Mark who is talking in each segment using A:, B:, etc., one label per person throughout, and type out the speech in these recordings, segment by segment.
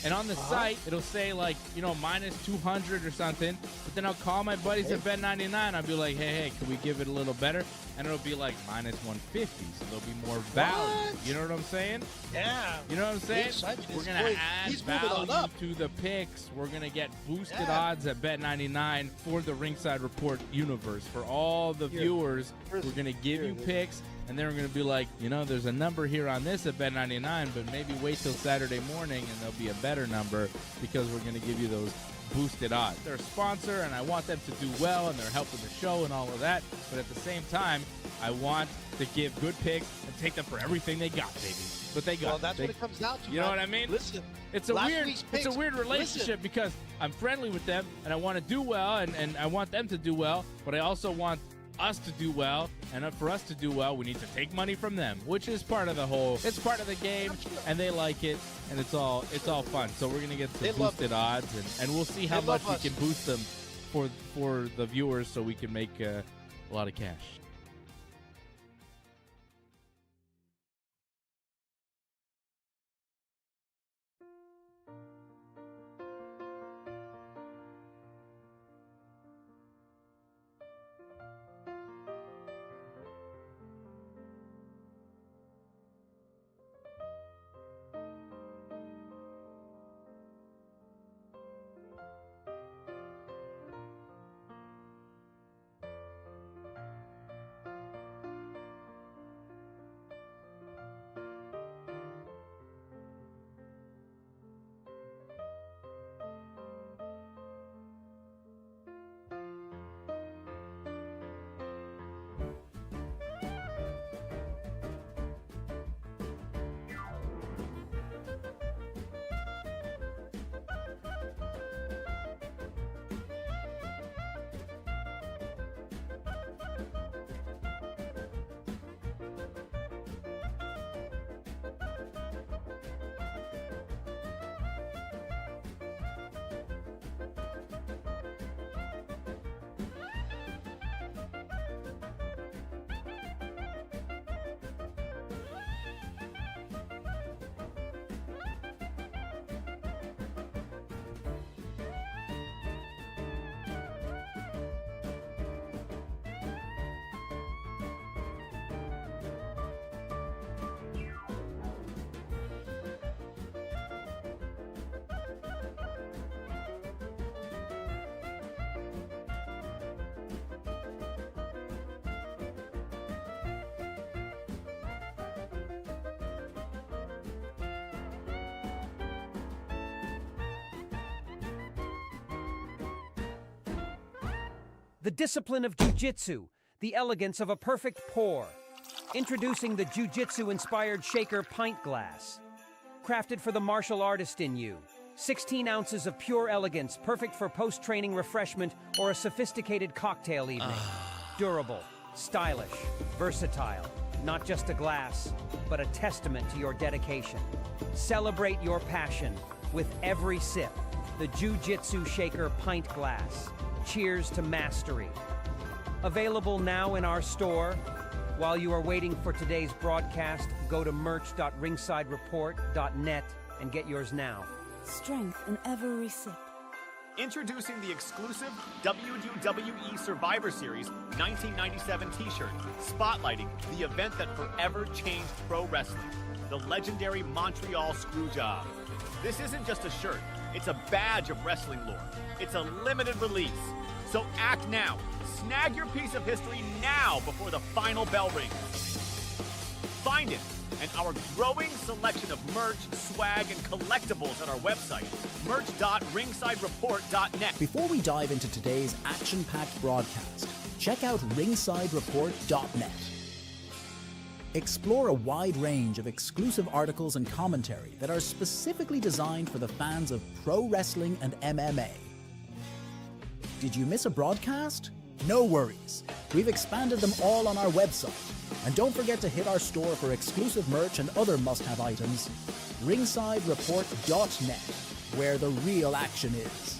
A: And on the site, it'll say, like, you know, minus 200 or something. But then I'll call my buddies at Bet99. I'll be like, hey, can we give it a little better? And it'll be like minus 150. So there'll be more value.
B: What?
A: You know what I'm saying?
B: Yeah.
A: You know what I'm saying? We're going to add value to the picks. We're going to get boosted odds at Bet99 for the Ringside Report universe. For all the viewers, we're going to give you picks. And then we're going to be like, you know, there's a number here on this at Bet99, but maybe wait till Saturday morning and there'll be a better number because we're going to give you those boosted odds. They're a sponsor, and I want them to do well, and they're helping the show and all of that. But at the same time, I want to give good picks and take them for everything they got, baby. But they got.
B: Well, that's what it comes down to.
A: You know what I mean?
B: Listen,
A: it's a weird relationship because I'm friendly with them, and I want to do well, and I want them to do well, but I also want us to do well, and for us to do well, we need to take money from them, which is part of the whole. It's part of the game, and they like it, and it's all fun. So we're gonna get some boosted odds, and we'll see how much we can boost them for the viewers, so we can make a lot of cash.
C: The discipline of jiu-jitsu, the elegance of a perfect pour. Introducing the jiu-jitsu-inspired shaker pint glass. Crafted for the martial artist in you. 16 ounces of pure elegance, perfect for post-training refreshment or a sophisticated cocktail evening. Durable, stylish, versatile. Not just a glass, but a testament to your dedication. Celebrate your passion with every sip. The Jiu-Jitsu Shaker Pint Glass. Cheers to mastery. Available now in our store. While you are waiting for today's broadcast, go to merch.ringsidereport.net and get yours now.
D: Strength in every sip.
E: Introducing the exclusive WWE Survivor Series 1997 t-shirt, spotlighting the event that forever changed pro wrestling, the legendary Montreal Screwjob. This isn't just a shirt, it's a badge of wrestling lore. It's a limited release. So act now. Snag your piece of history now before the final bell rings. Find it and our growing selection of merch, swag, and collectibles at our website, merch.ringsidereport.net.
F: Before we dive into today's action-packed broadcast, check out ringsidereport.net. Explore a wide range of exclusive articles and commentary that are specifically designed for the fans of pro wrestling and MMA. Did you miss a broadcast? No worries. We've expanded them all on our website. And don't forget to hit our store for exclusive merch and other must-have items, ringsidereport.net, where the real action is.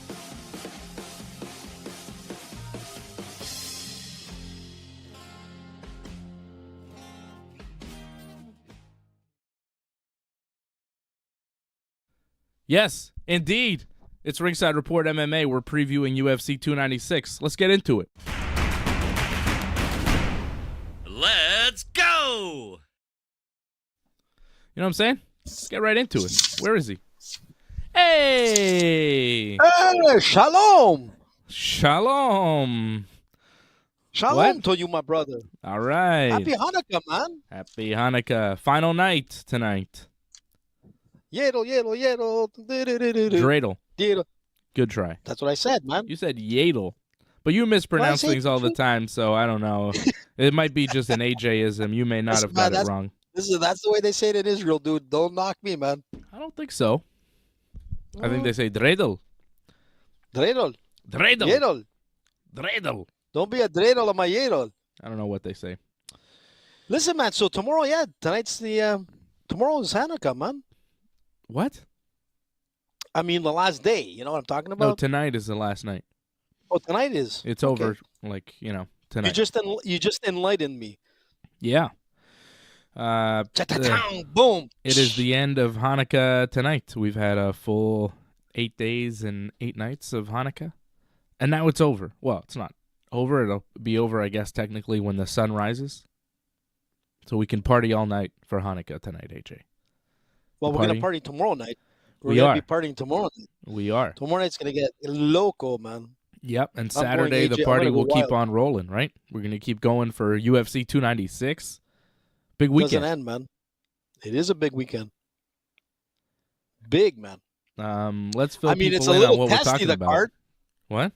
A: Yes, Indeed. It's Ringside Report MMA. We're previewing UFC 296. Let's get into it.
B: Let's go!
A: You know what I'm saying? Let's get right into it. Where is he? Hey!
G: Hey, shalom!
A: Shalom.
G: Shalom
A: What?
G: to you, my brother.
A: All right.
G: Happy Hanukkah, man.
A: Happy Hanukkah. Final night tonight.
G: Yedel, yedel, yedel.
A: Dreidel.
G: Yedel.
A: Good try.
G: That's what I said, man.
A: You said Yadel. But you mispronounce
G: Well, I say
A: things all the time, so I don't know. It might be just an AJ-ism. You may not have got it wrong.
G: That's the way they say it in Israel, dude. Don't knock me, man.
A: I don't think so. I think they say Dreidel.
G: Dreidel.
A: Dreidel.
G: Yedel.
A: Dreidel.
G: Don't be a dreidel on my yedel.
A: I don't know what they say.
G: Listen, man, so tomorrow, tonight's tomorrow is Hanukkah, man.
A: What?
G: I mean, the last day. You know what I'm talking
A: No,
G: about?
A: tonight is the last night.
G: Oh, tonight is.
A: It's over, tonight.
G: You just enlightened me.
A: Yeah.
G: Boom.
A: It is the end of Hanukkah tonight. We've had a full 8 days and 8 nights of Hanukkah. And now it's over. Well, it's not over. It'll be over, I guess, technically when the sun rises. So we can party all night for Hanukkah tonight, AJ.
G: Well, we're going to party tomorrow night.
A: We
G: We're
A: are.
G: going to be partying tomorrow night.
A: We are.
G: Tomorrow night's going to get loco, man.
A: Yep, and
G: I'm
A: Saturday
G: going
A: the
G: AJ, I'm
A: party
G: gonna
A: will
G: go
A: keep
G: wild.
A: on rolling, right? We're going to keep going for UFC 296. Big
G: Doesn't
A: weekend.
G: end, man. It is a big weekend. Big, man.
A: Let's fill
G: I mean,
A: people
G: it's a
A: in on
G: little
A: what we're
G: testy,
A: talking
G: the
A: about.
G: card.
A: What?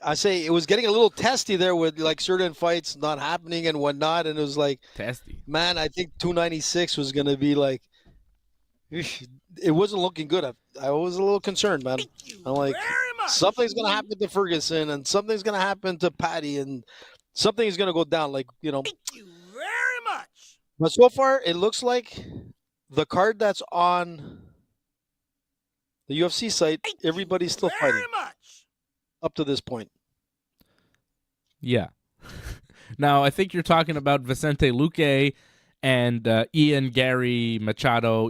G: I say it was getting a little testy there with like certain fights not happening and whatnot, and it was like,
A: Testy.
G: man, I think 296 was gonna be like, it wasn't looking good. I was a little concerned, man. I'm like, something's gonna happen to Ferguson, and something's gonna happen to Patty, and something is gonna go down. Like, you know.
B: Thank you very much.
G: But so far, it looks like the card that's on the UFC site, everybody's still fighting
B: Much.
G: up to this point.
A: Yeah. Now, I think you're talking about Vicente Luque and Ian Machado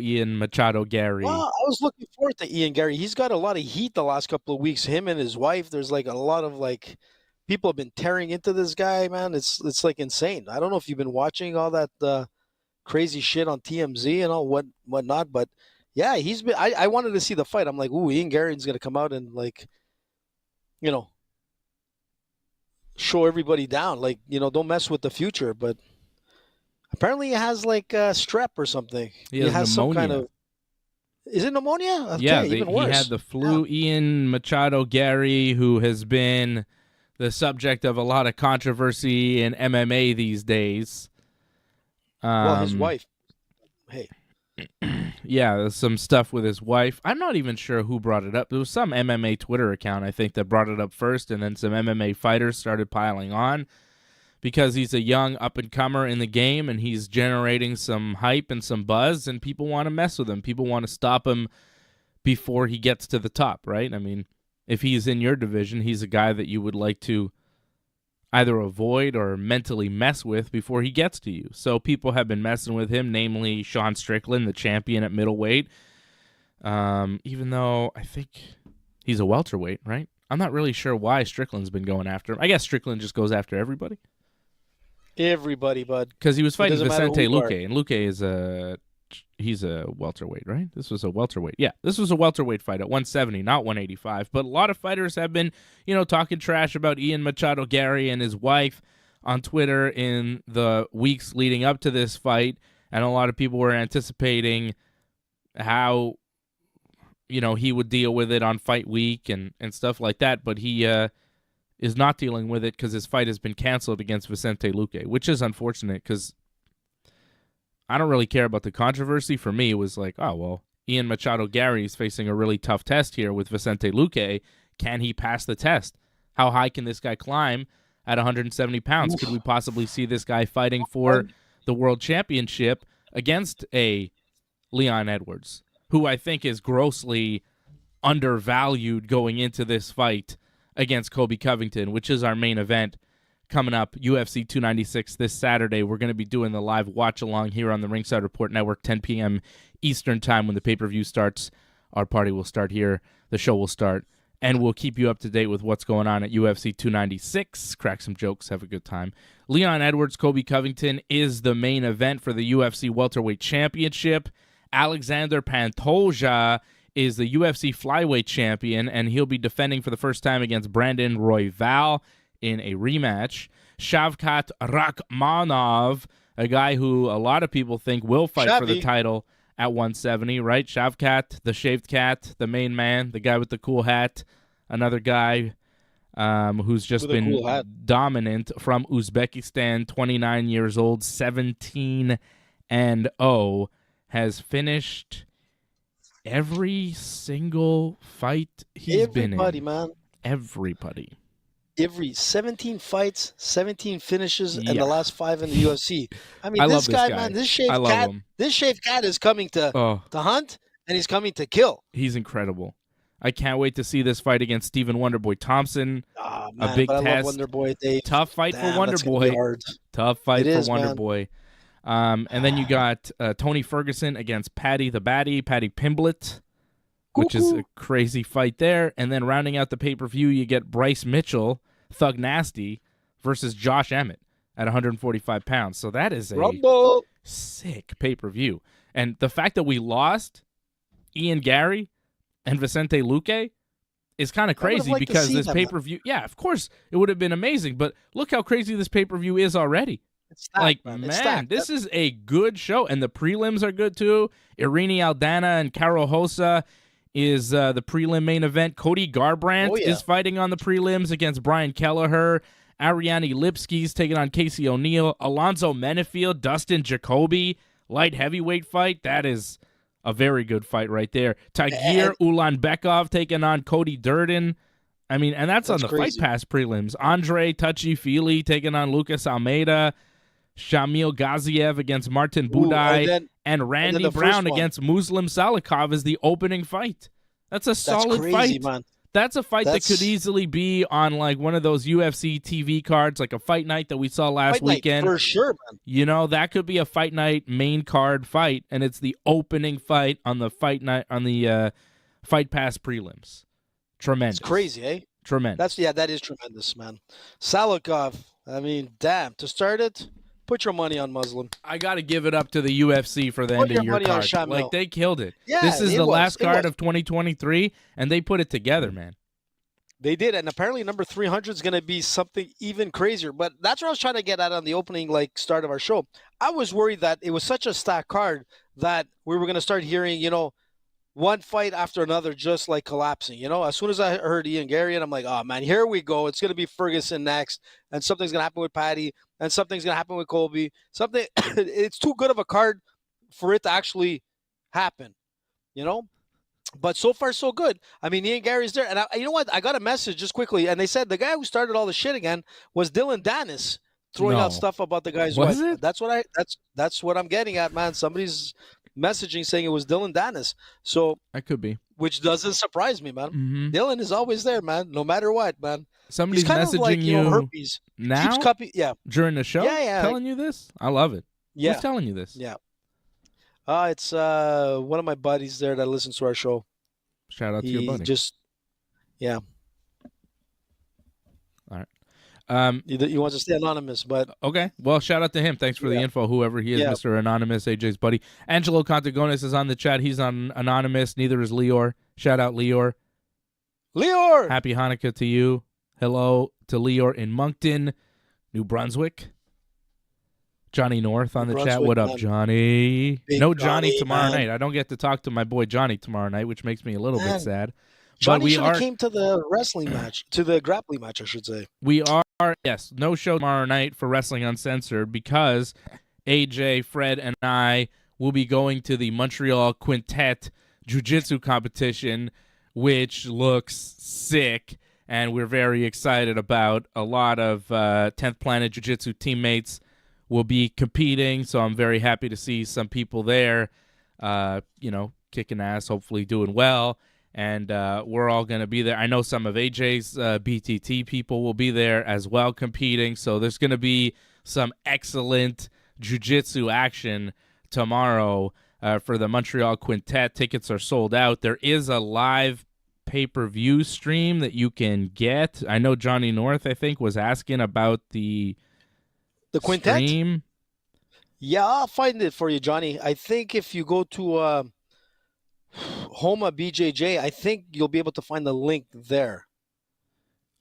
A: Gary.
G: Well, I was looking forward to Ian Gary. He's got a lot of heat the last couple of weeks. Him and his wife. There's like a lot of like people have been tearing into this guy, man. It's like insane. I don't know if you've been watching all that crazy shit on TMZ and all whatnot, but yeah, he's been. I wanted to see the fight. I'm like, ooh, Ian Gary's gonna come out and like, you know, show everybody down. Like, you know, don't mess with the future. But apparently, he has like strep or something.
A: He has
G: some
A: pneumonia.
G: kind of. Is it pneumonia? Okay,
A: Yeah,
G: even
A: he
G: worse.
A: had the flu. Ian Machado Gary, who has been the subject of a lot of controversy in MMA these days.
G: Well, his wife. Hey.
A: Yeah, there's some stuff with his wife. I'm not even sure who brought it up. There was some MMA Twitter account, I think, that brought it up first, and then some MMA fighters started piling on because he's a young up-and-comer in the game, and he's generating some hype and some buzz, and people want to mess with him. People want to stop him before he gets to the top, right? I mean, if he's in your division, he's a guy that you would like to either avoid or mentally mess with before he gets to you. So people have been messing with him, namely Sean Strickland, the champion at middleweight. Even though I think he's a welterweight, right? I'm not really sure why Strickland's been going after him. I guess Strickland just goes after everybody.
G: Everybody, bud.
A: Because he was fighting
G: doesn't matter
A: Vicente
G: who you are.
A: Luque, and Luque is he's a welterweight, right? This was a welterweight. Yeah, this was a welterweight fight at 170, not 185. But a lot of fighters have been, talking trash about Ian Machado Gary and his wife on Twitter in the weeks leading up to this fight, and a lot of people were anticipating how, he would deal with it on fight week and stuff like that. But he is not dealing with it because his fight has been canceled against Vicente Luque, which is unfortunate because I don't really care about the controversy. For me, it was like, oh, well, Ian Machado Gary is facing a really tough test here with Vicente Luque. Can he pass the test? How high can this guy climb at 170 pounds? Could we possibly see this guy fighting for the world championship against a Leon Edwards, who I think is grossly undervalued going into this fight against Colby Covington, which is our main event coming up, UFC 296 this Saturday. We're going to be doing the live watch-along here on the Ringside Report Network, 10 p.m. Eastern Time when the pay-per-view starts our party will start here. The show will start, and we'll keep you up to date with what's going on at UFC 296. Crack some jokes, have a good time. Leon Edwards, Kobe Covington is the main event for the UFC Welterweight Championship. Alexander Pantoja is the UFC Flyweight Champion, and he'll be defending for the first time against Brandon Royval in a rematch. Shavkat Rakhmonov, a guy who a lot of people think will fight for the title at 170, right? Shavkat, the shaved cat, the main man, the guy with the cool hat, another guy who's just been dominant from Uzbekistan, 29 years old, 17-0, has finished every single fight he's been in.
G: Everybody, man.
A: Everybody.
G: 17 fights, 17 finishes, and the last 5 in the UFC. I mean,
A: I
G: this
A: love
G: guy,
A: this guy,
G: man, this shaved cat is coming to hunt, and he's coming to kill.
A: He's incredible. I can't wait to see this fight against Stephen Wonderboy Thompson.
G: Man,
A: a big test.
G: I love Wonderboy, Dave.
A: Tough fight for Wonderboy. Tough fight for Wonderboy. And then you got Tony Ferguson against Paddy the Baddy, Paddy Pimblett, which is a crazy fight there. And then rounding out the pay-per-view, you get Bryce Mitchell, Thug Nasty, versus Josh Emmett at 145 pounds. So that is a sick pay-per-view. And the fact that we lost Ian Gary and Vicente Luque is kind of crazy because this pay-per-view, yeah, of course, it would have been amazing. But look how crazy this pay-per-view is already.
G: It's stacked,
A: man, this is a good show. And the prelims are good, too. Irini Aldana and Caro Hosa is the prelim main event. Cody Garbrandt is fighting on the prelims against Brian Kelleher. Ariane Lipski's taking on Casey O'Neill. Alonzo Menefield, Dustin Jacoby, light heavyweight fight. That is a very good fight right there. Tagir Ulanbekov taking on Cody Durden. I mean, and that's on the Fight Pass prelims. Andre Touchy-Feely taking on Lucas Almeida. Shamil Gaziev against Martin Budai. And Randy Brown against Muslim Salikov is the opening fight. That's a solid fight. Man. That's a fight that could easily be on like one of those UFC TV cards, like a fight night that we saw last weekend.
G: For sure, man.
A: You know, that could be a fight night main card fight, and it's the opening fight on the fight night on the Fight Pass prelims. Tremendous.
G: It's crazy, eh?
A: Tremendous.
G: That is tremendous, man. Salikov, I mean, damn, to start it, put your money on Muslim.
A: I got to give it up to the UFC for the end of your card. Like, they killed it. Yeah, this is the last card of 2023, and they put it together, man.
G: They did, and apparently number 300 is going to be something even crazier. But that's what I was trying to get at on the opening start of our show. I was worried that it was such a stacked card that we were going to start hearing, one fight after another just like collapsing. As soon as I heard Ian Gary, and I'm like, oh, man, here we go. It's going to be Ferguson next, and something's going to happen with Paddy, and something's going to happen with Colby. It's too good of a card for it to actually happen, But so far, so good. I mean, Ian Gary's there. And you know what? I got a message just quickly, and they said the guy who started all the shit again was Dylan Dennis throwing out stuff about the guy's wife.
A: It?
G: That's what I'm getting at, man. Somebody's messaging saying it was Dylan Dennis. So
A: that could be.
G: Which doesn't surprise me, man. Mm-hmm. Dylan is always there, man, no matter what, man.
A: Somebody's messaging you
G: herpes.
A: now during the show?
G: Yeah.
A: Telling you this? I love it.
G: Yeah.
A: Who's telling you this?
G: Yeah. It's one of my buddies there that listens to our show.
A: Shout out to your buddy.
G: Yeah.
A: All right.
G: He wants to stay anonymous, but
A: okay. Well, shout out to him. Thanks for the info, whoever he is, Mr. Anonymous, AJ's buddy. Angelo Contagones is on the chat. He's on Anonymous. Neither is Lior. Shout out Lior.
G: Lior!
A: Happy Hanukkah to you. Hello to Lior in Moncton, New Brunswick. Johnny North on the chat. What up, Johnny? No Johnny tomorrow night. I don't get to talk to my boy Johnny tomorrow night, which makes me a little bit sad.
G: Johnny should have came to the wrestling match, to the grappling match, I should say.
A: We are, yes, no show tomorrow night for Wrestling Uncensored because AJ, Fred, and I will be going to the Montreal Quintet Jiu-Jitsu competition, which looks sick, and we're very excited about. A lot of 10th Planet Jiu-Jitsu teammates will be competing, so I'm very happy to see some people there, kicking ass, hopefully doing well, and we're all going to be there. I know some of AJ's BTT people will be there as well competing, so there's going to be some excellent jiu-jitsu action tomorrow for the Montreal Quintet. Tickets are sold out. There is a live pay-per-view stream that you can get. I know Johnny North, I think, was asking about the
G: Quintet
A: stream.
G: Yeah, I'll find it for you, Johnny. I think if you go to Homa BJJ, I think you'll be able to find the link there.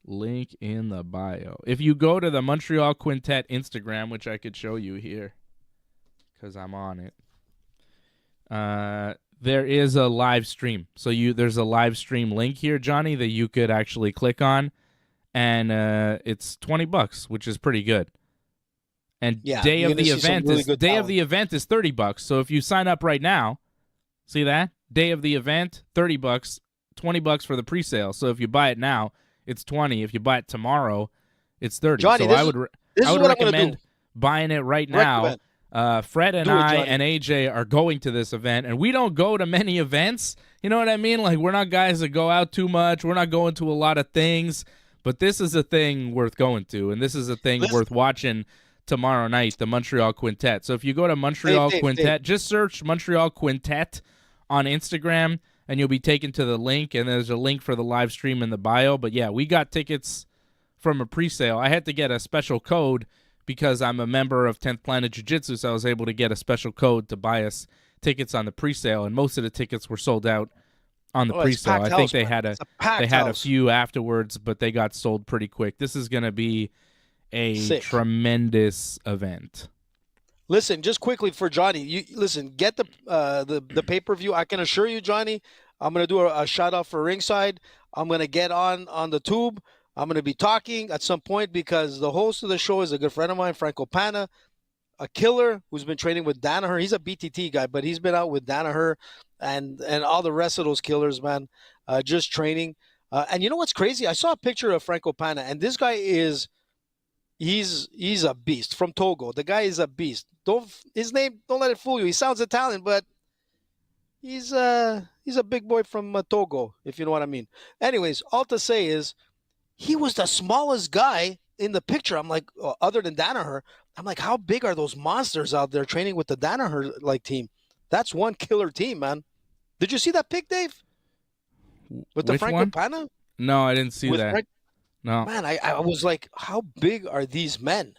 A: Link in the bio. If you go to the Montreal Quintet Instagram, which I could show you here because I'm on it, there is a live stream. So there's a live stream link here, Johnny, that you could actually click on, and it's $20, which is pretty good. And day of the event is $30. So if you sign up right now, see that? Day of the event, $30, $20 for the pre-sale. So if you buy it now, it's $20. If you buy it tomorrow, it's $30.
G: Johnny,
A: so I would recommend buying it right now. Fred and I and AJ are going to this event, and we don't go to many events. You know what I mean? Like, we're not guys that go out too much. We're not going to a lot of things, but this is a thing worth going to, and this is a thing worth watching tomorrow night, the Montreal Quintet. So if you go to Montreal Quintet, just search Montreal Quintet on Instagram, and you'll be taken to the link, and there's a link for the live stream in the bio. But yeah, we got tickets from a pre-sale. I had to get a special code because I'm a member of 10th Planet Jiu-Jitsu, so I was able to get a special code to buy us tickets on the pre-sale, and most of the tickets were sold out on the pre-sale. I think they had a few afterwards, but they got sold pretty quick. This is going to be a tremendous event.
G: Listen, just quickly for Johnny, get the pay-per-view. I can assure you, Johnny, I'm going to do a shout-out for Ringside. I'm going to get on the tube. I'm going to be talking at some point because the host of the show is a good friend of mine, Franco Pana, a killer who's been training with Danaher. He's a BTT guy, but he's been out with Danaher and all the rest of those killers, man, just training. And you know what's crazy? I saw a picture of Franco Pana, and this guy he's a beast from Togo. The guy is a beast. Don't let it fool you. He sounds Italian, but he's a big boy from Togo, if you know what I mean. Anyways, all to say is he was the smallest guy in the picture. I'm like, other than Danaher, I'm like, how big are those monsters out there training with the Danaher team? That's one killer team, man. Did you see that pic, Dave? With the Franco Pana?
A: No, I didn't see that. No.
G: Man, I was like, how big are these men?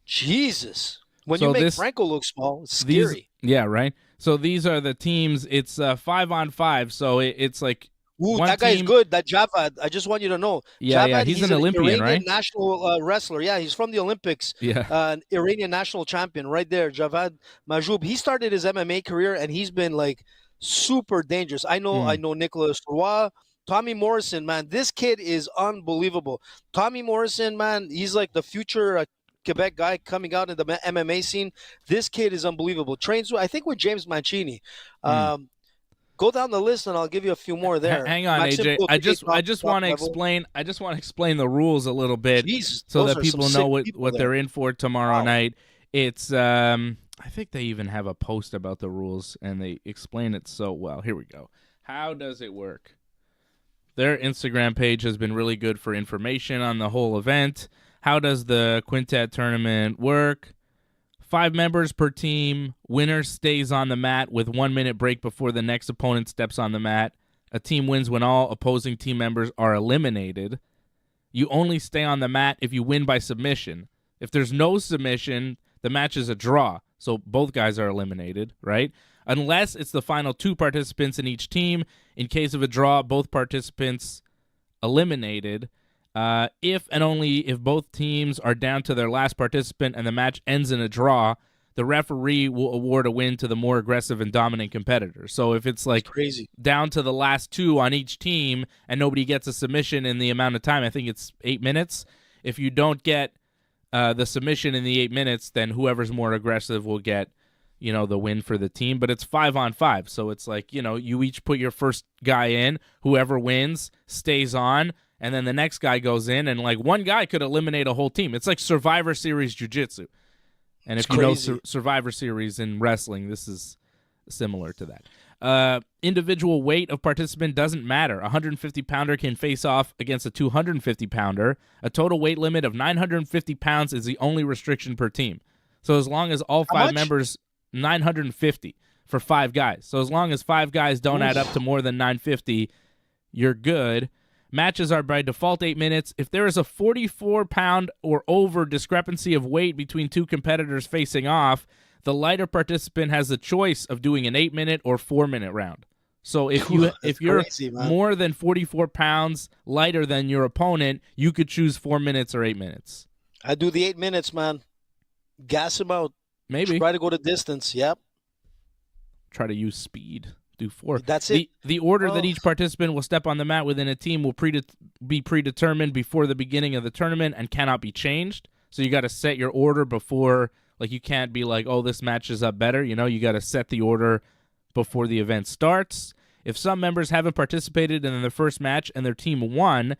G: Jesus. When you make Franco look small, it's scary.
A: Yeah, right? So these are the teams. It's 5-on-5, so it's like
G: that guy's good. That Javad, I just want you to know.
A: Yeah,
G: Javad,
A: he's an Olympian,
G: Iranian
A: right?
G: National wrestler. Yeah, he's from the Olympics.
A: Yeah.
G: Iranian national champion right there, Javad Majoub. He started his MMA career, and he's been like super dangerous. I know Nicholas Roy. Tommy Morrison, man, this kid is unbelievable. Tommy Morrison, man, he's like the future Quebec guy coming out in the MMA scene. This kid is unbelievable. Trains, I think, with James Mancini. Go down the list, and I'll give you a few more there.
A: Hang on, AJ. I just want to explain. I just want to explain the rules a little bit, so that people know what they're in for tomorrow night. It's I think they even have a post about the rules, and they explain it so well. Here we go. How does it work? Their Instagram page has been really good for information on the whole event. How does the Quintet tournament work? 5 members per team. Winner stays on the mat with 1 minute break before the next opponent steps on the mat. A team wins when all opposing team members are eliminated. You only stay on the mat if you win by submission. If there's no submission, the match is a draw. So both guys are eliminated, right? Unless it's the final 2 participants in each team. In case of a draw, both participants eliminated. If and only if both teams are down to their last participant and the match ends in a draw, the referee will award a win to the more aggressive and dominant competitor. So if it's like down to the last 2 on each team and nobody gets a submission in the amount of time, I think it's 8 minutes. If you don't get the submission in the 8 minutes, then whoever's more aggressive will get the win for the team. But it's 5-on-5, so it's like, you each put your first guy in. Whoever wins stays on, and then the next guy goes in, and like one guy could eliminate a whole team. It's like Survivor Series Jiu-Jitsu. And if you know Survivor Series in wrestling, this is similar to that. Individual weight of participant doesn't matter. A 150-pounder can face off against a 250-pounder. A total weight limit of 950 pounds is the only restriction per team. So as long as all 5 members... 950 for 5 guys. So as long as 5 guys don't add up to more than 950, you're good. Matches are by default 8 minutes. If there is a 44-pound or over discrepancy of weight between 2 competitors facing off, the lighter participant has the choice of doing an 8-minute or 4-minute round. So if you're
G: crazy,
A: more than 44 pounds lighter than your opponent, you could choose 4 minutes or 8 minutes.
G: I do the 8 minutes, man. Gas him out.
A: Maybe.
G: Try to go to distance. Yep.
A: Try to use speed. Do 4.
G: That's it.
A: The order that each participant will step on the mat within a team will be predetermined before the beginning of the tournament and cannot be changed. So you got to set your order before, like you can't be like, oh, this matches up better. You got to set the order before the event starts. If some members haven't participated in their first match and their team won,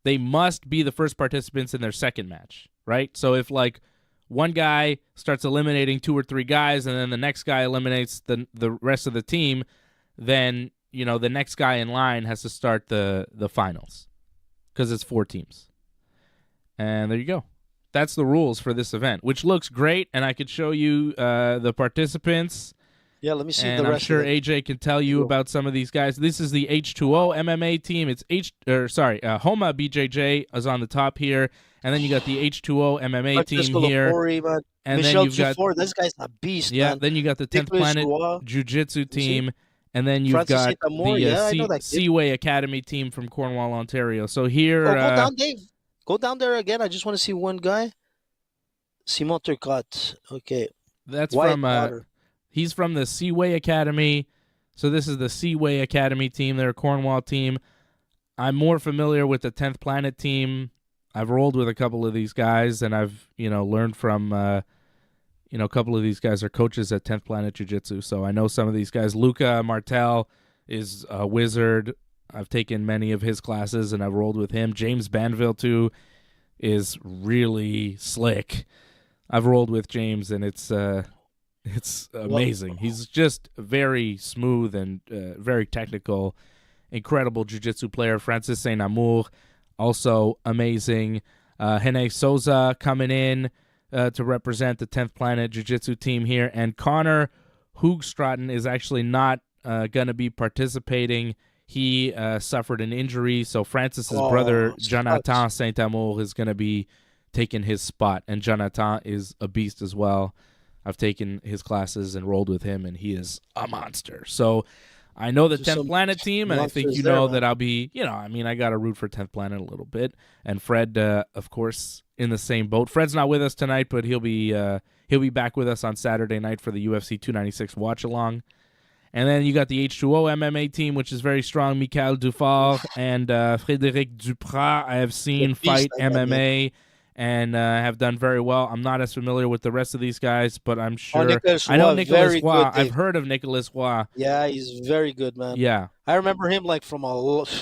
A: they must be the first participants in their second match, right? So if like one guy starts eliminating 2 or 3 guys and then the next guy eliminates the rest of the team, then, the next guy in line has to start the finals because it's 4 teams. And there you go. That's the rules for this event, which looks great, and I could show you the participants.
G: Yeah, let me see
A: and
G: the rest
A: I'm sure
G: of it.
A: AJ can tell you about some of these guys. This is the H2O MMA team. It's Homa BJJ is on the top here, and then you got the H2O MMA team here.
G: Man.
A: And
G: Michel
A: then you've got
G: Dufour, this guy's a beast, man.
A: Then you got the 10th
G: Nicolas
A: Planet
G: Roy.
A: Jiu-Jitsu team, and then you've
G: Francis
A: got
G: Saint-Amour,
A: the Seaway Academy team from Cornwall, Ontario. So here,
G: go down, Dave. Go down there again. I just want to see one guy. Simon Turcotte. Okay.
A: That's
G: Wyatt
A: from
G: Potter.
A: he's from the Seaway Academy. So this is the Seaway Academy team. They're a Cornwall team. I'm more familiar with the 10th Planet team. I've rolled with a couple of these guys, and I've learned from a couple of these guys are coaches at 10th Planet Jiu-Jitsu, so I know some of these guys. Luca Martel is a wizard. I've taken many of his classes, and I've rolled with him. James Banville, too, is really slick. I've rolled with James, and it's amazing. He's just very smooth and very technical, incredible jiu-jitsu player. Francis Saint-Amour, also amazing. Hene Souza coming in to represent the 10th Planet Jiu-Jitsu team here. And Connor Hoogstraten is actually not going to be participating. He suffered an injury, so Francis's brother, Jonathan Saint-Amour, is going to be taking his spot. And Jonathan is a beast as well. I've taken his classes and rolled with him, and he is a monster. So I know the 10th Planet team, and I think that I'll be, I got to root for 10th Planet a little bit. And Fred, of course, in the same boat. Fred's not with us tonight, but he'll be back with us on Saturday night for the UFC 296 watch-along. And then you got the H2O MMA team, which is very strong. Michael Dufour and Frédéric Duprat I have seen fight MMA and have done very well. I'm not as familiar with the rest of these guys, but I'm sure. I know Nicolas Roy. I've heard of Nicolas Roy.
G: Yeah, he's very good, man.
A: Yeah.
G: I remember him like from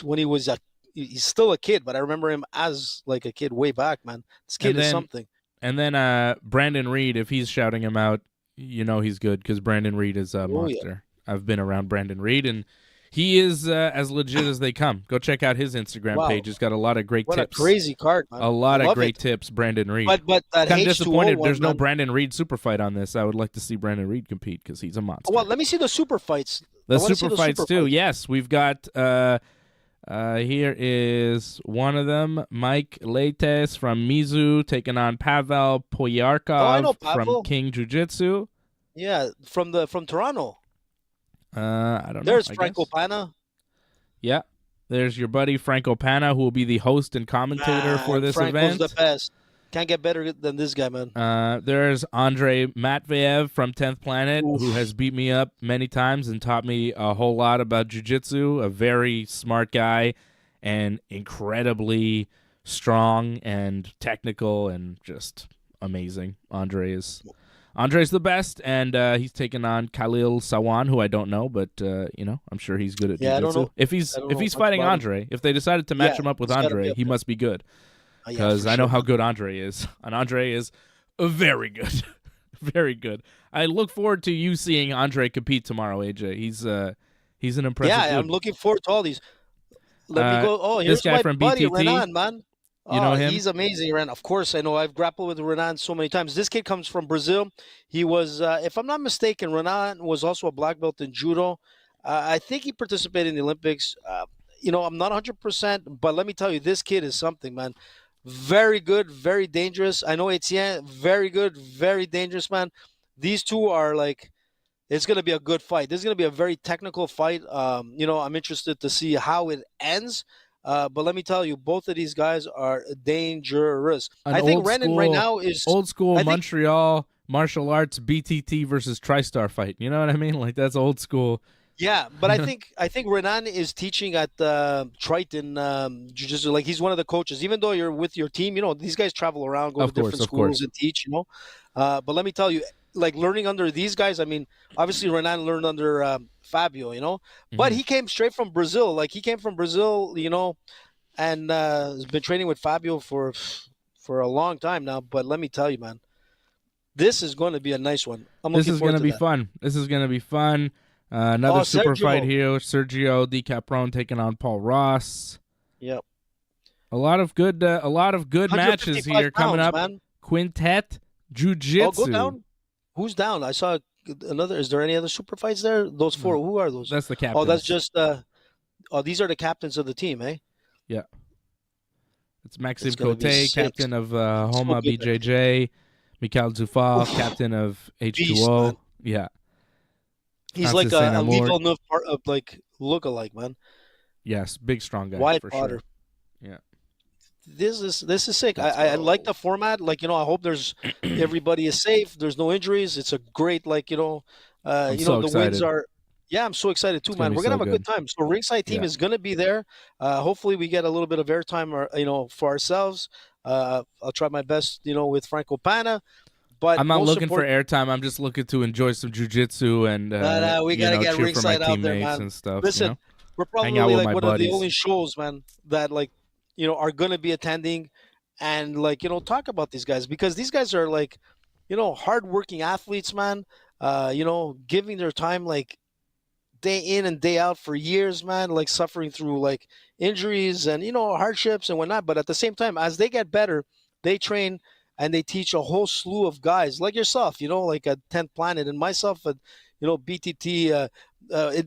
G: when he was he's still a kid, but I remember him as like a kid way back, man. This kid is something.
A: And then Brandon Reed, if he's shouting him out, he's good because Brandon Reed is a monster. Yeah. I've been around Brandon Reed, and he is as legit as they come. Go check out his Instagram page. He's got a lot of great tips.
G: What a crazy card, man.
A: A lot of great tips, Brandon Reed.
G: But that
A: I'm disappointed there's no Brandon Reed super fight on this. I would like to see Brandon Reed compete because he's a monster.
G: Well, let me see the super fights.
A: The super fights, too. Yes, we've got here is one of them, Mike Leites from Mizu taking on Pavel Poyarkov from King Jiu-Jitsu.
G: Yeah, from Toronto.
A: I don't know.
G: There's Franco Pana.
A: Yeah. There's your buddy Franco Pana, who will be the host and commentator for this event.
G: Franco's the best. Can't get better than this guy, man.
A: There's Andrei Matveyev from 10th Planet, who has beat me up many times and taught me a whole lot about jiu-jitsu. A very smart guy and incredibly strong and technical and just amazing. Andre's the best, and he's taking on Khalil Sawan, who I don't know, but I'm sure he's good at jiu-jitsu.
G: I don't know.
A: If he's fighting Andre, if they decided to match him up with Andre, he must be good. Because I know how good Andre is, and Andre is very good, very good. I look forward to you seeing Andre compete tomorrow, AJ. He's an impressive dude.
G: I'm looking forward to all these. Let me go. Oh, here's
A: this guy
G: my
A: from
G: buddy
A: BTT.
G: Renan, man.
A: You know him?
G: He's amazing, Ren. Of course, I know. I've grappled with Renan so many times. This kid comes from Brazil. He was, if I'm not mistaken, Renan was also a black belt in judo. I think he participated in the Olympics. I'm not 100%, but let me tell you, this kid is something, man. Very good, very dangerous. I know Etienne, very good, very dangerous, man. These two are like, it's going to be a good fight. This is going to be a very technical fight. I'm interested to see how it ends. But let me tell you, both of these guys are dangerous. I think Renan right now is
A: old school Montreal martial arts BTT versus TriStar fight. You know what I mean? Like that's old school.
G: Yeah, but I think Renan is teaching at Triton Jiu-Jitsu. Like he's one of the coaches. Even though you're with your team, these guys travel around, go to different schools and teach. But let me tell you, like learning under these guys. I mean, obviously Renan learned under Fabio, but he came straight from Brazil. Like he came from Brazil, and has been training with Fabio for a long time now. But let me tell you, man, this is going to be a nice one.
A: This is going to be fun. This is going to be fun. Another super fight here. Sergio Di Capron taking on Paul Ross.
G: Yep.
A: A lot of good matches here coming up. Man. Quintet Jiu-Jitsu.
G: Oh, go down. Who's down? I saw another. Is there any other super fights there? Those four. Who are those?
A: That's the captains.
G: Oh, that's just. These are the captains of the team, eh?
A: Yeah. It's Maxime Cote, captain of Homa BJJ. Mikhail Zufal, captain of H2O.
G: Beast,
A: yeah.
G: He's like a lethal enough part of like look-alike, man.
A: Yes, big strong guy.
G: Wyatt
A: for
G: Potter.
A: Sure. Yeah.
G: This is sick. I like the format. Like, I hope everybody is safe. There's no injuries. It's a great, like,
A: so
G: the
A: excited.
G: wins are. Yeah, I'm so excited too, man. We're gonna have a good time. So ringside team is gonna be there. Hopefully we get a little bit of airtime, for ourselves. I'll try my best, with Franco Pana. But
A: I'm not looking for airtime. I'm just looking to enjoy some jiu-jitsu and
G: we gotta get
A: cheer
G: ringside
A: for my
G: out there,
A: teammates
G: man.
A: and stuff.
G: Listen, we're probably like one of the only shows, man, that like are gonna be attending and like talk about these guys, because these guys are like hardworking athletes, man. Giving their time like day in and day out for years, man, like suffering through like injuries and hardships and whatnot. But at the same time, as they get better, they train and they teach a whole slew of guys like yourself, like at 10th Planet, and myself at BTT,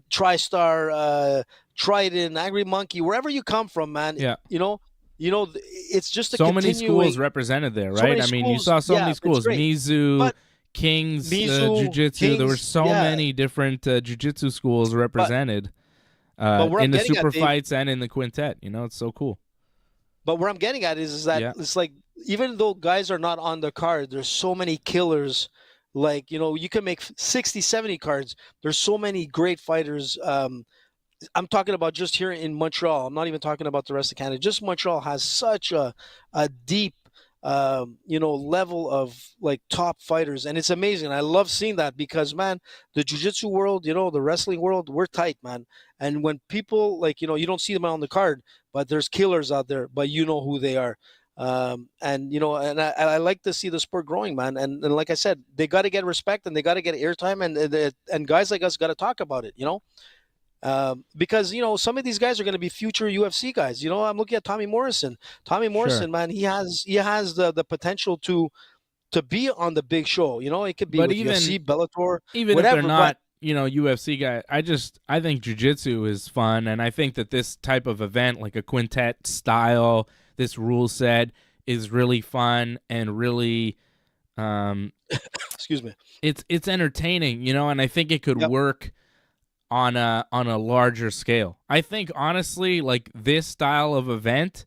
G: TriStar, Triton, Angry Monkey, wherever you come from, man.
A: Yeah.
G: It's just
A: so many schools represented there, right? I mean, you saw so many schools, Mizu, King's Jiu-Jitsu. There were so many different Jiu-Jitsu schools represented in the super fights and in the quintet. It's so cool.
G: But where I'm getting at is that it's like, even though guys are not on the card, there's so many killers. Like, you can make 60, 70 cards. There's so many great fighters. I'm talking about just here in Montreal. I'm not even talking about the rest of Canada. Just Montreal has such a deep, level of like top fighters. And it's amazing. I love seeing that because, man, the jiu-jitsu world, the wrestling world, we're tight, man. And when people like, you don't see them on the card, but there's killers out there, but you know who they are. And I like to see the sport growing, man. And like I said, they got to get respect and they got to get airtime, and guys like us got to talk about it, because some of these guys are going to be future UFC guys. I'm looking at Tommy Morrison. Sure. Man, he has the potential to be on the big show. It could be with UFC, Bellator,
A: even
G: whatever,
A: if they're not UFC guy. I think jiu-jitsu is fun, and I think that this type of event, like a quintet style, this rule set, is really fun and really
G: excuse me,
A: it's entertaining, and I think it could work on a larger scale. I think honestly, like, this style of event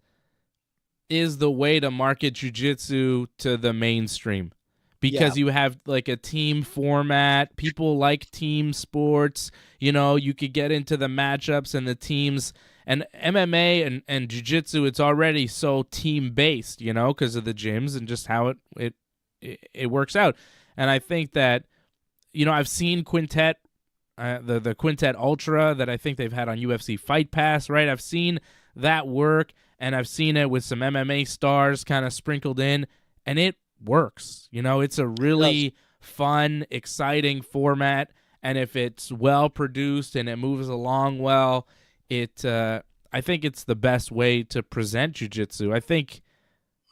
A: is the way to market jiu-jitsu to the mainstream, because you have like a team format. People like team sports. You could get into the matchups and the teams. And MMA and jiu-jitsu, it's already so team-based, because of the gyms and just how it works out. And I think that, I've seen Quintet, the Quintet Ultra that I think they've had on UFC Fight Pass, right? I've seen that work, and I've seen it with some MMA stars kind of sprinkled in, and it works. It's a really fun, exciting format, and if it's well-produced and it moves along well, I think it's the best way to present jiu-jitsu. I think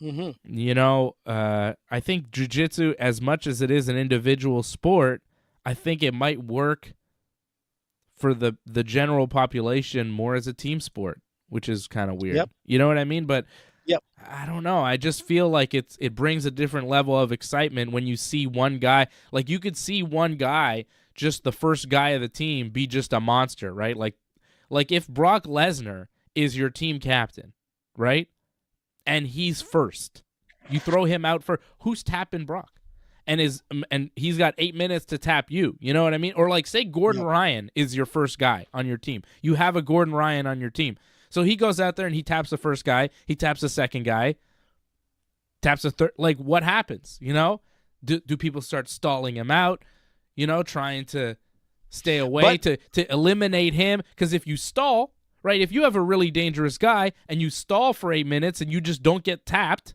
A: You know, I think jiu-jitsu, as much as it is an individual sport, I think it might work for the general population more as a team sport, which is kind of weird.
G: Yep.
A: You know what I mean? But
G: Yep.
A: I don't know. I just feel like it brings a different level of excitement when you see one guy. Like, you could see one guy, just the first guy of the team, be just a monster, right? Like if Brock Lesnar is your team captain, right? And he's first. You throw him out for who's tapping Brock? And he's got 8 minutes to tap you. You know what I mean? Or like, say Gordon Ryan is your first guy on your team. You have a Gordon Ryan on your team. So he goes out there and he taps the first guy, he taps the second guy, taps the third. Like, what happens? You know? Do people start stalling him out? You know, trying to stay away to eliminate him? Because if you stall, right, if you have a really dangerous guy and you stall for 8 minutes and you just don't get tapped,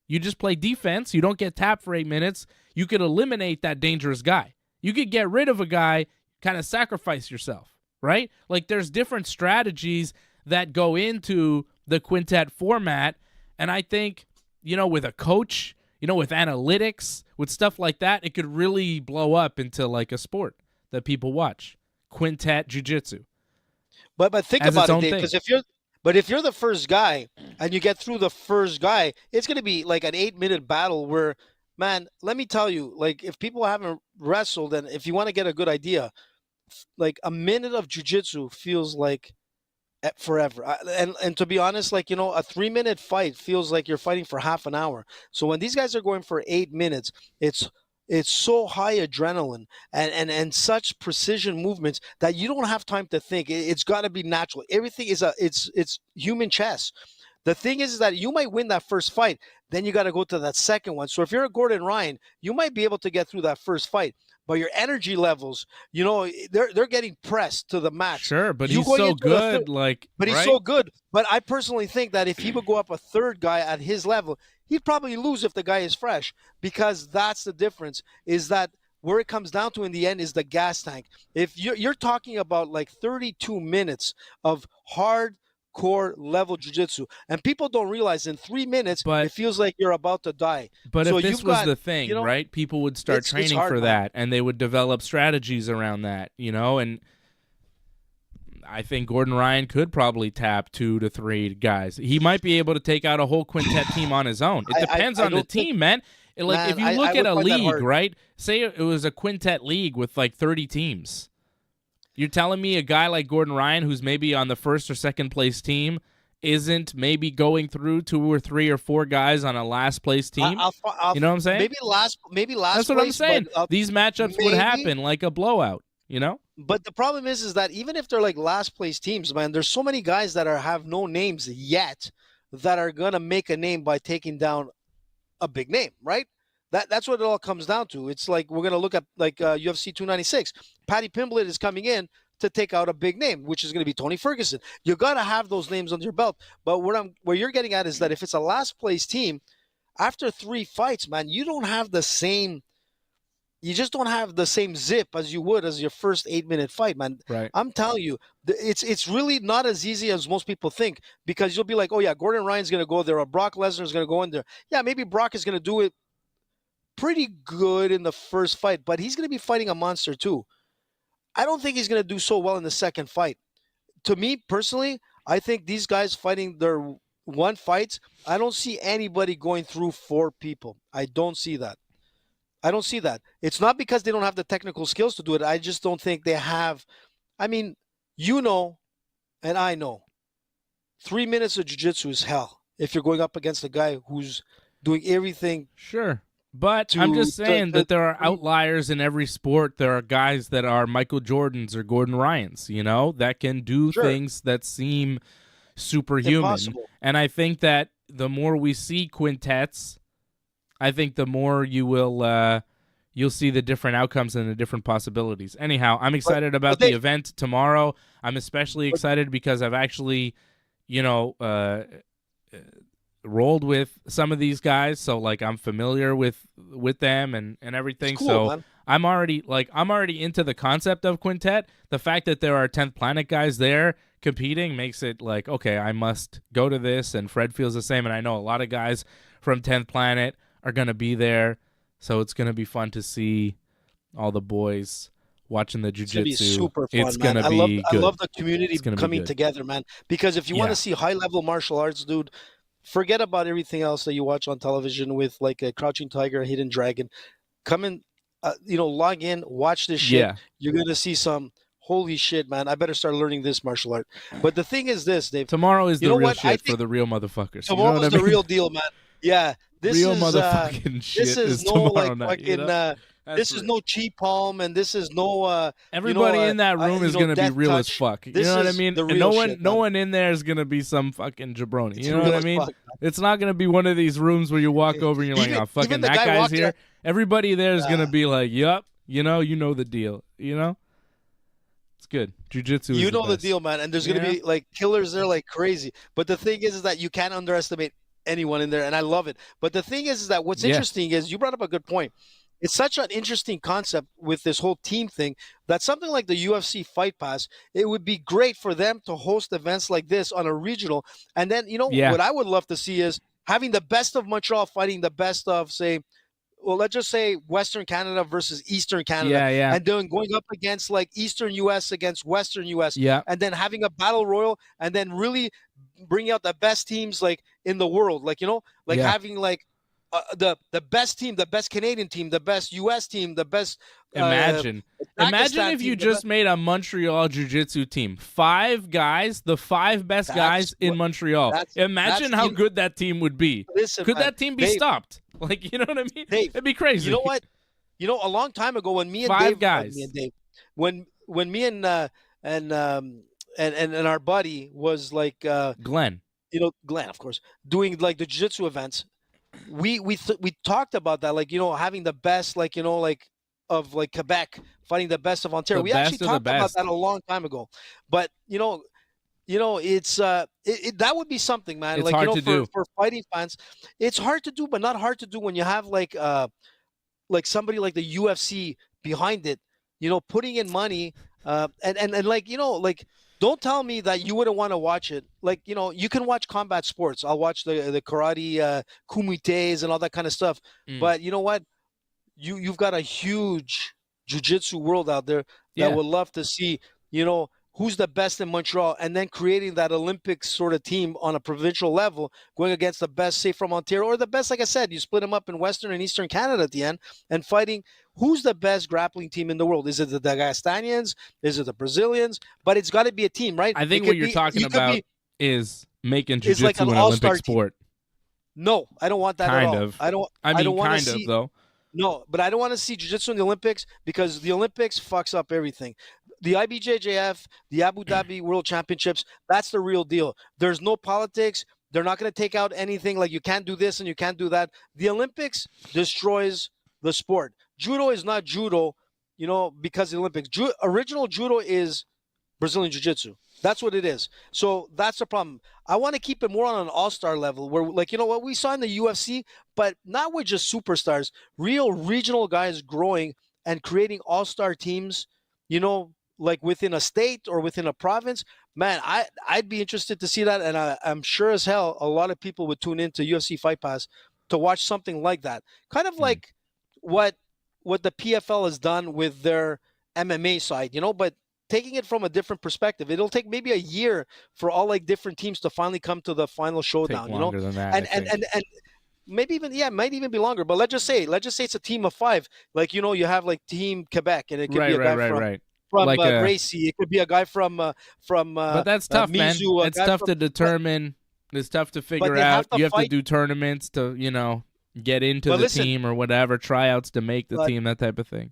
A: you just play defense, you don't get tapped for 8 minutes, you could eliminate that dangerous guy. You could get rid of a guy, kind of sacrifice yourself, right? Like, there's different strategies that go into the quintet format, and I think, you know, with a coach, you know, with analytics, with stuff like that, it could really blow up into like a sport that people watch. Quintet jiu-jitsu.
G: But think
A: as
G: about
A: its own
G: it, Dave,
A: thing.
G: because if you're the first guy and you get through the first guy, it's going to be like an 8-minute battle where, man, let me tell you, like, if people haven't wrestled and if you want to get a good idea, like a minute of jiu-jitsu feels like forever. And to be honest, like, you know, a 3-minute fight feels like you're fighting for half an hour. So when these guys are going for 8 minutes, it's so high adrenaline and such precision movements that you don't have time to think. It's got to be natural. Everything is it's human chess. The thing is that you might win that first fight, then you got to go to that second one. So if you're a Gordon Ryan, you might be able to get through that first fight, but your energy levels, you know, they're getting pressed to the max.
A: Sure, but he's so good,
G: but he's so good. But I personally think that if he would go up a third guy at his level, he'd probably lose if the guy is fresh, because that's the difference, is that where it comes down to in the end is the gas tank. If you're talking about like 32 minutes of hardcore level jiu-jitsu, and people don't realize in 3 minutes, it feels like you're about to die.
A: But
G: so
A: if this was the thing, you know, right, people would start training hard, for that, and they would develop strategies around that, you know, and I think Gordon Ryan could probably tap 2 to 3 guys. He might be able to take out a whole quintet team on his own. It depends on the team, man. Like, if you look at a league, right? Say it was a quintet league with like 30 teams. You're telling me a guy like Gordon Ryan, who's maybe on the first or second place team, isn't maybe going through 2 or 3 or 4 guys on a last place team? You know what I'm saying?
G: Maybe last. That's
A: what I'm saying. These matchups would happen like a blowout, you know?
G: But the problem is that even if they're like last place teams, man, there's so many guys that have no names yet that are gonna make a name by taking down a big name, right? That's what it all comes down to. It's like we're gonna look at like UFC 296. Paddy Pimblett is coming in to take out a big name, which is going to be Tony Ferguson. You got to have those names under your belt. But where you're getting at is that if it's a last place team, after 3 fights, man, you don't have the same. You just don't have the same zip as you would as your first 8-minute fight, man.
A: Right.
G: I'm telling you, it's really not as easy as most people think, because you'll be like, oh yeah, Gordon Ryan's going to go there, or Brock Lesnar's going to go in there. Yeah, maybe Brock is going to do it pretty good in the first fight, but he's going to be fighting a monster too. I don't think he's going to do so well in the second fight. To me, personally, I think these guys fighting their 1 fights, I don't see anybody going through 4 people. I don't see that. It's not because they don't have the technical skills to do it. I just don't think they have. I mean, you know, and I know, 3 minutes of jiu-jitsu is hell if you're going up against a guy who's doing everything.
A: Sure. But I'm just saying that there are outliers in every sport. There are guys that are Michael Jordans or Gordon Ryans, you know, that can do things that seem superhuman. Impossible. And I think that the more we see quintets, I think the more you'll see the different outcomes and the different possibilities. Anyhow, I'm excited about the event tomorrow. I'm especially excited because I've actually, you know, rolled with some of these guys, so like I'm familiar with them and everything. Cool, so man. I'm already into the concept of quintet. The fact that there are 10th Planet guys there competing makes it like, okay, I must go to this, and Fred feels the same, and I know a lot of guys from 10th Planet are going to be there. So it's going to be fun to see all the boys watching the jiu-jitsu.
G: It's going to be super fun,
A: it's going to be
G: I
A: good.
G: love the community coming together, man. Because if you want to see high-level martial arts, dude, forget about everything else that you watch on television with like a Crouching Tiger, Hidden Dragon. Come in, log in, watch this shit.
A: Yeah.
G: You're going to see some, holy shit, man, I better start learning this martial art. But the thing is this, Dave.
A: Tomorrow is the real shit for the real motherfuckers.
G: Tomorrow's the real deal, man. Yeah. This
A: real
G: is
A: motherfucking shit.
G: This is no
A: tomorrow
G: like
A: night,
G: fucking. This is no cheap palm, and this is no.
A: Everybody in that room is gonna be real as fuck. You know what I mean? And no one in there is gonna be some fucking jabroni. You know what I mean? It's not gonna be one of these rooms where you walk over and you're like, oh, fucking that guy's here. Everybody there is gonna be like, yup, you know the deal. You know, it's good. Jiu-jitsu.
G: You know the deal, man. And there's gonna be like killers there like crazy. But the thing is that you can't underestimate anyone in there, and I love it. But the thing is that what's interesting is you brought up a good point. It's such an interesting concept with this whole team thing that something like the UFC Fight Pass, it would be great for them to host events like this on a regional. And then, what I would love to see is having the best of Montreal fighting the best of, say, well, let's just say Western Canada versus Eastern Canada. And then going up against like Eastern U.S. against Western U.S. And then having a battle royal and then really bring out the best teams like in the world. Like, having like, the best team, the best Canadian team, the best U.S. team, the best.
A: Imagine if you just made a Montreal Jiu-Jitsu team. 5 guys, the 5 best guys in Montreal. Imagine how good that team would be.
G: Listen,
A: could that team be stopped? Like, you know what I mean?
G: Dave,
A: it'd be crazy.
G: You know what? A long time ago when me and
A: 5
G: Dave,
A: guys,
G: when me and our buddy was like
A: Glenn.
G: Glenn, of course, doing like the jiu-jitsu events. We talked about that, like, having the best, like, of like Quebec fighting the best of Ontario. We actually talked about that a long time ago. But it's that would be something, man.
A: It's
G: like,
A: hard to do
G: for fighting fans. It's hard to do, but not hard to do when you have like somebody like the UFC behind it, putting in money, and like, don't tell me that you wouldn't want to watch it. Like, you can watch combat sports. I'll watch the karate, kumites and all that kind of stuff. But you know what? You've got a huge jiu-jitsu world out there that would love to see, who's the best in Montreal, and then creating that Olympics sort of team on a provincial level, going against the best, say, from Ontario, or the best, like I said, you split them up in Western and Eastern Canada at the end, and fighting who's the best grappling team in the world. Is it the Dagestanians? Is it the Brazilians? But it's got to be a team, right?
A: I think what you're talking about is making jiu-jitsu like an Olympic sport.
G: No, I don't want that
A: kind
G: at all.
A: of. I don't want to see, though.
G: No, but I don't want to see jiu-jitsu in the Olympics because the Olympics fucks up everything. The IBJJF, the Abu Dhabi World Championships, that's the real deal. There's no politics. They're not going to take out anything like you can't do this and you can't do that. The Olympics destroys the sport. Judo is not judo, because of the Olympics. Original judo is Brazilian Jiu-Jitsu. That's what it is. So that's the problem. I want to keep it more on an all-star level where, like, what we saw in the UFC, but not with just superstars, real regional guys growing and creating all-star teams, like within a state or within a province. Man, I'd be interested to see that, and I'm sure as hell a lot of people would tune into UFC Fight Pass to watch something like that. Kind of like what the PFL has done with their MMA side, but taking it from a different perspective. It'll take maybe a year for all like different teams to finally come to the final showdown,
A: Take longer than that,
G: and maybe even it might even be longer. But let's just say it's a team of 5. Like, you have like Team Quebec, and it could be a guy from
A: like
G: Gracie. It could be a guy from
A: but that's tough, man. It's tough to determine. It's tough to figure out. You have to do tournaments to, get into the team or whatever, tryouts to make the team, that type of thing.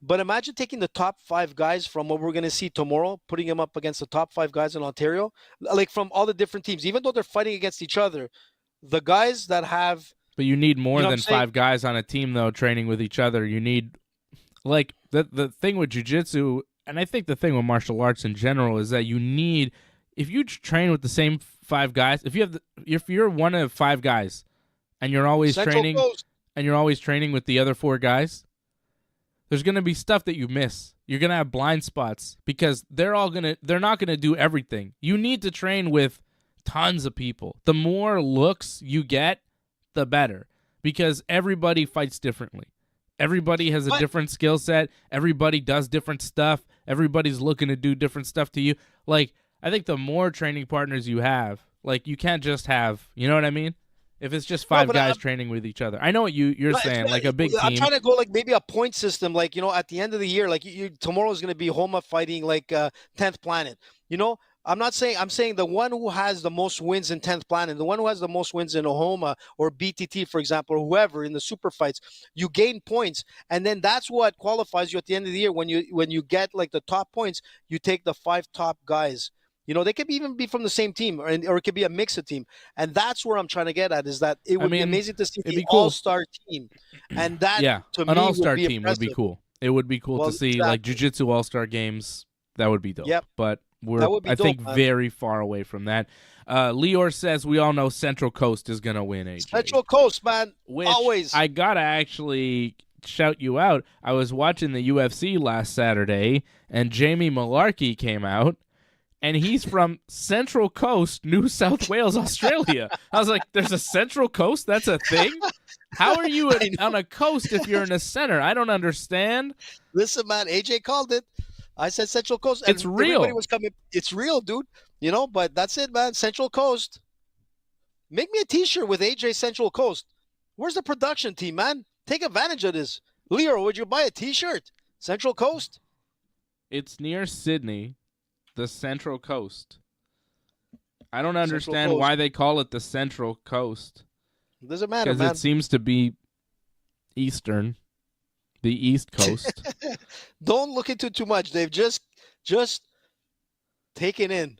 G: But imagine taking the top 5 guys from what we're going to see tomorrow, putting them up against the top 5 guys in Ontario, like from all the different teams, even though they're fighting against each other, the guys that have.
A: But you need more than 5 guys on a team, though, training with each other. You need, like, the thing with jiu-jitsu, and I think the thing with martial arts in general is that you need, if you train with the same 5 guys, if you're one of 5 guys, and you're always training with the other 4 guys, there's going to be stuff that you miss. You're going to have blind spots because they're not going to do everything. You need to train with tons of people. The more looks you get, the better, because everybody fights differently. Everybody has a different skill set. Everybody does different stuff. Everybody's looking to do different stuff to you. Like, I think the more training partners you have, like, you can't just have, you know what I mean? If it's just five guys training with each other. I know what you're saying, like a big team.
G: I'm trying to go like maybe a point system, like, you know, at the end of the year, like tomorrow's going to be Homa fighting like 10th Planet. You know, I'm saying the one who has the most wins in 10th Planet, the one who has the most wins in Homa or BTT, for example, or whoever in the super fights, you gain points. And then that's what qualifies you at the end of the year. When you get like the top points, you take the 5 top guys. You know, they could even be from the same team, or it could be a mix of team. And that's where I'm trying to get at, is that it would be amazing to see the all-star team. And that, to me,
A: an all-star
G: would be
A: team
G: impressive.
A: would be cool. It would be cool to see, like, jiu-jitsu all-star games. That would be dope. Yep. But we're, I think, very far away from that. Lior says we all know Central Coast is going to win, AJ.
G: Central Coast, man. Always.
A: I got to actually shout you out. I was watching the UFC last Saturday, and Jamie Malarkey came out. And he's from Central Coast, New South Wales, Australia. I was like, there's a Central Coast? That's a thing? How are you on a coast if you're in a center? I don't understand.
G: Listen, man, AJ called it. I said Central Coast. And
A: it's real.
G: Everybody was coming. It's real, dude. You know, but that's it, man. Central Coast. Make me a T-shirt with AJ Central Coast. Where's the production team, man? Take advantage of this. Leo, would you buy a T-shirt? Central Coast?
A: It's near Sydney. The Central Coast. I don't understand why they call it the Central Coast.
G: Doesn't matter, man.
A: Because it seems to be Eastern. The East Coast.
G: Don't look into it too much, Dave. Just take it in.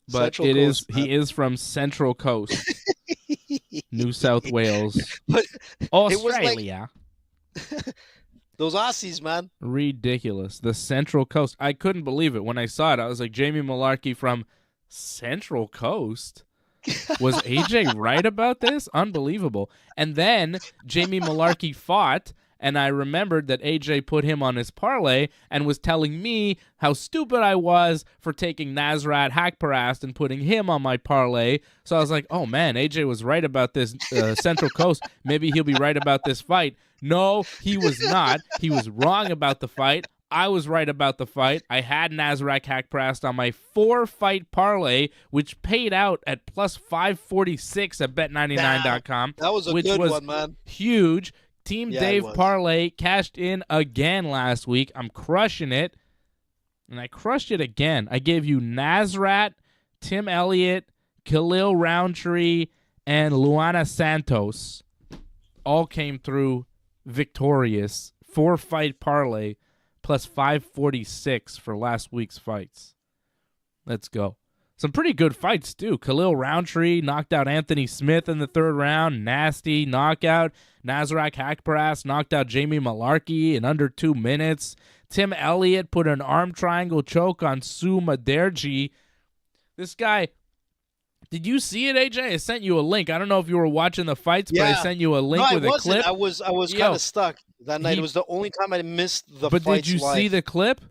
A: But
G: Central
A: it
G: Coast,
A: is. He is from Central Coast. New South Wales.
G: But
A: Australia.
G: Those Aussies, man.
A: Ridiculous. The Central Coast. I couldn't believe it. When I saw it, I was like, Jamie Malarkey from Central Coast? Was AJ right about this? Unbelievable. And then Jamie Malarkey fought, and I remembered that AJ put him on his parlay and was telling me how stupid I was for taking Nasrat Hakparast and putting him on my parlay. So I was like, oh, man, AJ was right about this Central Coast. Maybe he'll be right about this fight. No, he was not. He was wrong about the fight. I was right about the fight. I had Nasrat Hakparast on my 4-fight parlay, which paid out at plus 546 at bet99.com.
G: That was a good one, man.
A: Huge. Team Dave parlay cashed in again last week. I'm crushing it. And I crushed it again. I gave you Nasrat, Tim Elliott, Khalil Roundtree, and Luana Santos. All came through victorious. 4-fight parlay plus 546 for last week's fights. Let's go. Some pretty good fights, too. Khalil Roundtree knocked out Anthony Smith in the 3rd round. Nasty knockout. Nasrat Hakparast knocked out Jamie Malarkey in under 2 minutes. Tim Elliott put an arm triangle choke on Sue Maderji. This guy, did you see it, AJ? I sent you a link. I don't know if you were watching the fights, but I sent you a link with a clip.
G: I was kind of stuck that night. It was the only time I missed the fights.
A: But did you see the clip?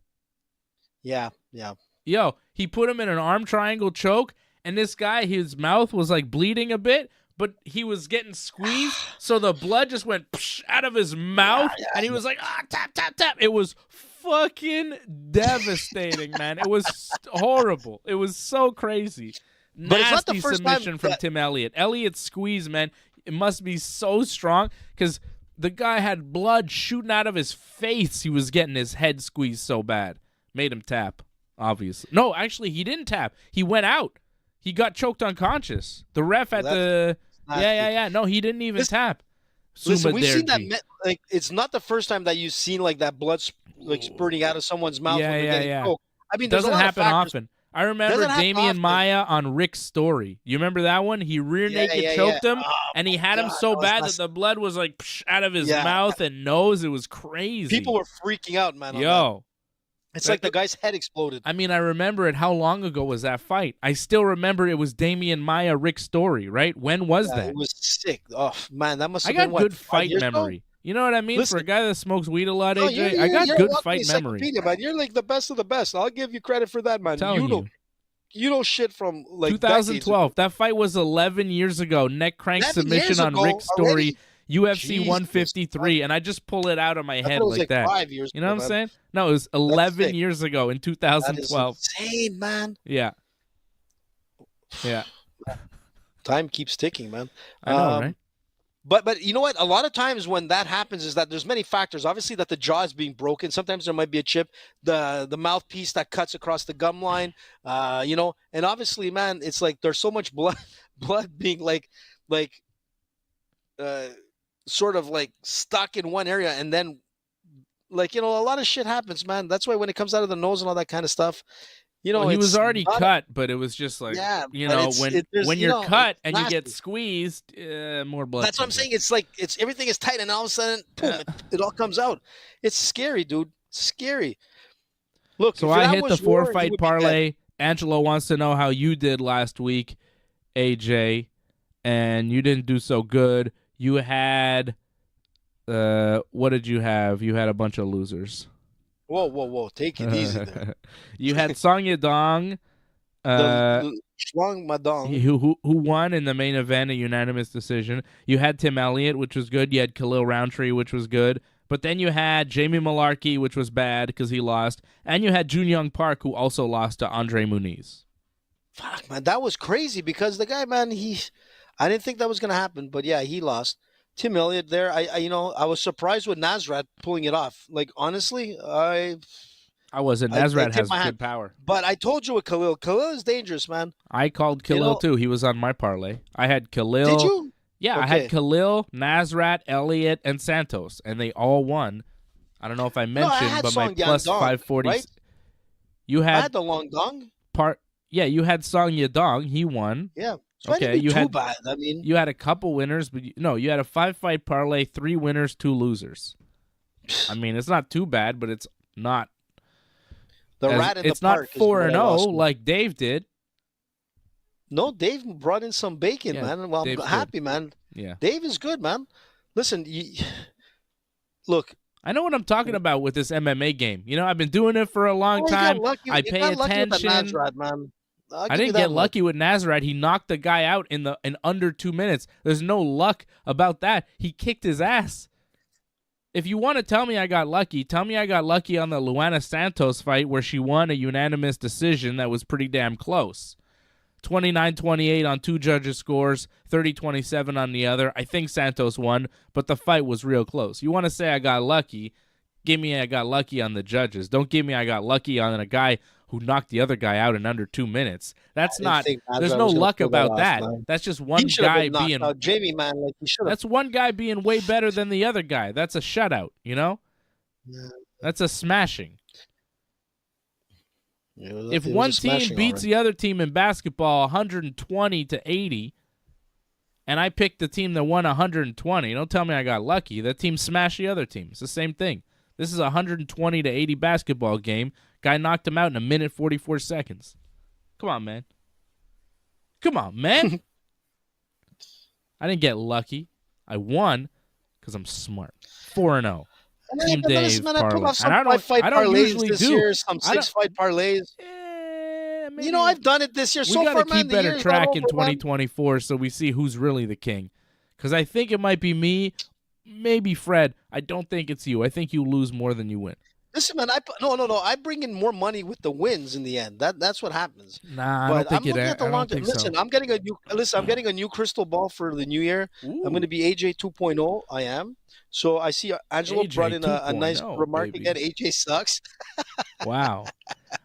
G: Yeah.
A: Yo, he put him in an arm triangle choke, and this guy, his mouth was like bleeding a bit, but he was getting squeezed, so the blood just went out of his mouth, and he was like, tap, tap, tap. It was fucking devastating, man. It was horrible. It was so crazy.
G: But it's not the
A: Nasty
G: first
A: submission
G: time
A: from Tim Elliott. Elliott's squeeze, man, it must be so strong, because the guy had blood shooting out of his face. He was getting his head squeezed so bad. Made him tap, obviously. No, actually, he didn't tap. He went out. He got choked unconscious. The ref at the... Yeah. No, he didn't even tap.
G: Listen, we've seen that. Like, it's not the first time that you've seen like that blood spurting out of someone's mouth when they're getting choked. I mean,
A: doesn't happen often. I remember Damian Maia on Rick's story. You remember that one? He rear naked choked him, and he had him so bad that the blood was like out of his mouth and nose. It was crazy.
G: People were freaking out, man.
A: Yo.
G: It's like the guy's head exploded.
A: I mean, I remember it. How long ago was that fight? I still remember it was Damian Maia, Rick Story, right? When was that?
G: It was sick. Oh, man, that must have
A: been,
G: what,
A: good
G: 5
A: fight
G: years
A: memory.
G: Ago?
A: You know what I mean?
G: Listen,
A: for a guy that smokes weed a lot,
G: no,
A: AJ, I got good fight memory.
G: Man. You're like the best of the best. I'll give you credit for that, man. You know shit from like
A: 2012. That fight was 11 years ago. Neck crank
G: 11
A: submission
G: years
A: on
G: ago
A: Rick Story,
G: already?
A: UFC
G: Jesus
A: 153, and I just pull it out of my
G: I thought
A: head
G: it was
A: like that.
G: 5 years
A: You know
G: ago,
A: what I'm
G: man.
A: saying? No, it was 11
G: sick.
A: years ago in
G: That
A: 2012.
G: is insane, man.
A: Yeah. Yeah.
G: Time keeps ticking, man.
A: I know, right?
G: But you know what? A lot of times when that happens is that there's many factors. Obviously, that the jaw is being broken. Sometimes there might be a chip, the mouthpiece that cuts across the gum line. You know, and obviously, man, it's like there's so much blood being sort of like stuck in one area, and then like a lot of shit happens, man. That's why when it comes out of the nose and all that kind of stuff, he was
A: already cut, but it was just like, when you're cut and you get squeezed, more blood.
G: That's what I'm saying. It's like everything is tight, and all of a sudden, boom, it all comes out. It's scary, dude. Scary. Look,
A: so I hit the 4-fight parlay. Angelo wants to know how you did last week, AJ, and you didn't do so good. You had, what did you have? You had a bunch of losers.
G: Whoa. Take it easy there.
A: You had Song Yadong, who won in the main event, a unanimous decision. You had Tim Elliott, which was good. You had Khalil Roundtree, which was good. But then you had Jamie Malarkey, which was bad because he lost. And you had Jun Young Park, who also lost to Andre Muniz.
G: Fuck, man, that was crazy because the guy, man, I didn't think that was going to happen. But, yeah, he lost. Tim Elliott there, I was surprised with Nasrat pulling it off. Like, honestly, I
A: wasn't. Nasrat has good power.
G: But I told you with Khalil. Khalil is dangerous, man.
A: I called Khalil, too. He was on my parlay. I had Khalil.
G: Did you?
A: Yeah, okay. I had Khalil, Nasrat, Elliott, and Santos, and they all won. I don't know if I mentioned, but my plus 540.
G: Right? I had the Long Dong.
A: You had Song Yadong. He won.
G: Yeah. So
A: okay, you had
G: bad. I mean,
A: you had a couple winners, but you had a 5-fight parlay, 3 winners, 2 losers. I mean, it's not too bad, but it's not. It's not 4-0 like Dave did.
G: No, Dave brought in some bacon, man. Well, I'm happy, man.
A: Yeah,
G: Dave is good, man. Listen, look.
A: I know what I'm talking about with this MMA game. I've been doing it for a long time. I pay attention.
G: Nasrat, man.
A: I didn't get lucky with Nasrat. He knocked the guy out in under 2 minutes. There's no luck about that. He kicked his ass. If you want to tell me I got lucky, tell me I got lucky on the Luana Santos fight where she won a unanimous decision that was pretty damn close. 29-28 on 2 judges' scores, 30-27 on the other. I think Santos won, but the fight was real close. You want to say I got lucky, give me I got lucky on the judges. Don't give me I got lucky on a guy who knocked the other guy out in under 2 minutes. That's not. There's no luck about that. That's just one guy being.
G: Jamie, man, like he should.
A: That's one guy being way better than the other guy. That's a shutout. Yeah. That's a smashing.
G: Yeah,
A: if one team beats the other team in basketball 120-80, and I picked the team that won 120, don't tell me I got lucky. That team smashed the other team. It's the same thing. This is a 120-80 basketball game. Guy knocked him out in 1:44 seconds. Come on, man. I didn't get lucky. I won because I'm smart. 4-0. Team Dave parlay.
G: I don't usually
A: do.
G: Year, some 6-fight parlays. I've done it this year. So far, man,
A: we got to keep better track in 2024 so we see who's really the king. Because I think it might be me, maybe Fred. I don't think it's you. I think you lose more than you win.
G: Listen, man, no. I bring in more money with the wins in the end. That's what happens.
A: Nah, I don't think
G: Listen,
A: so.
G: I'm getting a new crystal ball for the new year.
A: Ooh.
G: I'm going to be AJ 2.0. I am. So I see Angelo
A: AJ
G: brought in a nice remark
A: baby.
G: again. AJ sucks.
A: Wow.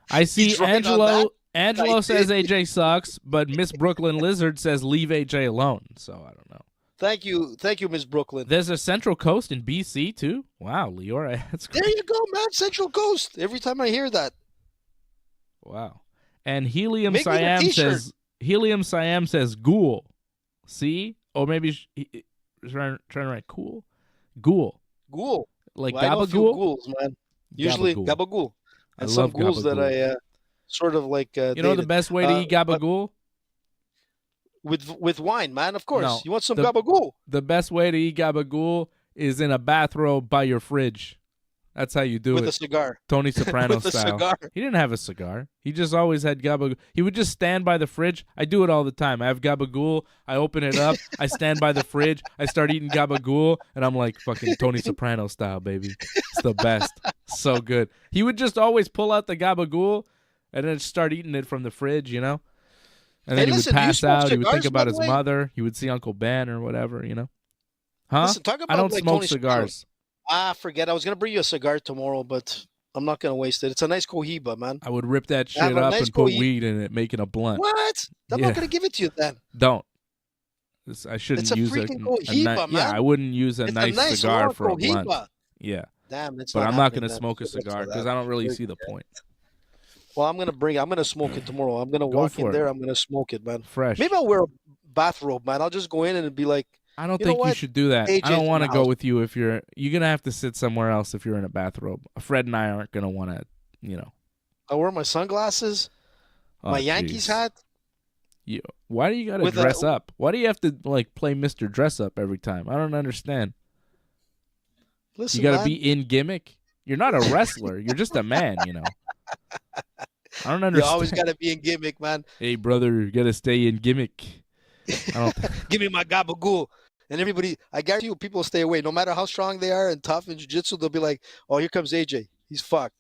A: I see Angelo. Angelo says AJ sucks, but Miss Brooklyn Lizard says leave AJ alone. So I don't know.
G: Thank you, Miss Brooklyn.
A: There's a Central Coast in BC too. Wow, Leora, that's great.
G: There you go, man. Central Coast. Every time I hear that.
A: Wow. And Helium Siam says ghoul. See? Or maybe trying to write cool. Ghoul.
G: Ghoul.
A: Like
G: I know a few
A: gabagool?
G: ghouls, man. Usually gabagool. And
A: I
G: some
A: love
G: ghouls
A: gabagool.
G: that I sort of like
A: the best way to eat gabagool?
G: With wine, man, of course.
A: No,
G: you want some gabagool?
A: The best way to eat gabagool is in a bathrobe by your fridge. That's how you do
G: with
A: it.
G: a cigar.
A: Tony Soprano
G: With a
A: style.
G: cigar.
A: He didn't have a cigar. He just always had gabagool. He would just stand by the fridge. I do it all the time. I have gabagool. I open it up. I stand by the fridge. I start eating gabagool, and I'm like fucking Tony Soprano style, baby. It's the best. So good. He would just always pull out the gabagool and then start eating it from the fridge, you know? And then
G: Hey,
A: he
G: listen,
A: would
G: do you
A: pass
G: smoke
A: out. He would think
G: cigars, by
A: about
G: the
A: his
G: way?
A: mother. He would see Uncle Ben or whatever, you know? Huh?
G: Listen, talk
A: I
G: about,
A: don't
G: like,
A: smoke
G: Tony Soprano.
A: cigars.
G: Forget. I was gonna bring you a cigar tomorrow, but I'm not gonna waste it. It's a nice Cohiba, man.
A: I would rip that
G: Have
A: shit
G: a
A: up
G: nice
A: and put
G: Cohiba.
A: weed in it, making a blunt.
G: What? I'm
A: Yeah.
G: not gonna give it to you then.
A: Don't. I shouldn't
G: It's a
A: use
G: freaking
A: a
G: Cohiba,
A: Yeah,
G: man.
A: I wouldn't use a
G: It's
A: nice
G: a nice
A: cigar
G: long
A: for a blunt.
G: Cohiba.
A: Yeah,
G: Damn, it's
A: but
G: not
A: I'm not
G: happening,
A: going to
G: man.
A: smoke a
G: Thanks for
A: cigar
G: that.
A: because I don't really
G: Very
A: see the
G: good.
A: point.
G: Well, I'm gonna smoke it tomorrow. I'm gonna
A: Go
G: walk
A: for
G: in
A: it.
G: there. I'm gonna smoke it, man.
A: Fresh.
G: Maybe I'll wear a bathrobe, man. I'll just go in and be like,
A: I don't
G: You know
A: think you
G: what?
A: should do that.
G: AJ's
A: I don't
G: in
A: want to
G: the
A: go
G: house.
A: with you if you're going to have to sit somewhere else if you're in a bathrobe. Fred and I aren't going to want to, you know.
G: I wear my sunglasses,
A: Oh,
G: my Yankees
A: jeez.
G: hat.
A: Why do you got to
G: With a-
A: dress up? Why do you have to like play Mr. Dress Up every time? I don't understand.
G: Listen,
A: You got to
G: man.
A: be in gimmick. You're not a wrestler. You're just a man, you know. I don't
G: You
A: understand.
G: always gotta be in gimmick, man.
A: Hey, brother, you got to stay in gimmick. I don't
G: Give me my gabagool. And everybody, I guarantee you, people will stay away. No matter how strong they are and tough in jiu-jitsu, they'll be like, oh, here comes AJ. He's fucked.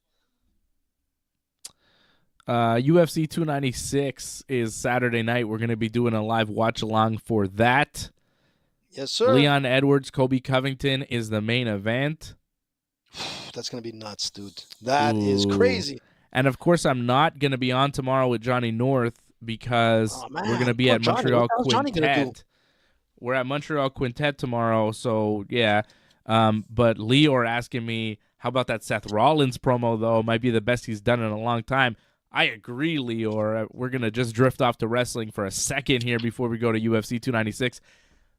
A: UFC 296 is Saturday night. We're going to be doing a live watch along for that.
G: Yes, sir.
A: Leon Edwards, Kobe Covington is the main event.
G: That's going to be nuts, dude. That is
A: Ooh.
G: crazy.
A: And of course, I'm not going to be on tomorrow with Johnny North because
G: Oh, man.
A: we're going to be
G: Poor
A: at
G: Johnny.
A: Montreal
G: What the hell's Johnny gonna do?
A: Quintet. We're at Montreal Quintet tomorrow, so yeah. But Leor asking me, how about that Seth Rollins promo, though? Might be the best he's done in a long time. I agree, Leor. We're going to just drift off to wrestling for a second here before we go to UFC 296.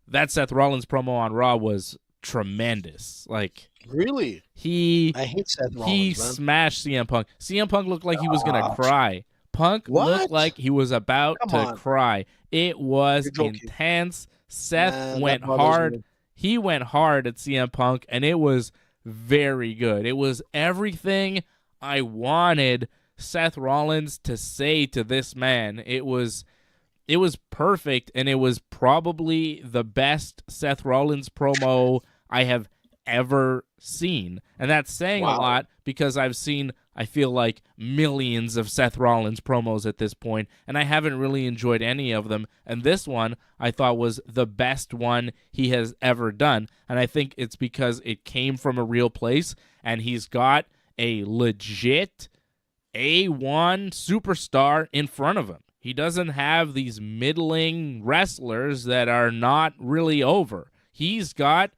A: That Seth Rollins promo on Raw was tremendous. Like,
G: Really?
A: I
G: hate Seth Rollins,
A: he
G: man.
A: smashed CM Punk. CM Punk looked like he was going to cry. Punk
G: What?
A: looked like he was about
G: Come
A: to
G: on.
A: cry. It was
G: You're joking.
A: intense. Seth
G: Man, that
A: went
G: bothers
A: hard.
G: me.
A: He went hard at CM Punk, and it was very good. It was everything I wanted Seth Rollins to say to this man. It was perfect, and it was probably the best Seth Rollins promo I have ever seen. And that's saying a lot because I've seen, I feel like, millions of Seth Rollins promos at this point, and I haven't really enjoyed any of them. And this one I thought was the best one he has ever done. And I think it's because it came from a real place, and he's got a legit A1 superstar in front of him. He doesn't have these middling wrestlers that are not really over. He's got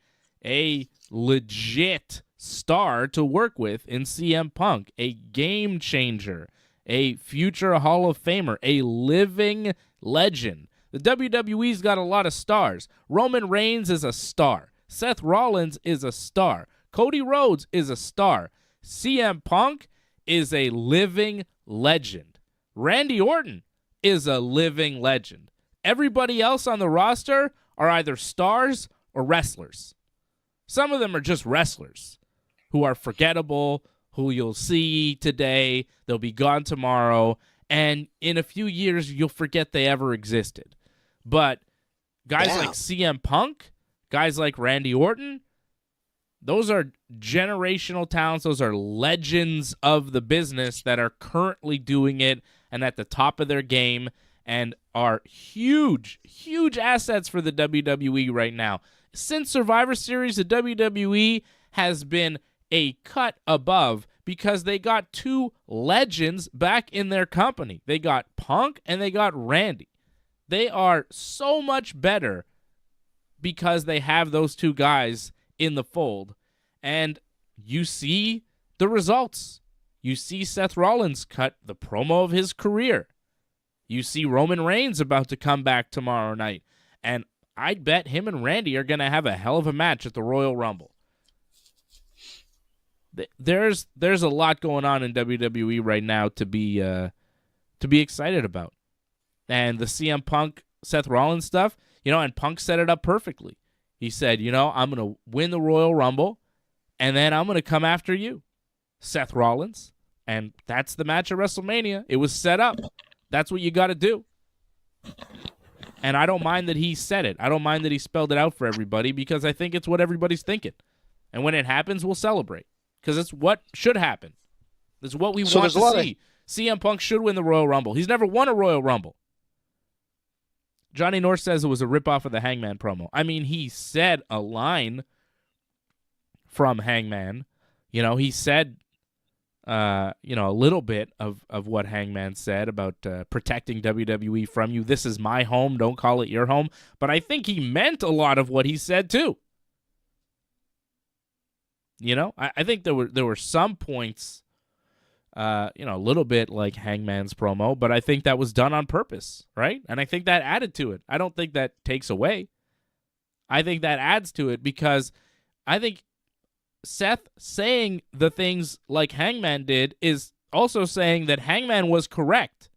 A: a legit star to work with in CM Punk, a game changer, a future Hall of Famer, a living legend. The WWE's got a lot of stars. Roman Reigns is a star. Seth Rollins is a star. Cody Rhodes is a star. CM Punk is a living legend. Randy Orton is a living legend. Everybody else on the roster are either stars or wrestlers. Some of them are just wrestlers who are forgettable, who you'll see today, they'll be gone tomorrow, and in a few years you'll forget they ever existed. But guys like CM Punk, guys like Randy Orton, those are generational talents. Those are legends of the business that are currently doing it and at the top of their game and are huge, huge assets for the WWE right now. Since Survivor Series, the WWE has been a cut above because they got two legends back in their company. They got Punk and they got Randy. They are so much better because they have those two guys in the fold. And you see the results. You see Seth Rollins cut the promo of his career. You see Roman Reigns about to come back tomorrow night. And I'd bet him and Randy are going to have a hell of a match at the Royal Rumble. There's a lot going on in WWE right now to be excited about. And the CM Punk, Seth Rollins stuff, and Punk set it up perfectly. He said, I'm going to win the Royal Rumble, and then I'm going to come after you, Seth Rollins. And that's the match at WrestleMania. It was set up. That's what you got to do. And I don't mind that he said it. I don't mind that he spelled it out for everybody because I think it's what everybody's thinking. And when it happens, we'll celebrate because it's what should happen. It's what we want to see. CM Punk should win the Royal Rumble. He's never won a Royal Rumble. Johnny North says it was a ripoff of the Hangman promo. I mean, he said a line from Hangman. He said, a little bit of what Hangman said about protecting WWE from you. This is my home. Don't call it your home. But I think he meant a lot of what he said, too. I think there were some points, a little bit like Hangman's promo, but I think that was done on purpose, right? And I think that added to it. I don't think that takes away. I think that adds to it because I think Seth saying the things like Hangman did is also saying that Hangman was correct.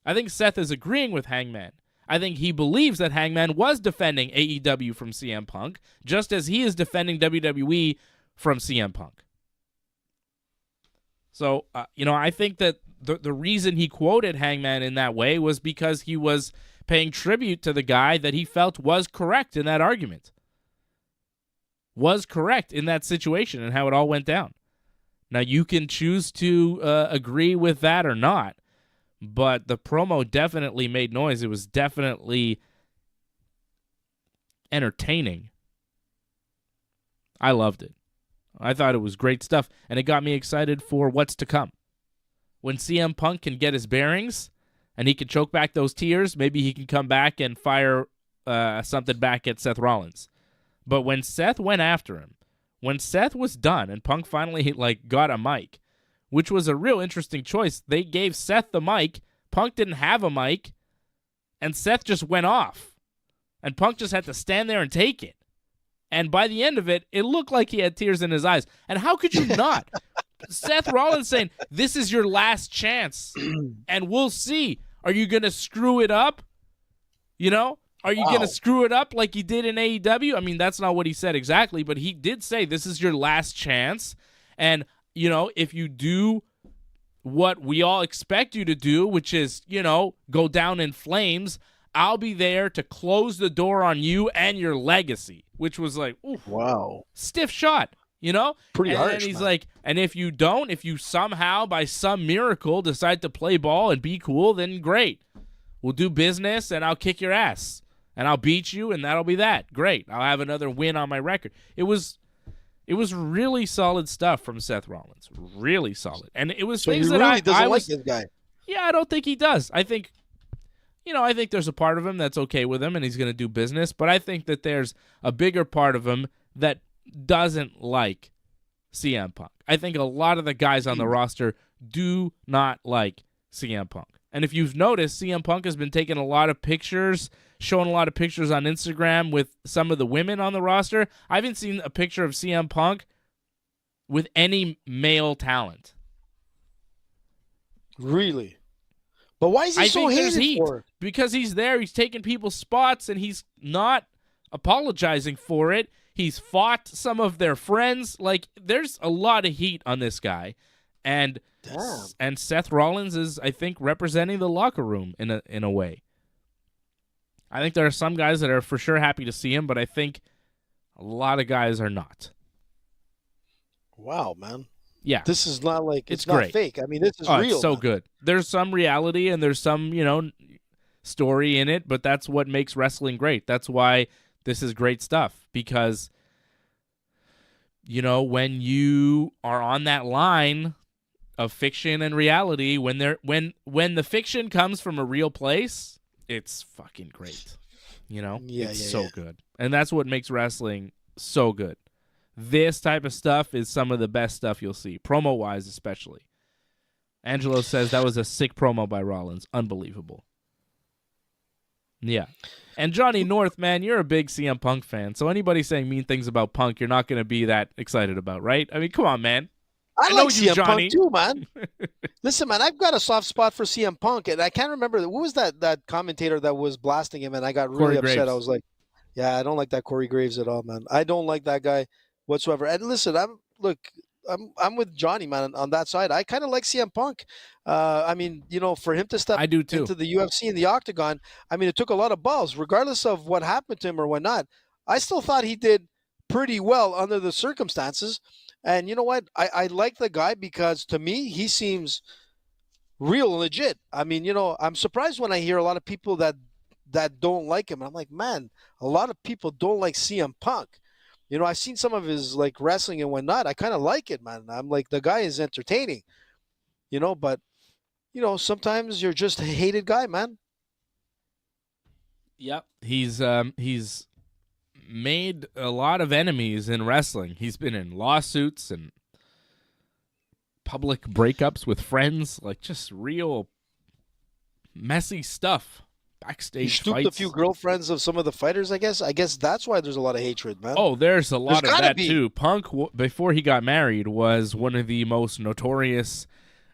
A: I think Seth is agreeing with Hangman. I think he believes that Hangman was defending AEW from CM Punk, just as he is defending WWE from CM Punk. So, I think that the reason he quoted Hangman in that way was because he was paying tribute to the guy that he felt was correct in that argument. Was correct in that situation and how it all went down. Now, you can choose to agree with that or not, but the promo definitely made noise. It was definitely entertaining. I loved it. I thought it was great stuff, and it got me excited for what's to come. When CM Punk can get his bearings and he can choke back those tears, maybe he can come back and fire something back at Seth Rollins. But when Seth went after him, when Seth was done and Punk finally got a mic, which was a real interesting choice. They gave Seth the mic. Punk didn't have a mic, and Seth just went off. And Punk just had to stand there and take it. And by the end of it, it looked like he had tears in his eyes. And how could you not? Seth Rollins saying, this is your last chance, and we'll see. Are you going to screw it up? Are you going to screw it up like you did in AEW? I mean, that's not what he said exactly, but he did say this is your last chance. And, if you do what we all expect you to do, which is, go down in flames, I'll be there to close the door on you and your legacy, which was like, oof,
G: wow,
A: stiff shot,
G: Pretty harsh,
A: and he's
G: man.
A: like, and if you somehow, by some miracle, decide to play ball and be cool, then great. We'll do business, and I'll kick your ass. And I'll beat you, and that'll be that. Great. I'll have another win on my record. It was really solid stuff from Seth Rollins. Really solid. And it was
G: So
A: things
G: he
A: that
G: really doesn't
A: I
G: like
A: was,
G: this guy.
A: Yeah, I don't think he does. I think there's a part of him that's okay with him, and he's going to do business. But I think that there's a bigger part of him that doesn't like CM Punk. I think a lot of the guys on the roster do not like CM Punk. And if you've noticed, CM Punk has been taking a lot of pictures, showing a lot of pictures on Instagram with some of the women on the roster. I haven't seen a picture of CM Punk with any male talent.
G: Really? But why is he so hated for?
A: Because he's there, he's taking people's spots, and he's not apologizing for it. He's fought some of their friends. There's a lot of heat on this guy. And Seth Rollins is, I think, representing the locker room in a way. I think there are some guys that are for sure happy to see him, but I think a lot of guys are not.
G: Wow, man.
A: Yeah.
G: This is not it's
A: great.
G: not fake. I mean, this is real.
A: It's so good. There's some reality and there's some, story in it, but that's what makes wrestling great. That's why this is great stuff, because when you are on that line of fiction and reality, when the fiction comes from a real place, it's fucking great. It's so good. And that's what makes wrestling so good. This type of stuff is some of the best stuff you'll see, promo-wise especially. Angelo says that was a sick promo by Rollins. Unbelievable. Yeah. And Johnny North, man, you're a big CM Punk fan, so anybody saying mean things about Punk, you're not going to be that excited about, right? I mean, come on, man.
G: I
A: know
G: like
A: you,
G: CM
A: Johnny.
G: Punk too, man. Listen, man, I've got a soft spot for CM Punk, and I can't remember who was that commentator that was blasting him, and I got really
A: Corey
G: upset.
A: Graves.
G: I was like, yeah, I don't like that Corey Graves at all, man. I don't like that guy whatsoever. And listen, I'm with Johnny, man, on that side. I kind of like CM Punk. I mean, for him to step
A: I do too.
G: into the UFC in the octagon, I mean, it took a lot of balls, regardless of what happened to him or whatnot. I still thought he did pretty well under the circumstances. And you know what? I like the guy because to me, he seems real legit. I mean, I'm surprised when I hear a lot of people that don't like him. I'm like, man, a lot of people don't like CM Punk. I've seen some of his like wrestling and whatnot. I kind of like it, man. I'm like, the guy is entertaining, but sometimes you're just a hated guy, man.
A: Yep. He's made a lot of enemies in wrestling. He's been in lawsuits and public breakups with friends, like just real messy stuff. Backstage
G: he stooped
A: fights.
G: a few girlfriends of some of the fighters, I guess. I guess that's why there's a lot of hatred, man.
A: Oh, there's a lot of that,
G: be.
A: too. Punk, before he got married, was one of the most notorious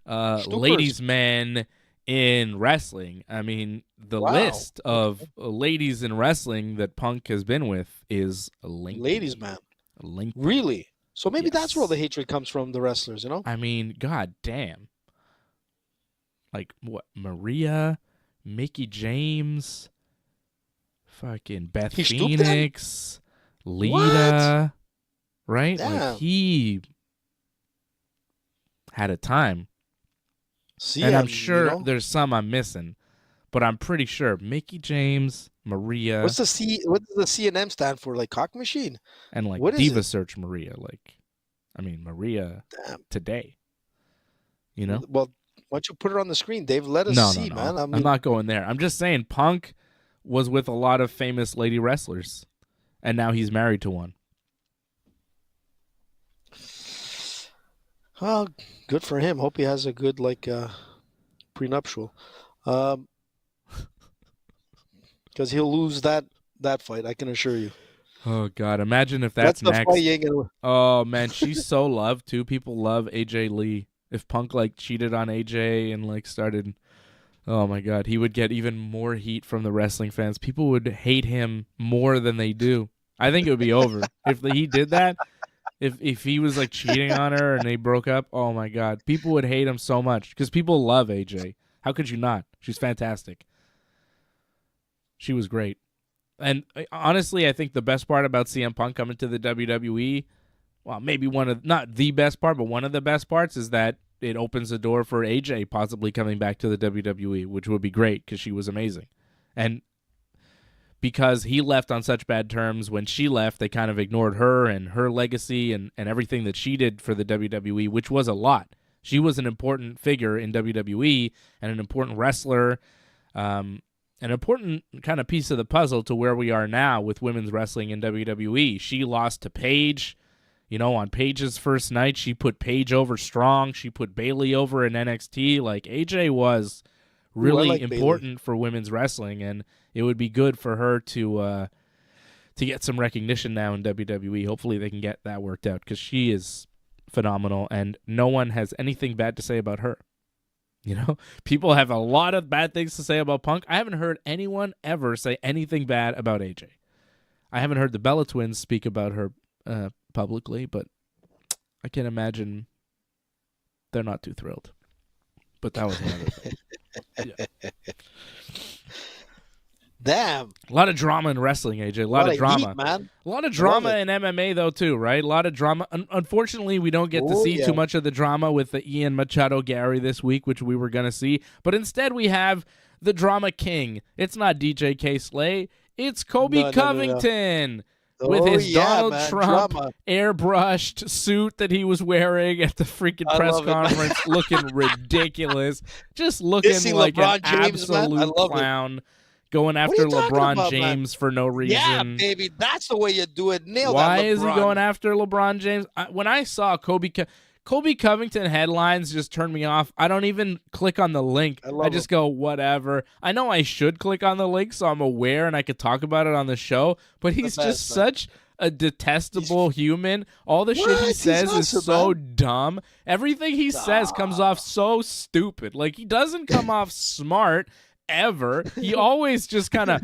A: ladies' men in wrestling. I mean, the list of ladies in wrestling that Punk has been with is lengthy.
G: Ladies, man.
A: Lengthy.
G: Really? So maybe that's where all
A: Yes.
G: the hatred comes from, the wrestlers,
A: I mean, god damn. Like, what? Maria, Mickey James, fucking Beth
G: He stooped him?
A: Phoenix, Lita, right?
G: Damn.
A: Like, he had a time.
G: See,
A: And I'm sure there's some I'm missing, but I'm pretty sure Mickey James, Maria,
G: what does the CNM stand for? Like cock machine?
A: and like
G: what is
A: Diva
G: it?
A: Search Maria. Like, I mean, Maria
G: Damn.
A: today. You know?
G: Well, why don't you put it on the screen, Dave? Let us
A: No,
G: see,
A: no.
G: man. I
A: I'm
G: mean,
A: not going there. I'm just saying Punk was with a lot of famous lady wrestlers, and now he's married to one.
G: well, good for him. Hope he has a good prenuptial. Because he'll lose that fight, I can assure you.
A: Oh God! Imagine if that's
G: the
A: next.
G: fight you ain't gonna...
A: Oh man, she's so loved too. People love AJ Lee. If Punk cheated on AJ and started, oh my God, he would get even more heat from the wrestling fans. People would hate him more than they do. I think it would be over if he did that. If he was cheating on her and they broke up, oh my God, people would hate him so much because people love AJ. How could you not? She's fantastic. She was great. And honestly, I think the best part about CM Punk coming to the WWE, well, maybe not the best part, but one of the best parts is that it opens the door for AJ possibly coming back to the WWE, which would be great because she was amazing. And because he left on such bad terms, when she left, they kind of ignored her and her legacy and everything that she did for the WWE, which was a lot. She was an important figure in WWE and an important wrestler, an important kind of piece of the puzzle to where we are now with women's wrestling in WWE. She lost to Paige. On Paige's first night, she put Paige over strong. She put Bayley over in NXT. AJ was really important for women's wrestling, and it would be good for her to get some recognition now in WWE. Hopefully they can get that worked out because she is phenomenal, and no one has anything bad to say about her. People have a lot of bad things to say about Punk. I haven't heard anyone ever say anything bad about AJ. I haven't heard the Bella Twins speak about her publicly, but I can imagine they're not too thrilled. But that was another thing. Yeah.
G: Damn.
A: A lot of drama in wrestling, AJ. A lot of drama.
G: Heat, man.
A: A lot of drama in MMA, though, too, right? A lot of drama. Unfortunately, we don't get to see too much of the drama with the Ian Machado Gary this week, which we were going to see. But instead, we have the drama king. It's not DJ K. Slay. It's Kobe Covington. With his Donald Trump airbrushed suit that he was wearing at the freaking press conference, looking ridiculous. Just looking like an absolute clown. Going after LeBron James for no reason.
G: Yeah, baby, that's the way you do it. Nail that,
A: Why is he going after LeBron James? When I saw Kobe Covington headlines, just turned me off. I don't even click on the link. I just go, whatever. I know I should click on the link so I'm aware and I could talk about it on the show, but he's just such a detestable human. All the shit he says is so dumb. Everything he says comes off so stupid. He doesn't come off smart ever. He always just kind of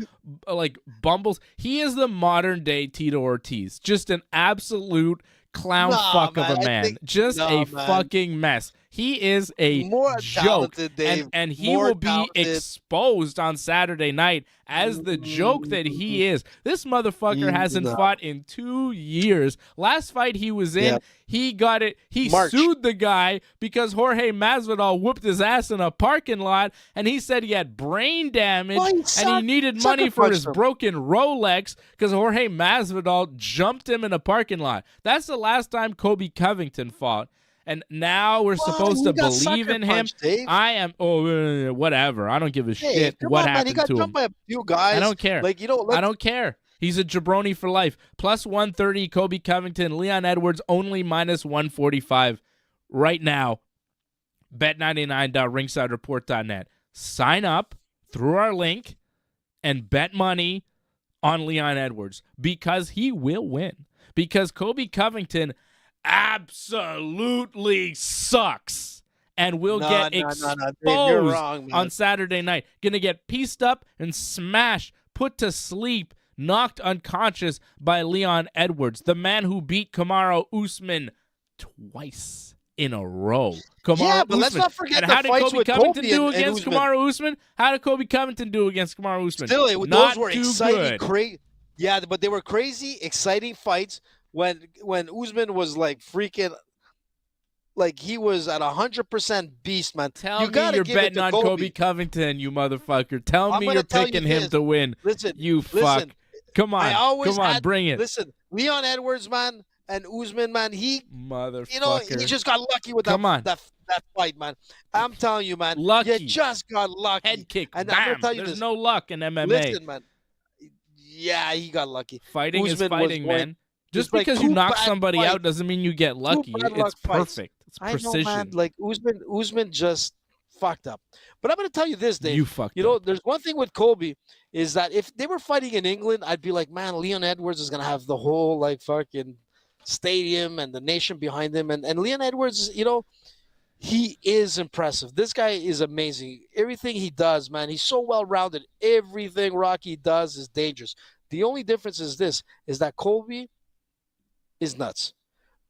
A: bumbles. He is the modern day Tito Ortiz, just an absolute clown fuck of a man. Just a fucking mess. He is a
G: more
A: joke,
G: talented, Dave.
A: and he
G: More
A: will be
G: talented.
A: exposed on Saturday night as the joke that he is. This motherfucker hasn't fought in 2 years. Last fight he was in, he got it. He sued the guy because Jorge Masvidal whooped his ass in a parking lot, and he said he had brain damage and he needed money for his broken Rolex because Jorge Masvidal jumped him in a parking lot. That's the last time Kobe Covington fought. And now we're supposed to believe in him.
G: Dave.
A: I am. Oh, whatever. I don't give a shit
G: come
A: what
G: on, man.
A: happened
G: He got
A: to him.
G: jumped by a few guys.
A: I don't care. I don't care. He's a jabroni for life. Plus 130, Kobe Covington. Leon Edwards only minus 145 right now. Bet99.ringsidereport.net. Sign up through our link and bet money on Leon Edwards because he will win. Because Kobe Covington absolutely sucks and will get exposed
G: You're wrong, man.
A: on Saturday night. Gonna get pieced up and smashed, put to sleep, knocked unconscious by Leon Edwards, the man who beat Kamaru Usman twice in a row.
G: But let's not forget
A: and
G: the
A: how did
G: fights
A: Kobe
G: with
A: Covington
G: Kobe
A: do
G: and
A: against
G: Usman.
A: Kamaru Usman? How did Kobe Covington do against Kamaru Usman?
G: Still,
A: Not
G: those were
A: too
G: exciting,
A: good.
G: Yeah, but they were crazy, exciting fights when Usman was like freaking, like he was at 100% beast, man.
A: Tell me you're betting on Kobe Covington, you motherfucker. Tell me you're picking him to win.
G: Listen,
A: you fuck. Come on, bring it.
G: Listen, Leon Edwards, man, and Usman, man,
A: motherfucker.
G: he just got lucky with that fight, man. I'm telling you, man.
A: Lucky.
G: You just got lucky.
A: Head kick.
G: And
A: Bam.
G: I'm gonna tell you
A: There's
G: this.
A: no luck in MMA.
G: Listen, man. Yeah, he got lucky.
A: Fighting
G: Usman
A: is fighting, man. Just because you knock somebody out doesn't mean you get lucky. It's perfect. It's precision.
G: I know, man. Like Usman just fucked up. But I'm gonna tell you this, Dave.
A: You fucked
G: You know,
A: up.
G: there's one thing with Kobe is that if they were fighting in England, I'd be like, man, Leon Edwards is gonna have the whole like fucking stadium and the nation behind him. And Leon Edwards, you know, he is impressive. This guy is amazing. Everything he does, man, he's so well-rounded. Everything Rocky does is dangerous. The only difference is this, is that Kobe is nuts.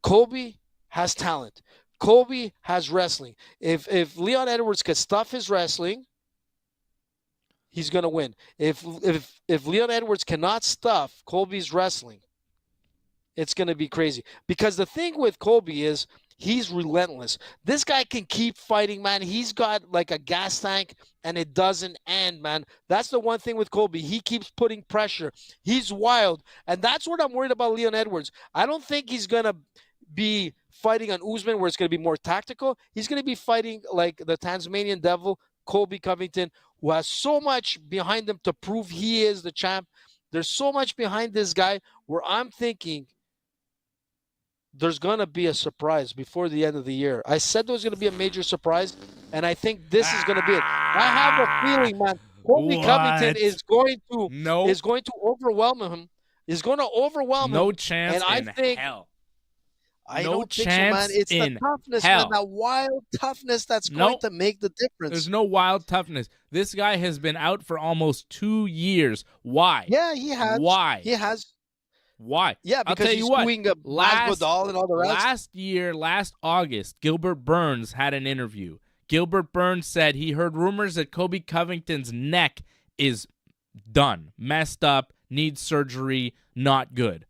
G: Kobe has talent. Kobe has wrestling. If Leon Edwards could stuff his wrestling, he's gonna win. If Leon Edwards cannot stuff Kobe's wrestling, it's gonna be crazy. Because the thing with Kobe is he's relentless. This guy can keep fighting, man. He's got like a gas tank and it doesn't end, man. That's the one thing with Kobe. He keeps putting pressure. He's wild. And that's what I'm worried about Leon Edwards. I don't think he's going to be fighting on Usman where it's going to be more tactical. He's going to be fighting like the Tasmanian Devil, Kobe Covington, who has so much behind him to prove he is the champ. There's so much behind this guy where I'm thinking there's going to be a surprise before the end of the year. I said there was going to be a major surprise, and I think this is going to be it. I have a feeling, man, Kobe Covington is going to overwhelm him. Is going to overwhelm him.
A: No chance
G: and I
A: in
G: think,
A: hell.
G: I
A: No
G: don't think so,
A: chance
G: man. It's
A: in
G: the toughness,
A: hell.
G: man, that wild toughness that's going to make the difference.
A: There's no wild toughness. This guy has been out for almost 2 years. Why?
G: Yeah, he has.
A: Why?
G: He has.
A: Why?
G: Yeah,
A: I'll
G: because
A: tell
G: he's
A: you what.
G: doing Masvidal and all the rest.
A: Last August, Gilbert Burns had an interview. Gilbert Burns said he heard rumors that Kobe Covington's neck is done, messed up, needs surgery, not good.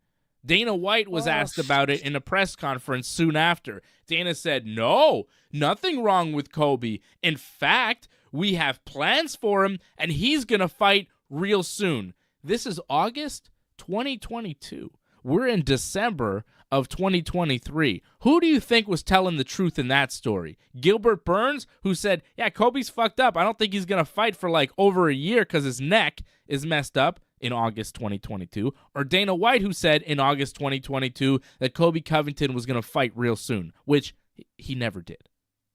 A: Dana White was asked about it in a press conference soon after. Dana said, no, nothing wrong with Kobe. In fact, we have plans for him, and he's going to fight real soon. This is August 2022. We're in December of 2023. Who do you think was telling the truth in that story? Gilbert Burns, who said, yeah, Kobe's fucked up. I don't think he's going to fight for like over a year because his neck is messed up in August 2022. Or Dana White, who said in August 2022 that Kobe Covington was going to fight real soon, which he never did.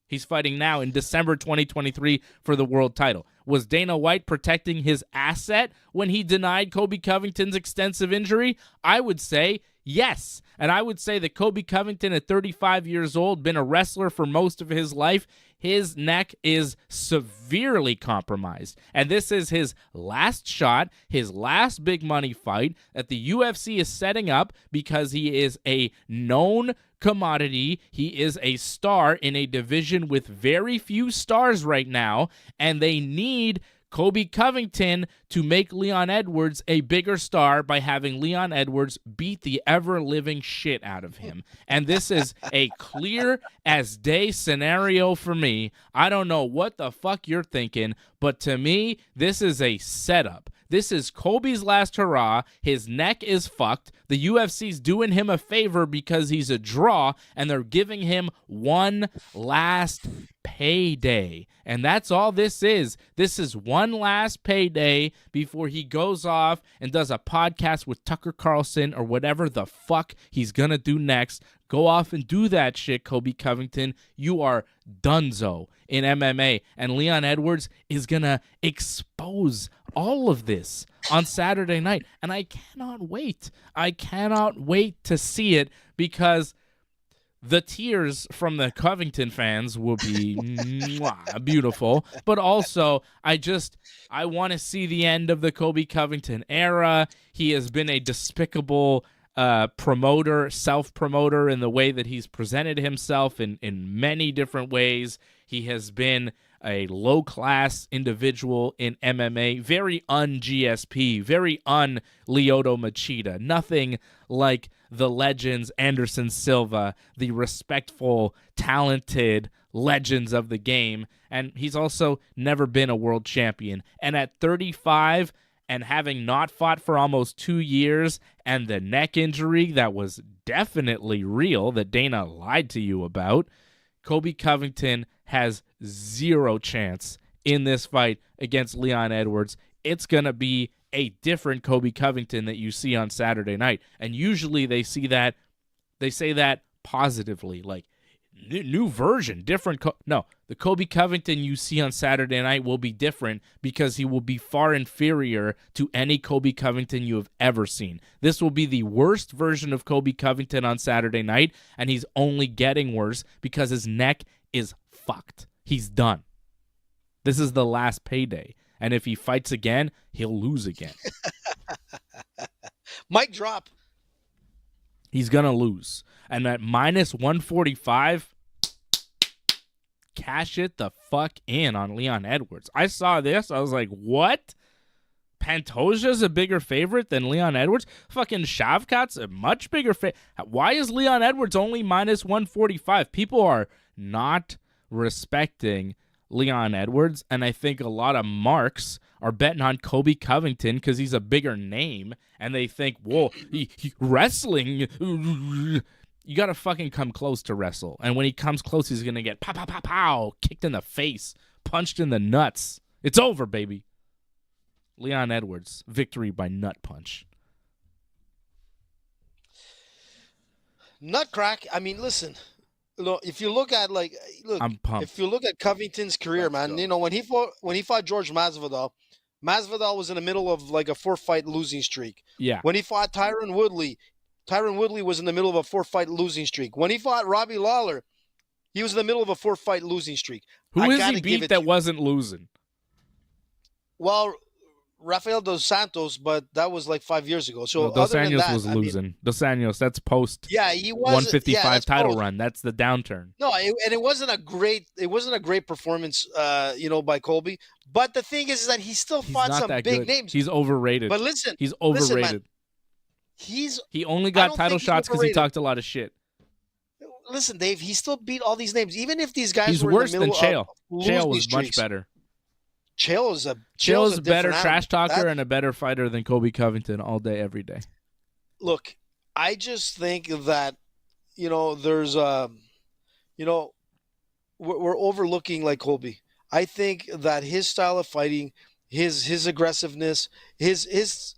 A: He's fighting now in December 2023 for the world title. Was Dana White protecting his asset when he denied Kobe Covington's extensive injury? I would say Yes. And I would say that Kobe Covington at 35 years old, been a wrestler for most of his life, his neck is severely compromised. And this is his last shot, his last big money fight that the UFC is setting up because he is a known commodity. He is a star in a division with very few stars right now, and they need Kobe Covington to make Leon Edwards a bigger star by having Leon Edwards beat the ever-living shit out of him. And this is a clear-as-day scenario for me. I don't know what the fuck you're thinking, but to me, this is a setup. This is Kobe's last hurrah. His neck is fucked. The UFC's doing him a favor because he's a draw, and they're giving him one last payday. And that's all this is. This is one last payday before he goes off and does a podcast with Tucker Carlson or whatever the fuck he's going to do next. Go off and do that shit, Kobe Covington. You are donezo in MMA. And Leon Edwards is going to expose all of this on Saturday night. And I cannot wait. I cannot wait to see it because the tears from the Covington fans will be beautiful. But also, I want to see the end of the Kobe Covington era. He has been a despicable promoter, self-promoter in the way that he's presented himself in many different ways. He has been a low-class individual in MMA, very un-GSP, very un-Lyoto Machida, nothing like the legends Anderson Silva, the respectful, talented legends of the game, and he's also never been a world champion. And at 35, and having not fought for almost 2 years, and the neck injury that was definitely real, that Dana lied to you about, Kobe Covington has zero chance in this fight against Leon Edwards. It's going to be a different Kobe Covington that you see on Saturday night. And usually they say that positively, like new version, different. No, the Kobe Covington you see on Saturday night will be different because he will be far inferior to any Kobe Covington you have ever seen. This will be the worst version of Kobe Covington on Saturday night, and he's only getting worse because his neck is fucked. He's done. This is the last payday. And if he fights again, he'll lose again.
G: Mic drop.
A: He's going to lose. And at minus 145, cash it the fuck in on Leon Edwards. I saw this. I was like, what? Pantoja's a bigger favorite than Leon Edwards? Fucking Shavkat's a much bigger favorite. Why is Leon Edwards only minus 145? People are not respecting Leon Edwards, and I think a lot of marks are betting on Kobe Covington because he's a bigger name, and they think, whoa, he wrestling, you got to fucking come close to wrestle. And when he comes close, he's going to get pow, pow, pow, pow, kicked in the face, punched in the nuts. It's over, baby. Leon Edwards, victory by nut punch.
G: Nut crack. I mean, listen. Look, if you look at
A: I'm pumped.
G: If you look at Covington's career, man, you know when he fought George Masvidal was in the middle of like a 4-fight losing streak.
A: Yeah.
G: When he fought Tyron Woodley was in the middle of a 4-fight losing streak. When he fought Robbie Lawler, he was in the middle of a 4-fight losing streak.
A: Who is he beat that wasn't losing?
G: Well, Rafael Dos Santos, but that was like 5 years ago. So
A: no, Dos Anjos was losing. Dos Anjos, that's post.
G: Yeah, he was
A: 155 title run. That's the downturn.
G: No, it wasn't a great performance, by Colby. But the thing is that he still fought some big names.
A: He's overrated.
G: But listen,
A: he's overrated.
G: Man,
A: he only got title shots because he talked a lot of shit.
G: Listen, Dave, he still beat all these names, even if these guys
A: he's
G: were
A: worse
G: in the middle
A: than Chael.
G: of
A: Chael was
G: streaks.
A: much better.
G: Chael is
A: a better trash talker and a better fighter than Kobe Covington all day, every day.
G: Look, I just think that, there's we're overlooking like Kobe. I think that his style of fighting, his aggressiveness, his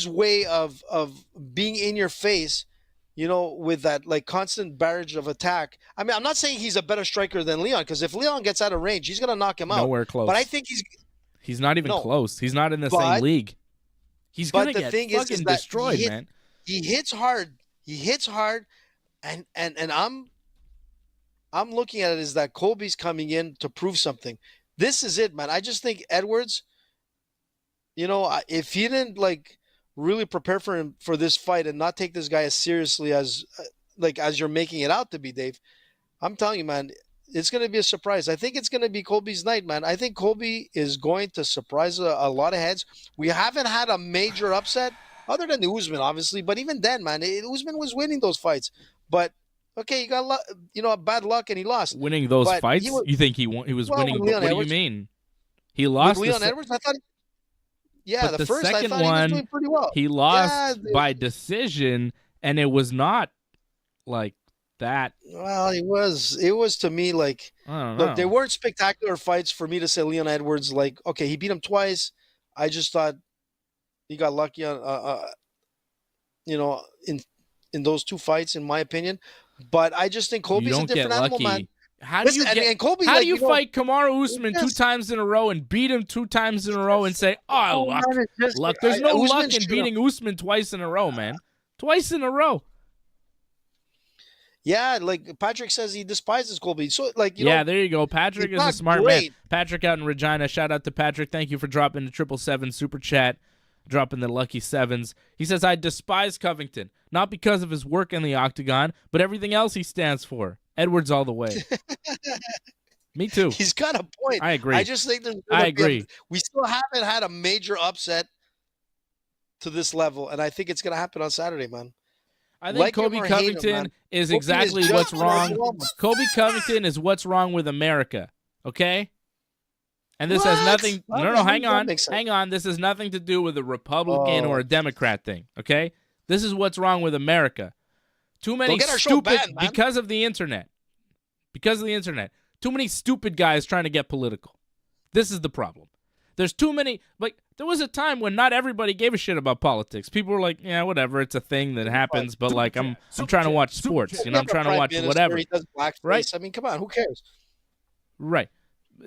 G: way of being in your face, with that like constant barrage of attack. I mean, I'm not saying he's a better striker than Leon, because if Leon gets out of range, he's gonna knock him out.
A: Nowhere close.
G: But I think
A: he's not even close. He's not in the same league. He's gonna get fucking destroyed, man.
G: He hits hard. He hits hard, and I'm looking at it as that Colby's coming in to prove something. This is it, man. I just think Edwards, if he didn't like really prepare for this fight and not take this guy as seriously as you're making it out to be, Dave, I'm telling you, man, it's going to be a surprise. I think it's going to be Colby's night, man. I think Colby is going to surprise a lot of heads. We haven't had a major upset other than the Usman, obviously, but even then, man, Usman was winning those fights. But okay, he got bad luck and he lost.
A: Winning those
G: But
A: fights? You think he was winning? What do you mean? He lost.
G: With Leon Edwards, I thought.
A: But
G: the first
A: second
G: I thought
A: one,
G: he was doing pretty well.
A: he lost by decision, and it was not like that.
G: Well, it was to me like,
A: I don't know.
G: look, they weren't spectacular fights for me to say Leon Edwards. Like, okay, he beat him twice. I just thought he got lucky on, in those two fights, in my opinion. But I just think Colby's a different animal, man.
A: How do you
G: Colby,
A: how do you fight Kamaru Usman 2 times in a row and beat him 2 times in a row and say, luck?
G: Man,
A: Luck. There's no luck
G: Usman
A: in beating Usman twice in a row, man. Twice in a row.
G: Yeah, like Patrick says he despises Colby. So,
A: there you go. Patrick is a smart man. Patrick out in Regina. Shout out to Patrick. Thank you for dropping the 777 super chat, dropping the lucky sevens. He says, I despise Covington, not because of his work in the octagon, but everything else he stands for. Edwards all the way. Me too.
G: He's got a point.
A: I agree.
G: I just think we still haven't had a major upset to this level, and I think it's going to happen on Saturday, man.
A: I think Colby Covington is exactly what's wrong. Colby Covington is what's wrong with America, okay? And this has nothing. No, hang on. This has nothing to do with a Republican or a Democrat thing, okay? This is what's wrong with America. Too many stupid because of the internet. Because of the internet. Too many stupid guys trying to get political. This is the problem. There's too many. Like, there was a time when not everybody gave a shit about politics. People were like, yeah, whatever, it's a thing that happens, but like I'm trying to watch sports, I'm trying to watch whatever.
G: He does blackface. Right? I mean, come on, who cares?
A: Right.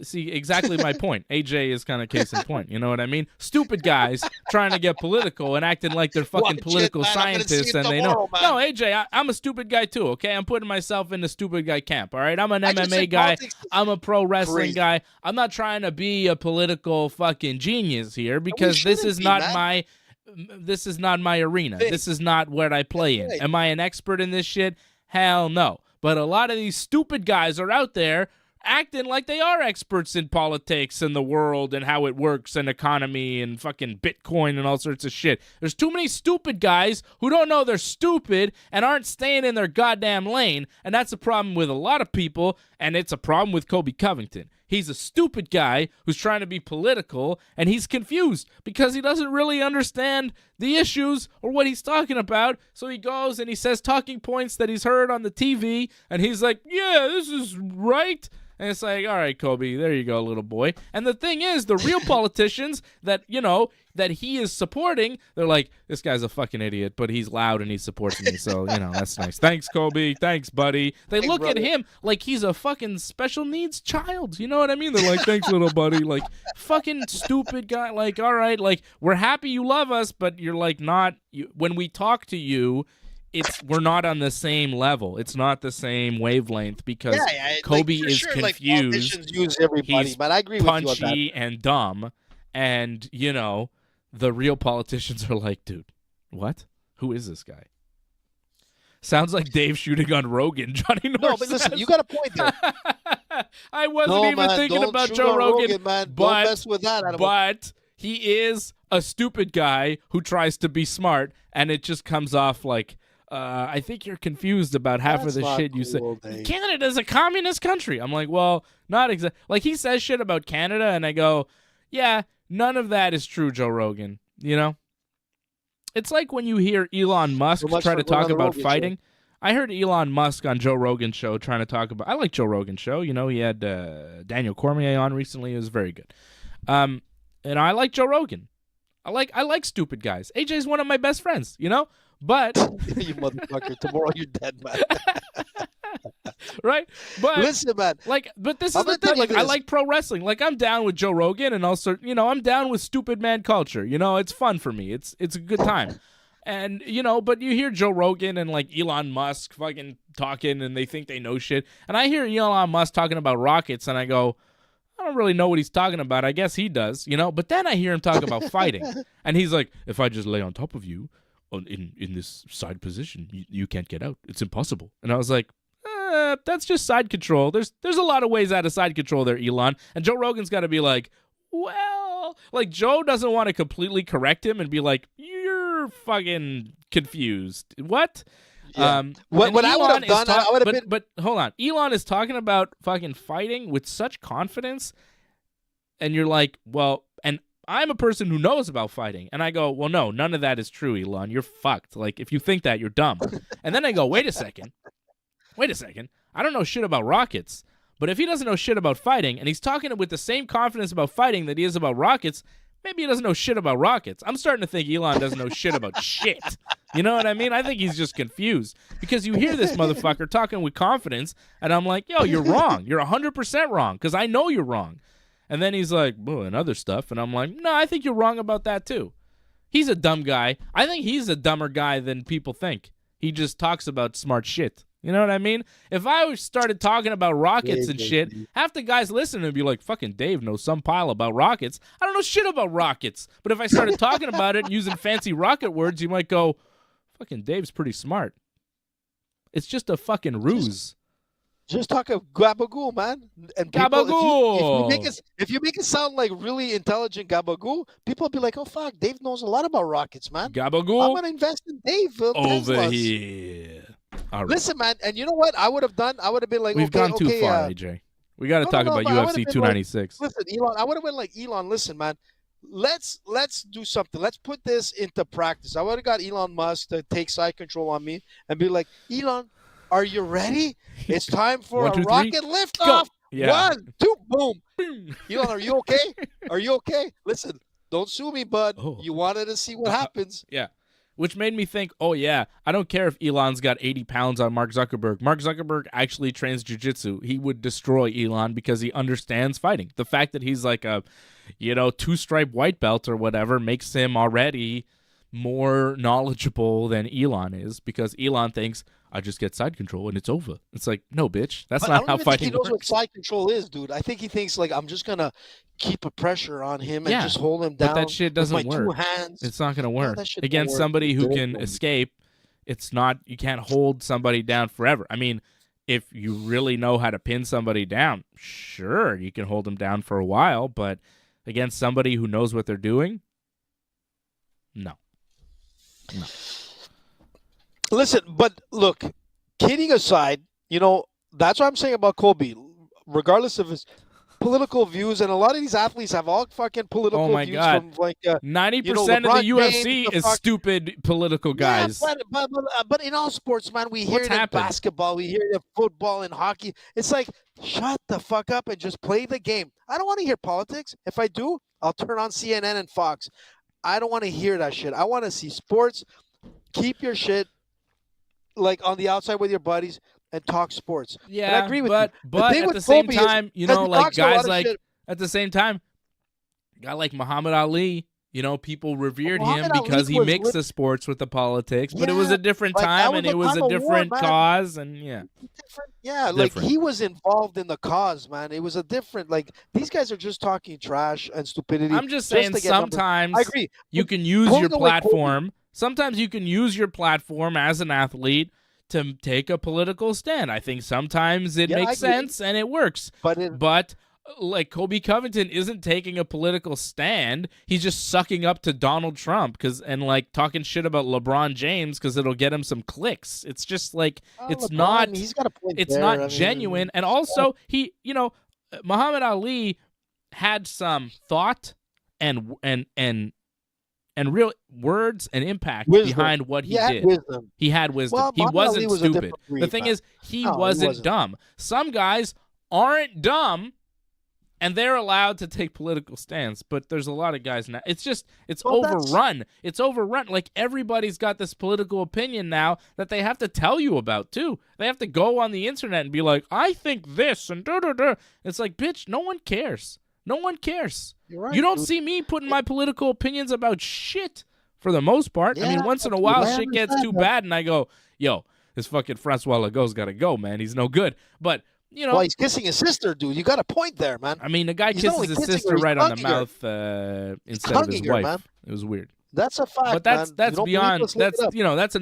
A: See, exactly my point. AJ is kind of case in point. You know what I mean? Stupid guys trying to get political and acting like they're fucking political scientists and they know. Man. No, AJ, I'm a stupid guy too, okay? I'm putting myself in the stupid guy camp, all right? I'm an MMA guy. I'm a pro wrestling guy. I'm not trying to be a political fucking genius here because this is not my arena. This is not what I play in. Am I an expert in this shit? Hell no. But a lot of these stupid guys are out there acting like they are experts in politics and the world and how it works and economy and fucking Bitcoin and all sorts of shit. There's too many stupid guys who don't know they're stupid and aren't staying in their goddamn lane, and that's a problem with a lot of people, and it's a problem with Colby Covington. He's a stupid guy who's trying to be political, and he's confused because he doesn't really understand the issues or what he's talking about. So he goes and he says talking points that he's heard on the TV, and he's like, yeah, this is right. And it's like, all right, Colby, there you go, little boy. And the thing is, the real politicians that he is supporting, they're like, this guy's a fucking idiot, but he's loud and he supports me, so, that's nice. Thanks, Colby. Thanks, buddy. They look at him like he's a fucking special needs child. You know what I mean? They're like, thanks, little buddy. Like, fucking stupid guy. Like, all right, like, we're happy you love us, but you're like when we talk to you, we're not on the same level. It's not the same wavelength because Colby is confused.
G: Use everybody,
A: he's
G: but I agree with you on
A: punchy and dumb, and the real politicians are like, dude, what? Who is this guy? Sounds like Dave shooting on Rogan. Johnny Norris.
G: No, but listen, you got a point there.
A: I wasn't thinking about Joe Rogan,
G: man.
A: But,
G: don't mess with that animal.
A: But he is a stupid guy who tries to be smart, and it just comes off like, I think you're confused about half of the shit you say. Canada's a communist country. I'm like, well, not exactly. Like, he says shit about Canada, and I go, yeah, none of that is true, Joe Rogan. It's like when you hear Elon Musk try to talk about fighting. I heard Elon Musk on Joe Rogan's show trying to talk about. I like Joe Rogan's show. He had Daniel Cormier on recently. It was very good. And I like Joe Rogan. I like stupid guys. AJ's one of my best friends. But
G: you motherfucker, tomorrow you're dead, man.
A: Right? But
G: listen, man.
A: But this is the thing. Like, I like pro wrestling. Like, I'm down with Joe Rogan, and also, I'm down with stupid man culture. It's fun for me. It's a good time. And, but you hear Joe Rogan and, like, Elon Musk fucking talking, and they think they know shit. And I hear Elon Musk talking about rockets, and I go, I don't really know what he's talking about. I guess he does, But then I hear him talk about fighting. And he's like, if I just lay on top of you in this side position, you can't get out. It's impossible. And I was like, that's just side control. There's a lot of ways out of side control there, Elon. And Joe Rogan's got to be like, well, like Joe doesn't want to completely correct him and be like, you're fucking confused. What?
G: Yeah. What I would have done, I would have been.
A: But hold on, Elon is talking about fucking fighting with such confidence, and you're like, well, and I'm a person who knows about fighting, and I go, well, no, none of that is true, Elon. You're fucked. Like, if you think that, you're dumb. And then I go, wait a second. I don't know shit about rockets. But if he doesn't know shit about fighting, and he's talking with the same confidence about fighting that he is about rockets, maybe he doesn't know shit about rockets. I'm starting to think Elon doesn't know shit about shit. You know what I mean? I think he's just confused. Because you hear this motherfucker talking with confidence, and I'm like, yo, you're wrong. You're 100% wrong, because I know you're wrong. And then he's like, well, and other stuff. And I'm like, no, I think you're wrong about that too. He's a dumb guy. I think he's a dumber guy than people think. He just talks about smart shit. You know what I mean? If I started talking about rockets and shit, half the guys listening would be like, fucking Dave knows some pile about rockets. I don't know shit about rockets. But if I started talking about it and using fancy rocket words, you might go, fucking Dave's pretty smart. It's just a fucking ruse.
G: Just talk of gabagool, man. And
A: gabagool.
G: If you make it sound like really intelligent gabagool, people will be like, oh, fuck, Dave knows a lot about rockets, man.
A: Gabagool.
G: I'm going to invest in Dave.
A: Over here.
G: All right. Listen, man, and you know what I would have done? I would have been like,
A: we've gone too far, AJ. We got to talk about UFC 296.
G: Like, listen, Elon, I would have been like, Elon, listen, man, let's do something. Let's put this into practice. I would have got Elon Musk to take side control on me and be like, Elon, are you ready? It's time for
A: One, two,
G: a rocket liftoff.
A: Yeah.
G: 1, 2, boom. Elon, are you okay? Are you okay? Listen, don't sue me, bud.
A: Oh.
G: You wanted to see what happens.
A: Yeah. Which made me think, oh, yeah, I don't care if Elon's got 80 pounds on Mark Zuckerberg. Mark Zuckerberg actually trains jiu-jitsu. He would destroy Elon because he understands fighting. The fact that he's like a, 2-stripe white belt or whatever makes him already more knowledgeable than Elon is, because Elon thinks, I just get side control and it's over. It's like, no, bitch. That's not how fighting works.
G: He knows what side control is, dude. I think he thinks, like, I'm just going to keep a pressure on him and just hold him down.
A: But that shit doesn't
G: with my
A: work.
G: 2 hands.
A: It's not going to work. Against somebody who can escape, you can't hold somebody down forever. I mean, if you really know how to pin somebody down, sure, you can hold them down for a while. But against somebody who knows what they're doing, no.
G: Listen, but look, kidding aside, that's what I'm saying about Kobe. Regardless of his political views, and a lot of these athletes have all fucking political views.
A: God.
G: From like
A: 90% of the UFC is stupid political guys.
G: Yeah, but in all sports, man, we hear it in basketball, we hear it in football and hockey. It's like, shut the fuck up and just play the game. I don't want to hear politics. If I do, I'll turn on CNN and Fox. I don't want to hear that shit. I want to see sports. Keep your shit like on the outside with your buddies and talk sports.
A: Yeah,
G: and I agree with you.
A: But at the same time, like guys like at the same time, a guy like Muhammad Ali, people revered him because he mixed the sports with the politics. But it was a different time and it was a different cause, and
G: he was involved in the cause, man. It was a different, like, these guys are just talking trash and stupidity.
A: I'm just saying sometimes
G: I agree.
A: You can use your platform. Sometimes you can use your platform as an athlete to take a political stand. I think sometimes it makes sense and it works. But like Kobe Covington isn't taking a political stand. He's just sucking up to Donald Trump and like talking shit about LeBron James because it'll get him some clicks. It's just like it's LeBron,
G: he's got a point
A: it's
G: there.
A: not genuine. And also Muhammad Ali had some thought and real words and impact behind what he did. He had wisdom.
G: Well,
A: he wasn't stupid. The thing is, he wasn't dumb. Some guys aren't dumb, and they're allowed to take political stands. But there's a lot of guys now. It's overrun. It's overrun. Like, everybody's got this political opinion now that they have to tell you about, too. They have to go on the internet and be like, I think this, and da-da-da. It's like, bitch, no one cares. No one cares.
G: You're right,
A: you don't see me putting my political opinions about shit for the most part. I mean,
G: Yeah,
A: once in a
G: dude,
A: while,
G: I
A: shit gets
G: understand,
A: too
G: man.
A: bad, and I go, yo, this fucking Francois Legault's got to go, man. He's no good. But, you know.
G: Well, he's kissing his sister, dude. You got a point there, man.
A: I mean, the guy
G: He's not
A: kisses
G: only
A: his
G: kissing her,
A: sister
G: he's
A: right on the
G: hugging her.
A: mouth instead of his
G: hugging her,
A: wife.
G: man.
A: It was weird.
G: That's a fact,
A: But that's
G: man. You don't believe
A: beyond.
G: us, look
A: That's
G: it up.
A: you know that's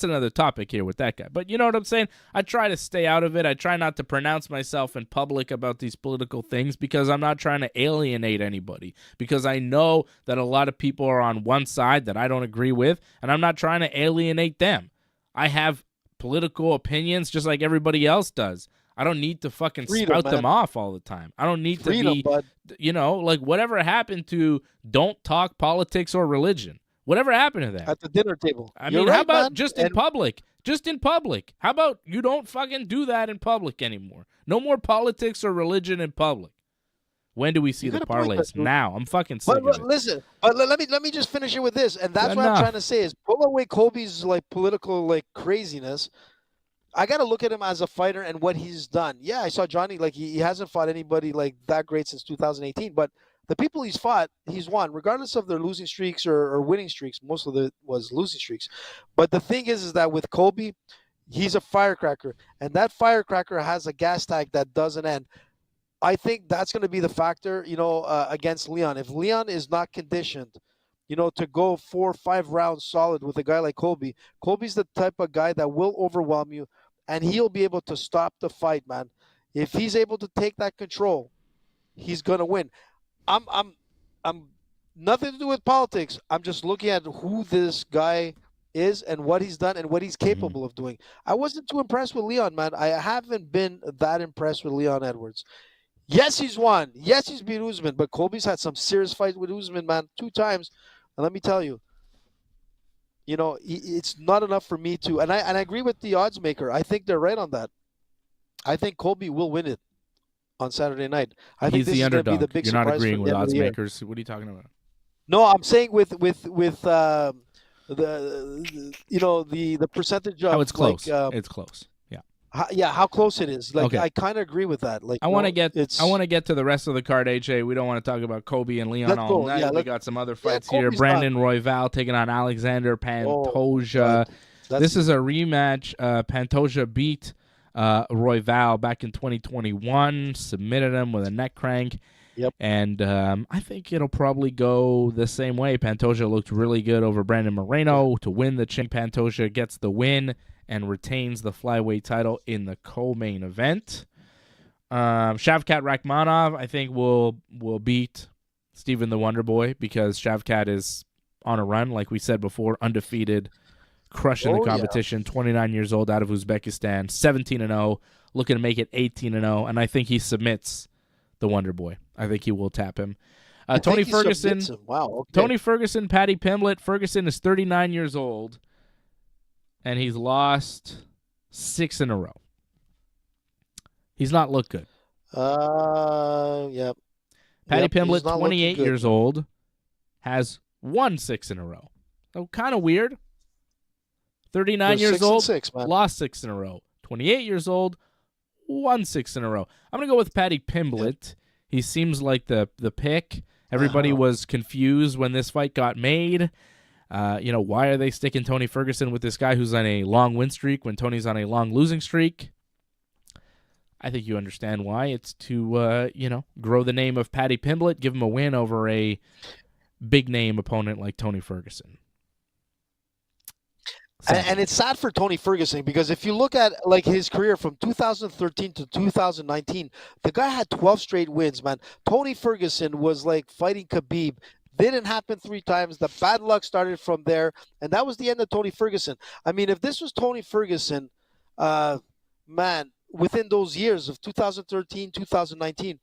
A: another topic here with that guy. But you know what I'm saying? I try to stay out of it. I try not to pronounce myself in public about these political things because I'm not trying to alienate anybody. Because I know that a lot of people are on one side that I don't agree with, and I'm not trying to alienate them. I have political opinions just like everybody else does. I don't need to fucking
G: Freedom,
A: spout them
G: man.
A: off all the time. I don't need
G: Freedom,
A: to be,
G: bud.
A: you know, like whatever happened to don't talk politics or religion. Whatever happened to that?
G: At the dinner table.
A: I
G: You're
A: mean,
G: right,
A: how about
G: man.
A: just in
G: And
A: public? Just in public. How about you don't fucking do that in public anymore? No more politics or religion in public. When do we see
G: You
A: the
G: got a point there,
A: parlays?
G: dude.
A: Now. I'm fucking sick of it.
G: listen, but let me just finish it with this, and that's what
A: Enough.
G: I'm trying to say is pull away Colby's like political like craziness. I got to look at him as a fighter and what he's done. Yeah, I saw Johnny, like he hasn't fought anybody like that great since 2018, but the people he's fought, he's won, regardless of their losing streaks or winning streaks. Most of it was losing streaks. But the thing is that with Colby, he's a firecracker, and that firecracker has a gas tank that doesn't end. I think that's going to be the factor, against Leon. If Leon is not conditioned, to go 4 or 5 rounds solid with a guy like Colby, Colby's the type of guy that will overwhelm you, and he'll be able to stop the fight, man. If he's able to take that control, he's going to win. I'm nothing to do with politics. I'm just looking at who this guy is and what he's done and what he's capable of doing. I wasn't too impressed with Leon, man. I haven't been that impressed with Leon Edwards. Yes, he's won. Yes, he's beat Usman, but Colby's had some serious fights with Usman, man, 2 times. And let me tell you, it's not enough for me to. And I agree with the odds maker. I think they're right on that. I think Colby will win it on Saturday night. I think
A: He's
G: this
A: the
G: is going to
A: underdog.
G: be the big
A: You're
G: surprise
A: not agreeing
G: for
A: with
G: the end of
A: odds
G: the year.
A: makers. What are you talking about?
G: No, I'm saying with the percentage of
A: How it's close.
G: Like,
A: It's close.
G: how close it is. Like
A: Okay.
G: I kind of agree with that. Like
A: I want to get
G: it's
A: to the rest of the card, AJ. We don't want to talk about Kobe and Leon
G: Let's
A: all
G: go.
A: night.
G: Yeah,
A: we
G: let's-
A: got some other fights here.
G: Kobe's
A: Brandon Royval taking on Alexander Pantoja. This is a rematch. Pantoja beat Royval back in 2021, submitted him with a neck crank.
G: Yep.
A: And I think it'll probably go the same way. Pantoja looked really good over Brandon Moreno to win the chin. Pantoja gets the win and retains the flyweight title in the co-main event. Shavkat Rakhmonov, I think, will beat Steven the Wonder Boy because Shavkat is on a run, like we said before, undefeated, crushing the competition. 29 years old, out of Uzbekistan, 17-0, looking to make it 18-0, and I think he submits the Wonder Boy. I think he will tap him. Tony Ferguson.
G: Wow. Okay.
A: Tony Ferguson, Paddy Pimblett. Ferguson is 39 years old, and he's lost 6 in a row. He's not looked good.
G: Yep.
A: Paddy Pimblett,
G: he's not
A: 28
G: looking good.
A: years old, has won 6 in a row. So kind of weird. 39
G: They're
A: years
G: 6 and
A: old,
G: 6, man.
A: lost 6 in a row. 28 years old, won 6 in a row. I'm going to go with Paddy Pimblett. He seems like the pick. Everybody was confused when this fight got made. Why are they sticking Tony Ferguson with this guy who's on a long win streak when Tony's on a long losing streak? I think you understand why. It's to, grow the name of Paddy Pimblett, give him a win over a big-name opponent like Tony Ferguson.
G: And it's sad for Tony Ferguson because if you look at like his career from 2013 to 2019, the guy had 12 straight wins, man. Tony Ferguson was like fighting Khabib. Didn't happen 3 times. The bad luck started from there, and that was the end of Tony Ferguson. I mean, if this was Tony Ferguson, man, within those years of 2013, 2019,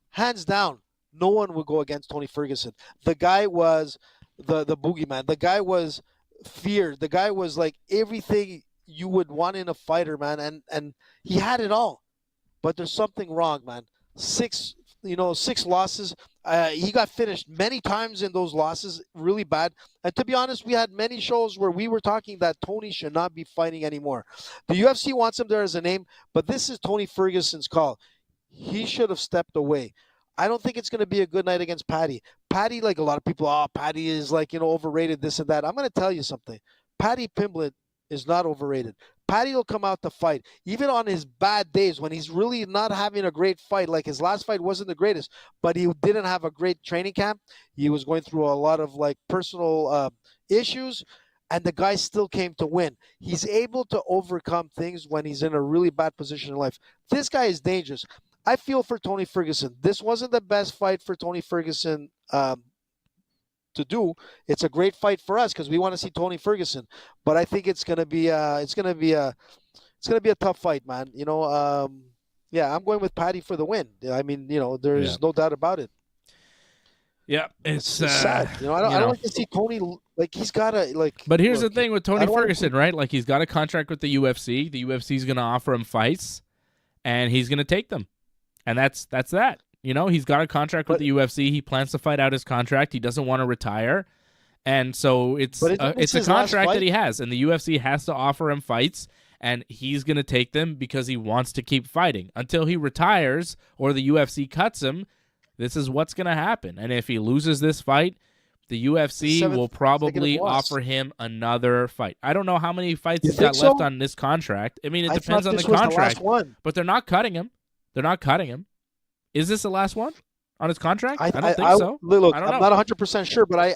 G: hands down, no one would go against Tony Ferguson. The guy was the boogeyman. The guy was feared. The guy was like everything you would want in a fighter, man, and he had it all. But there's something wrong, man. 6 losses. He got finished many times in those losses, really bad. And to be honest, we had many shows where we were talking that Tony should not be fighting anymore. The UFC wants him there as a name, but this is Tony Ferguson's call. He should have stepped away. I don't think it's going to be a good night against Patty. Patty, like a lot of people, Patty is like, overrated, this and that. I'm going to tell you something. Patty Pimblett is not overrated. Patty will come out to fight, even on his bad days when he's really not having a great fight. Like his last fight wasn't the greatest, but he didn't have a great training camp. He was going through a lot of like personal issues, and the guy still came to win. He's able to overcome things when he's in a really bad position in life. This guy is dangerous. I feel for Tony Ferguson. This wasn't the best fight for Tony Ferguson to do. It's a great fight for us because we want to see Tony Ferguson. But I think it's gonna be a tough fight, man. Yeah, I'm going with Patty for the win. I mean, there's no doubt about it.
A: Yeah, it's
G: sad. I don't like to see Tony like he's gotta like.
A: But here's the thing with Tony Ferguson, right? Like he's got a contract with the UFC. The UFC is gonna offer him fights, and he's gonna take them. And that's that. He's got a contract with the UFC. He plans to fight out his contract. He doesn't want to retire. And so it's a contract that he has. And the UFC has to offer him fights, and he's going to take them because he wants to keep fighting. Until he retires or the UFC cuts him, this is what's going to happen. And if he loses this fight, the UFC will probably offer him another fight. I don't know how many fights he's got left on this contract. I mean, it depends on the contract. But they're not cutting him. Is this the last one on his contract? I don't think so.
G: Look,
A: I don't know.
G: I'm not 100% sure, but I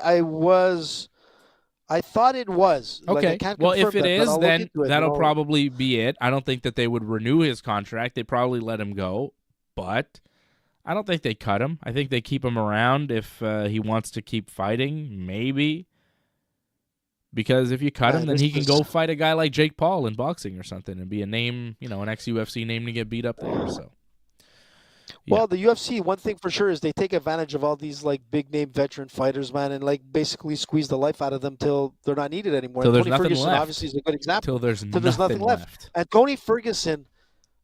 G: thought it was.
A: Okay. Well, if it is, then that'll probably be it. I don't think that they would renew his contract. They probably let him go, but I don't think they cut him. I think they keep him around if he wants to keep fighting, maybe. Because if you cut him, then he can go fight a guy like Jake Paul in boxing or something and be a name, an ex-UFC name to get beat up there. So. Yeah.
G: Well, the UFC, one thing for sure is they take advantage of all these like big name veteran fighters, man, and like basically squeeze the life out of them till they're not needed anymore.
A: Till there's
G: Tony
A: nothing
G: Ferguson
A: left.
G: obviously is a good example.
A: Till there's nothing left.
G: And Tony Ferguson,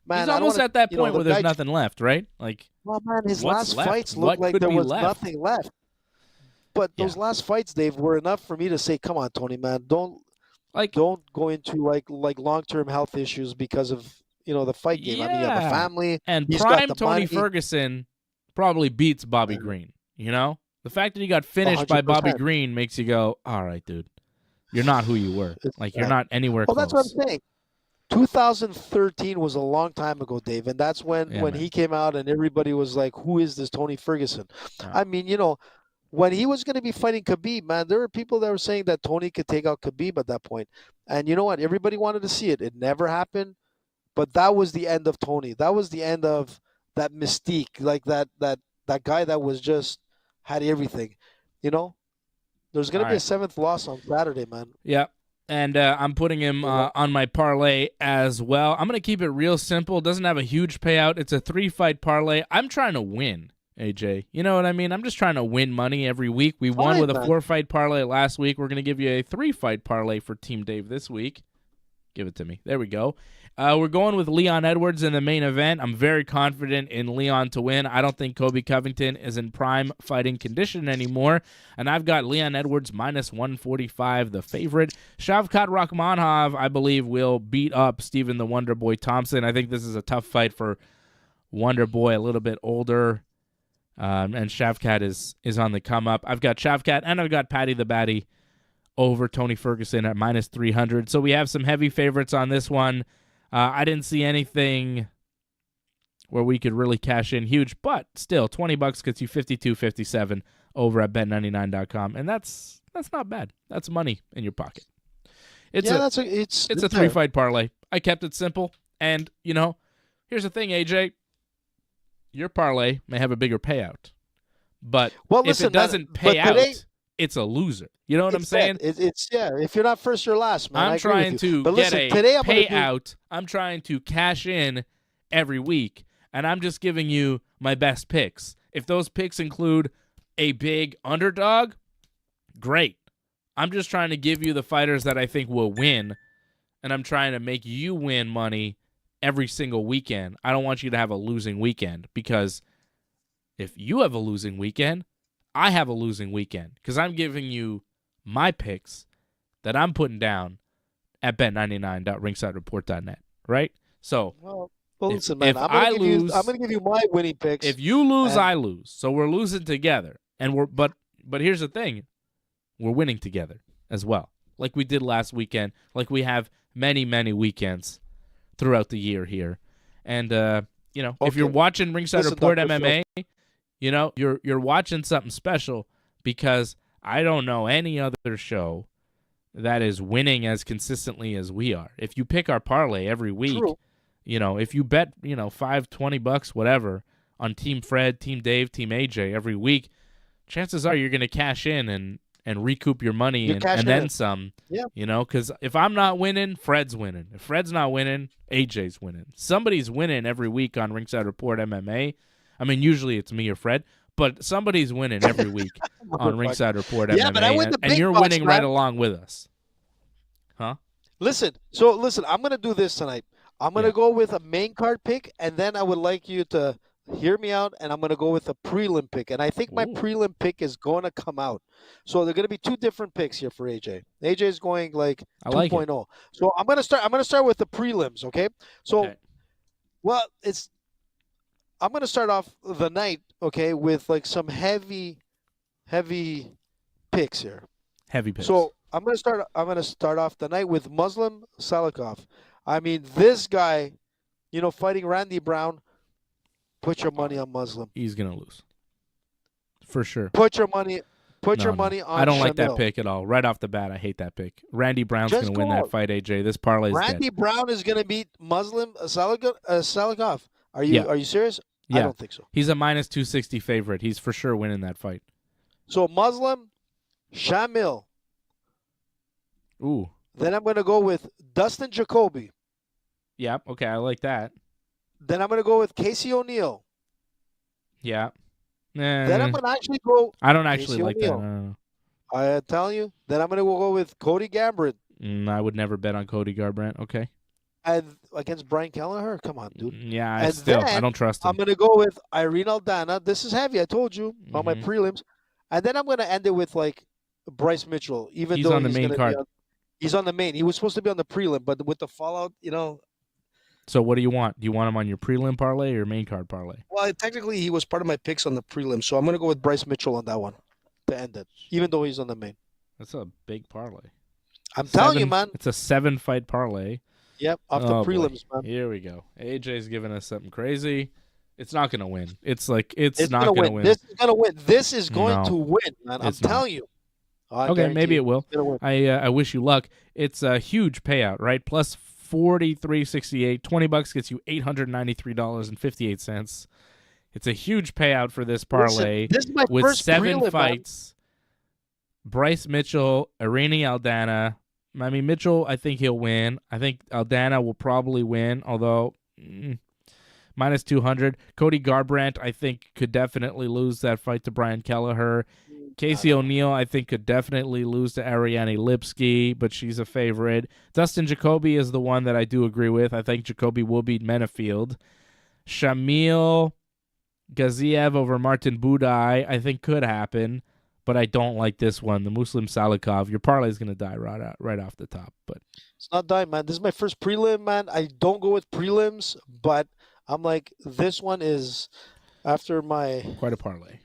G: man,
A: he's almost at that point where there's nothing left, right? Like,
G: well, man, his last fights looked like there was nothing left. But those last fights, Dave, were enough for me to say, "Come on, Tony, man, don't go into like long-term health issues because of." The fight game. I mean, you have a family.
A: And prime Tony Ferguson probably beats Bobby Green. The fact that he got finished 100%. By Bobby Green makes you go, all right, dude, you're not who you were. You're not anywhere close.
G: Well, that's what I'm saying. 2013 was a long time ago, Dave, and that's when he came out and everybody was like, who is this Tony Ferguson? I mean, when he was going to be fighting Khabib, man, there were people that were saying that Tony could take out Khabib at that point. And you know what? Everybody wanted to see it. It never happened. But that was the end of Tony. That was the end of that mystique, like that guy that was just had everything. There's going to be a 7th loss on Saturday, man.
A: Yeah, and I'm putting him on my parlay as well. I'm going to keep it real simple. It doesn't have a huge payout. It's a 3-fight parlay. I'm trying to win, AJ. You know what I mean? I'm just trying to win money every week. We won with a 4-fight parlay last week. We're going to give you a 3-fight parlay for Team Dave this week. Give it to me. There we go. We're going with Leon Edwards in the main event. I'm very confident in Leon to win. I don't think Kobe Covington is in prime fighting condition anymore. And I've got Leon Edwards minus 145, the favorite. Shavkat Rakhmonov, I believe, will beat up Stephen the Wonder Boy Thompson. I think this is a tough fight for Wonder Boy, a little bit older. And Shavkat is on the come up. I've got Shavkat and I've got Patty the Batty over Tony Ferguson at minus 300. So we have some heavy favorites on this one. I didn't see anything where we could really cash in huge, but still, $20 gets you $52.57 over at bet99.com, and that's not bad. That's money in your pocket. It's a 3-fight parlay. I kept it simple, and here's the thing, AJ. Your parlay may have a bigger payout, but if it doesn't pay out, it's a loser. You know what I'm saying?
G: If you're not first, you're last, man.
A: I'm trying to get a payout. I'm trying to cash in every week, and I'm just giving you my best picks. If those picks include a big underdog, great. I'm just trying to give you the fighters that I think will win, and I'm trying to make you win money every single weekend. I don't want you to have a losing weekend, because if you have a losing weekend, I have a losing weekend, because I'm giving you my picks that I'm putting down at bet99.ringsidereport.net, right? So
G: Well, listen, man.
A: if
G: I'm
A: I
G: gonna
A: lose,
G: I'm gonna give you my winning picks.
A: if you lose,
G: and-
A: I lose. So we're losing together, and but here's the thing, we're winning together as well, like we did last weekend, like we have many weekends throughout the year here, and you know, if you're watching Ringside
G: Listen,
A: Report
G: Dr.
A: MMA, you know, you're watching something special because I don't know any other show that is winning as consistently as we are. If you pick our parlay every week,
G: True.
A: you know, if you bet, you know, $5-20 whatever on Team Fred, Team Dave, Team AJ every week, chances are you're going to cash in and recoup your money and then some.
G: Yeah.
A: You know, because if I'm not winning, Fred's winning. If Fred's not winning, AJ's winning. Somebody's winning every week on Ringside Report MMA. I mean, usually it's me or Fred, but somebody's winning every week on Ringside Report MMA.
G: But I win the
A: and
G: big
A: you're
G: bucks,
A: winning
G: man.
A: right along with us. Huh?
G: Listen, I'm gonna do this tonight. I'm gonna go with a main card pick, and then I would like you to hear me out, and I'm gonna go with a prelim pick. And I think my prelim pick is going to come out. So they're gonna be two different picks here for AJ. AJ is going like 2.0. So I'm gonna start with the prelims, okay? So well, I'm gonna start off the night, okay, with like some heavy picks here.
A: Heavy picks.
G: So I'm gonna start off the night with Muslim Salikov. I mean, this guy, you know, fighting Randy Brown. Put your money on Muslim.
A: He's gonna lose, for sure.
G: Put your money on.
A: I don't like that
G: Shamil.
A: pick at all. Right off the bat, I hate that pick. Randy Brown's
G: Just
A: gonna win
G: go
A: that
G: out.
A: fight. AJ, this parlay is
G: Randy
A: dead.
G: Brown is gonna beat Muslim Salikov. Are you serious?
A: Yeah.
G: I don't think so.
A: He's a -260 favorite. He's for sure winning that fight.
G: So Muslim, Shamil.
A: Ooh.
G: Then I'm gonna go with Dustin Jacoby.
A: Yeah. Okay, I like that.
G: Then I'm gonna go with Casey O'Neill.
A: Yeah.
G: Then I'm gonna actually go.
A: I don't actually
G: Casey
A: like that.
G: O'Neill. I tell you. Then I'm gonna go with Cody Garbrandt.
A: I would never bet on Cody Garbrandt. Okay.
G: And against Brian Kelleher? Come on, dude.
A: Yeah,
G: And
A: I don't trust him.
G: I'm going to go with Irene Aldana. This is heavy, I told you, on my prelims. And then I'm going to end it with, like, Bryce Mitchell. Even
A: He's
G: though
A: on the main card.
G: He's on the main. He was supposed to be on the prelim, but with the fallout, you know.
A: So what do you want? Do you want him on your prelim parlay or main card parlay?
G: Well, technically, he was part of my picks on the prelim, so I'm going to go with Bryce Mitchell on that one to end it, even though he's on the main.
A: That's a big parlay.
G: I'm telling you, man.
A: It's a 7-fight parlay.
G: Yep, off the prelims, man.
A: Here we go. AJ's giving us something crazy. It's not going to win. It's not going to win.
G: This is going to win. This is going to win, man. I'm telling you.
A: Okay, maybe it will. I wish you luck. It's a huge payout, right? Plus 43.68. $20 gets you $893.58. It's a huge payout for this parlay.
G: Listen, this is my
A: with
G: first
A: 7
G: prelim,
A: fights. Man. Bryce Mitchell, Irene Aldana. I mean, Mitchell, I think he'll win. I think Aldana will probably win, although minus 200. Cody Garbrandt, I think, could definitely lose that fight to Brian Kelleher. Casey O'Neill, I think, could definitely lose to Ariane Lipski, but she's a favorite. Dustin Jacoby is the one that I do agree with. I think Jacoby will beat Menefield. Shamil Gaziev over Martin Budai, I think could happen. But I don't like this one. The Muslim Salikov. Your parlay is going to die right off the top. But
G: it's not dying, man. This is my first prelim, man. I don't go with prelims, but I'm like, this one is after my
A: quite a parlay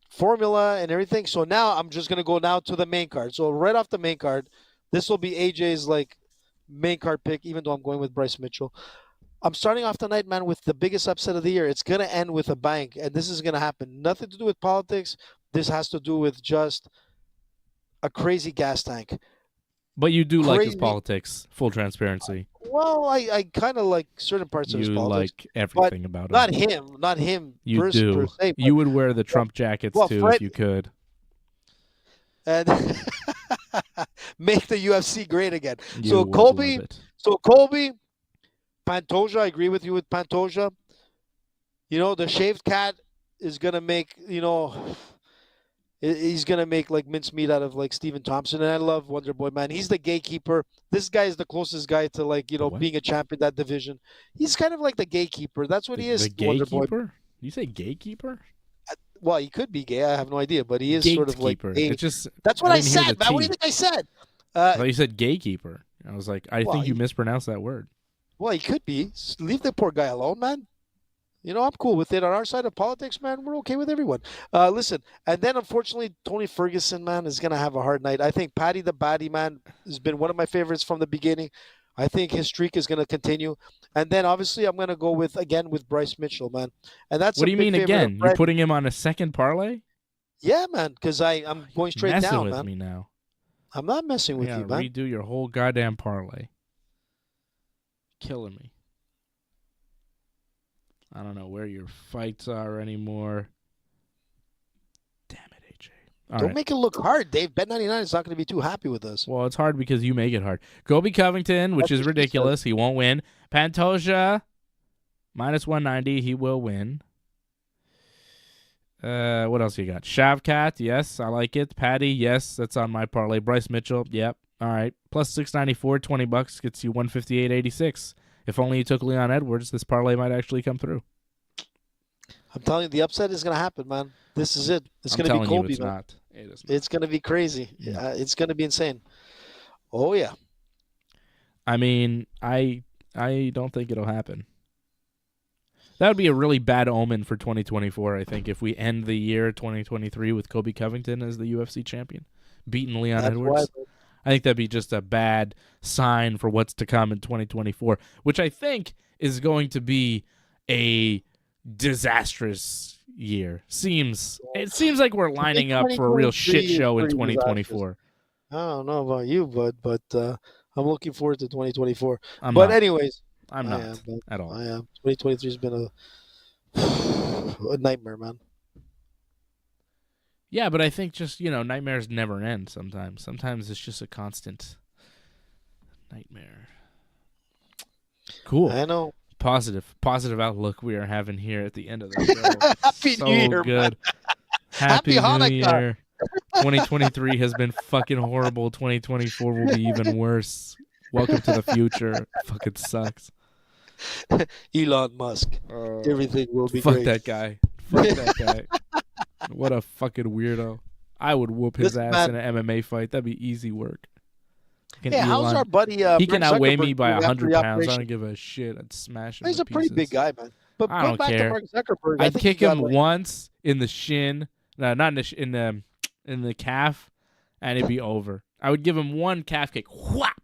G: formula and everything. So now I'm just going to go now to the main card. So right off the main card, this will be AJ's like main card pick, even though I'm going with Bryce Mitchell. I'm starting off tonight, man, with the biggest upset of the year. It's going to end with a bang, and this is going to happen. Nothing to do with politics. This has to do with just a crazy gas tank.
A: But you do like his politics, full transparency.
G: Well, I kind of like certain parts of his politics.
A: You like everything about him.
G: Not him.
A: You do.
G: Per se,
A: you would wear the Trump jackets too
G: Fred,
A: if you could.
G: And make the UFC great again.
A: You
G: So
A: would
G: Colby,
A: love it.
G: Pantoja, I agree with you with Pantoja. You know, the shaved cat is going to make, you know, he's going to make like mincemeat out of like Stephen Thompson. And I love Wonder Boy, man. He's the gatekeeper. This guy is the closest guy to like, you know, being a champ in that division. He's kind of like the gatekeeper. That's what he is.
A: The
G: Wonder
A: gatekeeper?
G: Boy.
A: You say gatekeeper?
G: Well, he could be gay. I have no idea, but he is sort of like.
A: It's just,
G: that's what I said, man. What do you think I said?
A: Well, you said gatekeeper. I was like, I think you mispronounced that word.
G: Well, he could be. Leave the poor guy alone, man. I'm cool with it. On our side of politics, man, we're okay with everyone. Listen, and then unfortunately, Tony Ferguson, man, is gonna have a hard night. I think Paddy the Baddy, man, has been one of my favorites from the beginning. I think his streak is gonna continue. And then obviously, I'm gonna go with Bryce Mitchell, man. And that's
A: what do you mean again? You're putting him on a second parlay?
G: Yeah, man, because I'm going straight down,
A: with
G: man.
A: Me now.
G: I'm not messing with you, man.
A: Redo your whole goddamn parlay. Killing me. I don't know where your fights are anymore. Damn it, AJ.
G: Don't make it look hard, Dave. Bet99 is not going to be too happy with us.
A: Well, it's hard because you make it hard. Colby Covington, which is ridiculous. He won't win. Pantoja, -190. He will win. What else you got? Shavkat, yes, I like it. Patty, yes, that's on my parlay. Bryce Mitchell, yep. All right. Plus 694, $20 gets you 158.86. If only you took Leon Edwards, this parlay might actually come through.
G: I'm telling you, the upset is going to happen, man. This is it. It's going to be Colby, man.
A: It is not.
G: It's going to be crazy.
A: No.
G: It's going to be insane. Oh, yeah.
A: I mean, I don't think it'll happen. That would be a really bad omen for 2024, I think, if we end the year 2023 with Colby Covington as the UFC champion, beating Leon Edwards. I think that'd be just a bad sign for what's to come in 2024, which I think is going to be a disastrous year. It seems like we're lining up for a real shit show in 2024.
G: I don't know about you, but I'm looking forward to 2024. Anyways,
A: I'm not at all.
G: I am. 2023 has been a nightmare, man.
A: Yeah, but I think just, nightmares never end sometimes. Sometimes it's just a constant nightmare. Cool.
G: I know.
A: Positive outlook we are having here at the end of the show.
G: Happy New Year,
A: good.
G: Man.
A: Happy New
G: Hanukkah.
A: Year. 2023 has been fucking horrible. 2024 will be even worse. Welcome to the future. Fucking sucks.
G: Elon Musk. Everything will be
A: fuck
G: great.
A: That guy. Fuck that guy. What a fucking weirdo. I would whoop his ass in an MMA fight. That'd be easy work.
G: Hey, how's our buddy?
A: He can outweigh me by 100 pounds. I don't give a shit. I'd smash him.
G: He's a pretty big guy, man. But
A: I don't care.
G: To Mark Zuckerberg,
A: I'd kick him once in the shin. No, not in the calf, and it'd be over. I would give him one calf kick. Whap!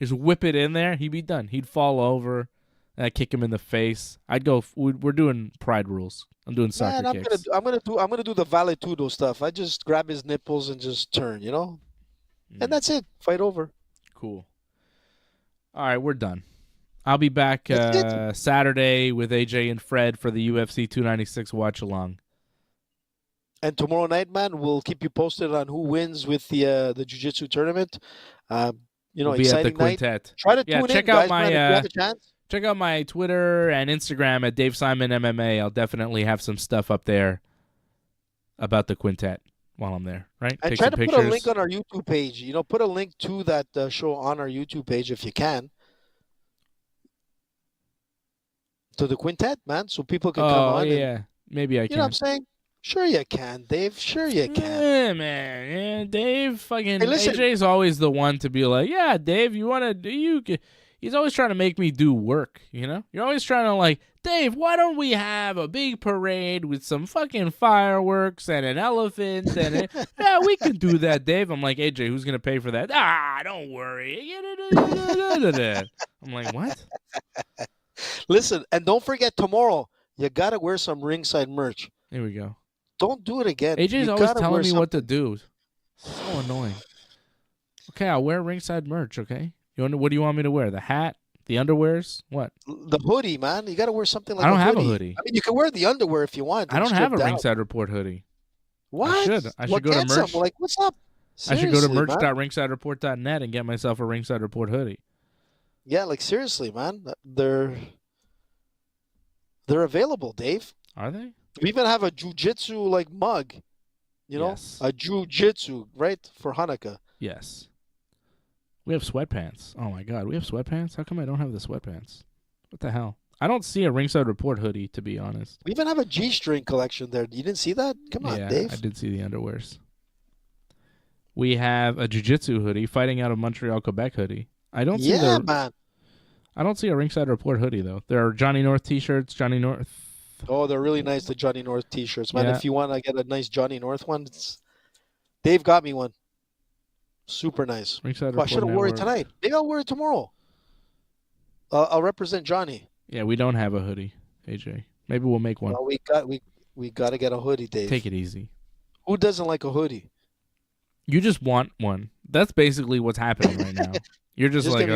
A: Just whip it in there. He'd be done. He'd fall over. And I'd kick him in the face. I'd go. We're doing pride rules. I'm doing soccer kicks.
G: I'm gonna do the vale tudo stuff. I just grab his nipples and just turn, and that's it. Fight over.
A: Cool. All right, we're done. I'll be back Saturday with AJ and Fred for the UFC 296 watch along.
G: And tomorrow night, man, we'll keep you posted on who wins with the jiu-jitsu tournament.
A: We'll be at the Quintet.
G: Night. Try to tune
A: check
G: in,
A: out
G: guys,
A: my
G: man, if you have a chance.
A: Check out my Twitter and Instagram at Dave Simon MMA. I'll definitely have some stuff up there about the Quintet while I'm there. Right?
G: And
A: take
G: try
A: some
G: to
A: pictures.
G: put a link on our YouTube page. Put a link to that show on our YouTube page if you can. To the Quintet, man, so people can come on.
A: Yeah, maybe I can.
G: You know what I'm saying? Sure you can, Dave. Sure you can.
A: Yeah, man. Yeah, Dave fucking
G: Hey, listen.
A: AJ's always the one to be like, yeah, Dave, you want to do you? He's always trying to make me do work, You're always trying to like, Dave, why don't we have a big parade with some fucking fireworks and an elephant and yeah, we can do that, Dave. I'm like, AJ, who's going to pay for that? Don't worry. I'm like, what?
G: Listen, and don't forget tomorrow, you got to wear some ringside merch.
A: Here we go.
G: Don't do it again.
A: AJ's always telling me what to do. So annoying. Okay, I'll wear ringside merch, okay? What do you want me to wear? The hat? The underwears? What?
G: The hoodie, man. You got to wear something like
A: I don't have a hoodie.
G: I mean, you can wear the underwear if you want.
A: I don't have a Ringside Report hoodie.
G: What?
A: I should go to merch.
G: Like, what's up?
A: Seriously, I should go to merch.ringsidereport.net and get myself a Ringside Report hoodie.
G: Yeah, like seriously, man. They're available, Dave.
A: Are they?
G: We even have a jiu-jitsu like mug.
A: Yes.
G: A jiu-jitsu, right? For Hanukkah.
A: Yes. We have sweatpants. Oh my God, we have sweatpants? How come I don't have the sweatpants? What the hell? I don't see a Ringside Report hoodie, to be honest.
G: We even have a G-string collection there. You didn't see that? Come on, Dave.
A: I did see the underwears. We have a jiu-jitsu hoodie, Fighting Out of Montreal, Quebec hoodie. I don't see
G: man.
A: I don't see a Ringside Report hoodie, though. There are Johnny North T-shirts, Johnny North.
G: Oh, they're really nice, the Johnny North T-shirts, man.
A: Yeah.
G: If you want to get a nice Johnny North one, Dave got me one. Super nice.
A: Ringside
G: Oh, I
A: Report
G: should have wore it
A: Network.
G: tonight. Maybe I'll wear it tomorrow. I'll represent Johnny.
A: Yeah, we don't have a hoodie, AJ. Maybe we'll make one.
G: Well, we got to get a hoodie, Dave.
A: Take it easy.
G: Who doesn't like a hoodie?
A: You just want one. That's basically what's happening right now. You're just like,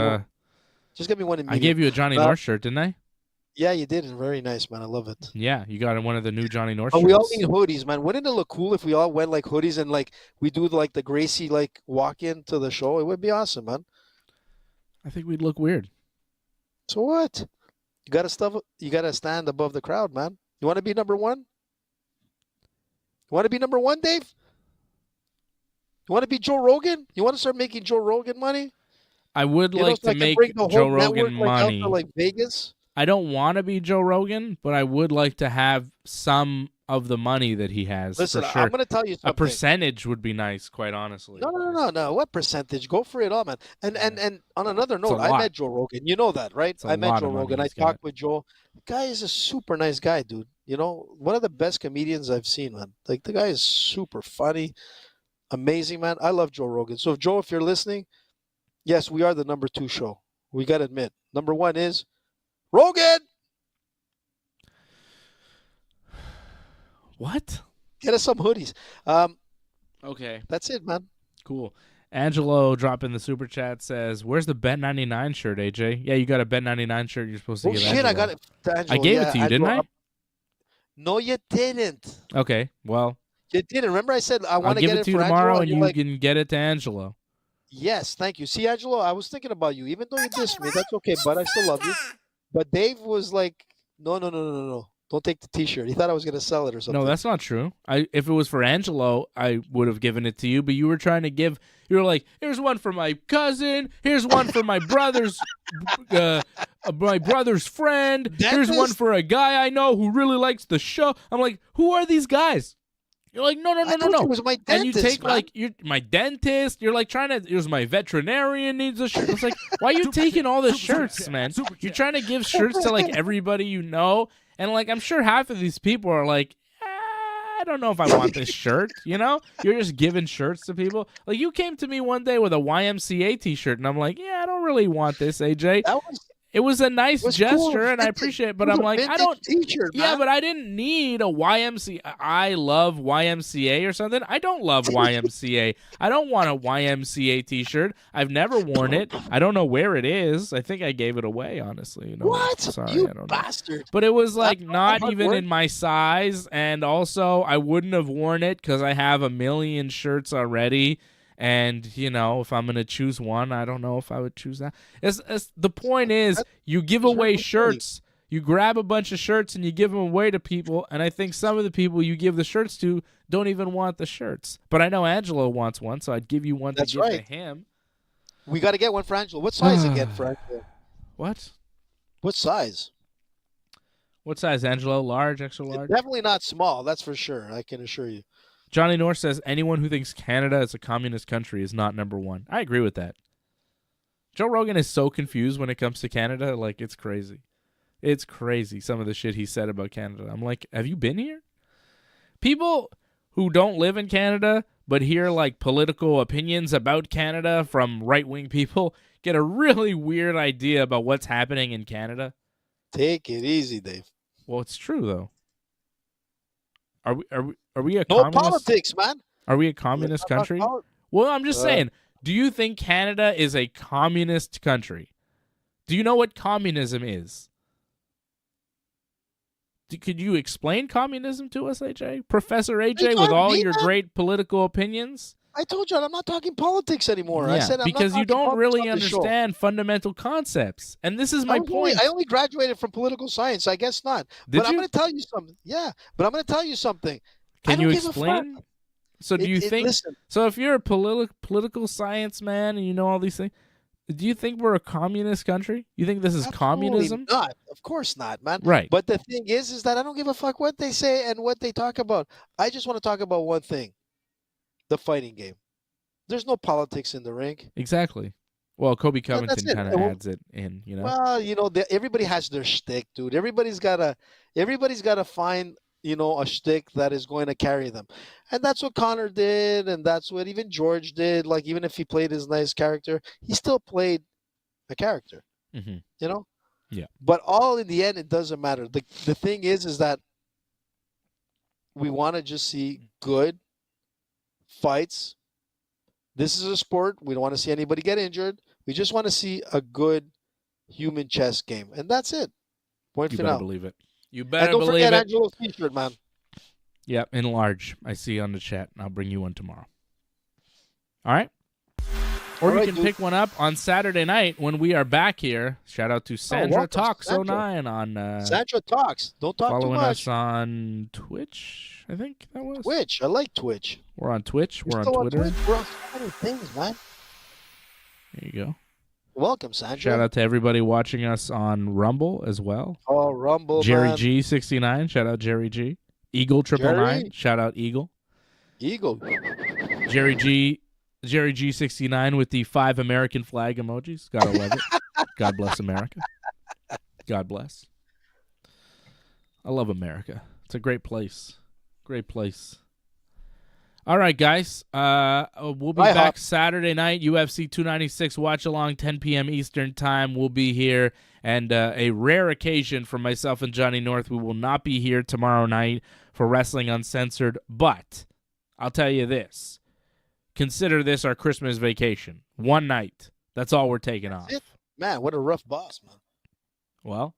G: Just get me one.
A: I gave you a Johnny North shirt, didn't I?
G: Yeah, you did. Very nice, man. I love it.
A: Yeah, you got one of the new Johnny North
G: But
A: shirts.
G: we all need hoodies, man. Wouldn't it look cool if we all went like hoodies and like we do like the Gracie like walk in to the show? It would be awesome, man.
A: I think we'd look weird.
G: So what? You gotta stand above the crowd, man. You want to be number one? You want to be number one, Dave? You want to be Joe Rogan? You want to start making Joe Rogan money?
A: I would like to make Joe Rogan money.
G: Out to, like Vegas.
A: I don't want to be Joe Rogan, but I would like to have some of the money that he has.
G: Listen,
A: for sure.
G: I'm going to tell you something.
A: A percentage would be nice, quite honestly.
G: No. What percentage? Go for it all, man. And on another note, I met Joe Rogan. You know that, right? I met Joe Rogan. I talked with Joe. The guy is a super nice guy, dude. You know, one of the best comedians I've seen, man. Like, the guy is super funny. Amazing, man. I love Joe Rogan. So, Joe, if you're listening, yes, we are the number 2 show. We got to admit. Number 1 is Rogan.
A: What?
G: Get us some hoodies.
A: Okay.
G: That's it, man.
A: Cool. Angelo dropping the super chat says, "Where's the Bet 99 shirt, AJ?" Yeah, you got a Bet 99 shirt. You're supposed to give.
G: Shit,
A: Angelo.
G: I got it. To Angelo.
A: I gave it to you,
G: Angelo.
A: didn't I?
G: No, you didn't.
A: Okay. Well,
G: you didn't. Remember, I said I want
A: I'll
G: to
A: give
G: get
A: it
G: it
A: to you
G: for
A: tomorrow,
G: Angelo,
A: and you can get it to Angelo.
G: Yes, thank you. See, Angelo, I was thinking about you. Even though you dissed me, that's okay. But I still love you. But Dave was like, no. Don't take the T-shirt. He thought I was going to sell it or something.
A: No, that's not true. If it was for Angelo, I would have given it to you. But you were trying to give. You were like, "Here's one for my cousin. Here's one for my brother's, friend. Here's one for a guy I know who really likes the show." I'm like, "Who are these guys?" You're like, no.
G: It was my dentist,
A: and you take
G: man.
A: like you're my dentist. You're like trying to. It was my veterinarian needs a shirt. It's like, why are you taking all the shirts, man? You're trying to give shirts to like everybody you know, and like I'm sure half of these people are like, I don't know if I want this shirt. You know, you're just giving shirts to people. Like you came to me one day with a YMCA T-shirt, and I'm like, yeah, I don't really want this, AJ. It was a nice gesture, cool. And I appreciate it. But I'm like, I don't.
G: T-shirt,
A: yeah, but I didn't need a YMCA. I love YMCA or something. I don't love YMCA. I don't want a YMCA T-shirt. I've never worn it. I don't know where it is. I think I gave it away, honestly. You know,
G: what?
A: Sorry,
G: you
A: I don't
G: bastard.
A: know. But it was like not even in my size, and also I wouldn't have worn it because I have a million shirts already. And, you know, if I'm going to choose one, I don't know if I would choose that. The point is, you give away shirts. You grab a bunch of shirts and you give them away to people. And I think some of the people you give the shirts to don't even want the shirts. But I know Angelo wants one, so I'd give you one to give to him.
G: We got to get one for Angelo. What size again for Angelo?
A: What?
G: What size?
A: What size, Angelo? Large, extra large?
G: Definitely not small, that's for sure. I can assure you.
A: Johnny North says, anyone who thinks Canada is a communist country is not number 1. I agree with that. Joe Rogan is so confused when it comes to Canada. Like, it's crazy. It's crazy, some of the shit he said about Canada. I'm like, have you been here? People who don't live in Canada but hear, like, political opinions about Canada from right-wing people get a really weird idea about what's happening in Canada.
G: Take it easy, Dave.
A: Well, it's true, though. Are we a
G: no
A: communist?
G: Politics, man.
A: Are we a communist country? Well, I'm just saying. Do you think Canada is a communist country? Do you know what communism is? Could you explain communism to us, AJ? Professor AJ, with all your great political opinions?
G: I told you I'm not talking politics anymore.
A: Yeah,
G: I said I'm
A: because
G: not
A: you don't really
G: on
A: understand fundamental concepts. And this is my point.
G: I only graduated from political science. I guess not.
A: Did
G: but
A: you?
G: I'm going to tell you something. Yeah, but I'm going to tell you something.
A: Can you explain? So do you think?
G: Listen.
A: So if you're a political science man and you know all these things, do you think we're a communist country? You think this is communism?
G: Not. Of course not, man.
A: Right.
G: But the thing is that I don't give a fuck what they say and what they talk about. I just want to talk about one thing: the fighting game. There's no politics in the ring.
A: Exactly. Well, Kobe
G: Yeah, that's
A: Covington
G: it.
A: kind of adds it in, you know.
G: Well, everybody has their shtick, dude. Everybody's gotta find, a shtick that is going to carry them, and that's what Connor did, and that's what even George did. Like, even if he played his nice character, he still played a character,
A: Mm-hmm.
G: you know.
A: Yeah.
G: But all in the end, it doesn't matter. The thing is that we want to just see good fights. This is a sport. We don't want to see anybody get injured. We just want to see a good human chess game, and that's it. Point
A: You
G: final.
A: better believe it. You
G: And
A: better
G: don't
A: believe
G: forget
A: it.
G: Angelo's t-shirt, man.
A: Yep, in large. I see on the chat. I'll bring you one tomorrow. All right? Or
G: All
A: you
G: right,
A: can
G: dude.
A: pick one up on Saturday night when we are back here. Shout out to Sandra
G: welcome,
A: Talks
G: Sandra.
A: 09 on
G: Sandra talks. Don't talk too
A: following
G: much.
A: us on Twitch, I think that was.
G: Twitch. I like Twitch.
A: We're on Twitch. We're on
G: still
A: Twitter.
G: Twitch. We're on so many things, man.
A: There you go.
G: Welcome, Sandra.
A: Shout out to everybody watching us on Rumble as well.
G: Oh, Rumble,
A: Jerry
G: man.
A: G69. Shout out Jerry G. Eagle 999.
G: Jerry?
A: Shout out Eagle.
G: Eagle.
A: Jerry G69 with the 5 American flag emojis. Gotta love it. God bless America. God bless. I love America. It's a great place. Great place. All right, guys. We'll be back Saturday night. UFC 296 watch along, 10 p.m. Eastern time. We'll be here. And a rare occasion for myself and Johnny North, we will not be here tomorrow night for Wrestling Uncensored. But I'll tell you this. Consider this our Christmas vacation. One night. That's all we're taking off.
G: Man, what a rough boss, man.
A: Well,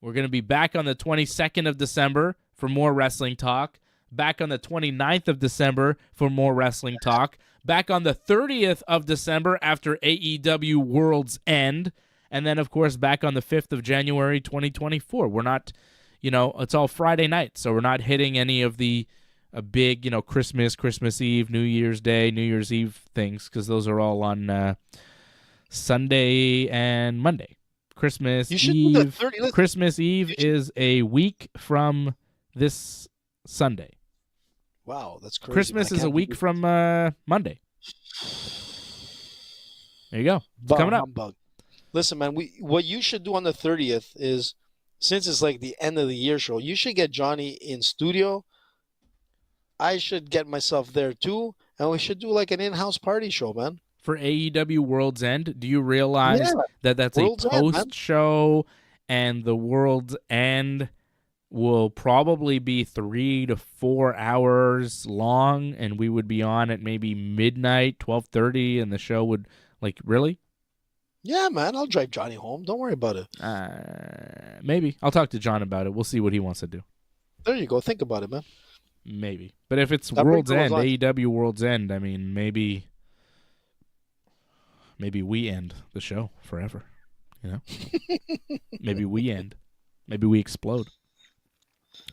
A: we're going to be back on the 22nd of December for more wrestling talk. Back on the 29th of December for more wrestling talk. Back on the 30th of December after AEW World's End. And then, of course, back on the 5th of January 2024. We're not, it's all Friday night, so we're not hitting any of the big, Christmas Eve, New Year's Day, New Year's Eve things, because those are all on Sunday and Monday. Christmas Eve. Christmas Eve is a week from this Sunday.
G: Wow, that's crazy.
A: Christmas is a week from Monday. There you go. It's coming up.
G: Humbug. Listen, man, what you should do on the 30th is, since it's like the end of the year show, you should get Johnny in studio. I should get myself there too, and we should do like an in-house party show, man.
A: For AEW World's End, do you realize that that's
G: World's
A: a
G: End,
A: post-show, and the World's End will probably be 3 to 4 hours long, and we would be on at maybe midnight, 12:30, and the show would, really?
G: Yeah, man, I'll drive Johnny home. Don't worry about it.
A: Maybe. I'll talk to John about it. We'll see what he wants to do.
G: There you go. Think about it, man.
A: Maybe. But if it's
G: That
A: World's
G: brings
A: End,
G: us on.
A: AEW World's End, I mean, maybe we end the show forever, Maybe we end. Maybe we explode.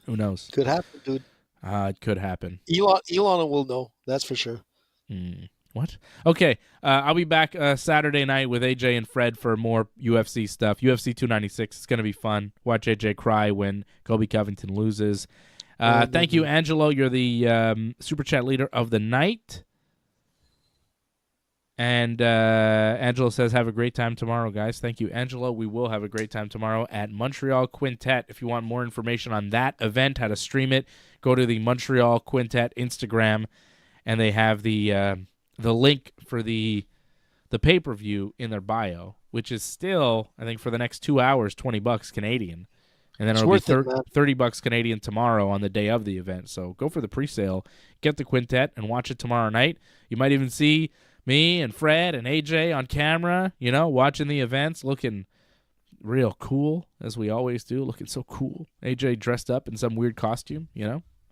A: Who knows?
G: Could happen, dude.
A: It could happen.
G: Elon will know. That's for sure.
A: What? Okay, I'll be back Saturday night with AJ and Fred for more UFC stuff. UFC 296. It's going to be fun. Watch AJ cry when Kobe Covington loses. Thank you, Angelo. You're the Super Chat leader of the night. And Angelo says, have a great time tomorrow, guys. Thank you, Angelo. We will have a great time tomorrow at Montreal Quintet. If you want more information on that event, how to stream it, go to the Montreal Quintet Instagram, and they have the link for the pay-per-view in their bio, which is still, I think, for the next 2 hours, $20 Canadian. And then it'll be $30 Canadian tomorrow on the day of the event. So go for the pre-sale, get the Quintet, and watch it tomorrow night. You might even see me and Fred and AJ on camera, watching the events, looking real cool, as we always do, looking so cool. AJ dressed up in some weird costume,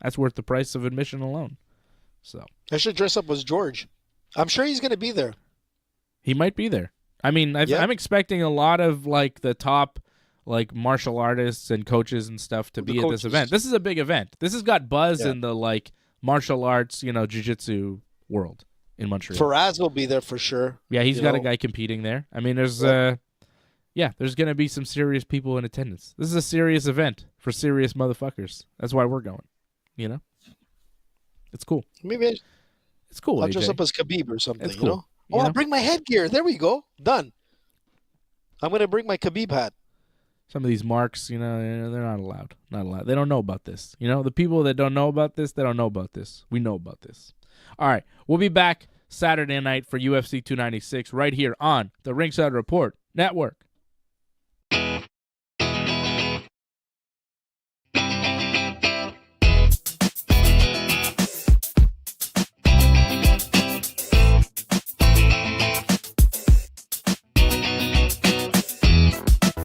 A: That's worth the price of admission alone. So
G: I should dress up as George. I'm sure he's going to be there.
A: He might be there. I mean, I'm expecting a lot of, the top, martial artists and coaches and stuff to be at this event. This is a big event. This has got buzz in the, martial arts, jiu-jitsu world in Montreal.
G: Faraz will be there for sure.
A: Yeah, he's got a guy competing there. I mean, there's there's going to be some serious people in attendance. This is a serious event for serious motherfuckers. That's why we're going, It's cool.
G: Maybe
A: it's cool.
G: I'll
A: AJ.
G: dress up as Khabib or something,
A: It's cool.
G: Oh, I'll bring my headgear. There we go. Done. I'm going to bring my Khabib hat.
A: Some of these marks, they're not allowed. Not allowed. They don't know about this. The people that don't know about this, they don't know about this. We know about this. All right. We'll be back Saturday night for UFC 296 right here on the Ringside Report Network.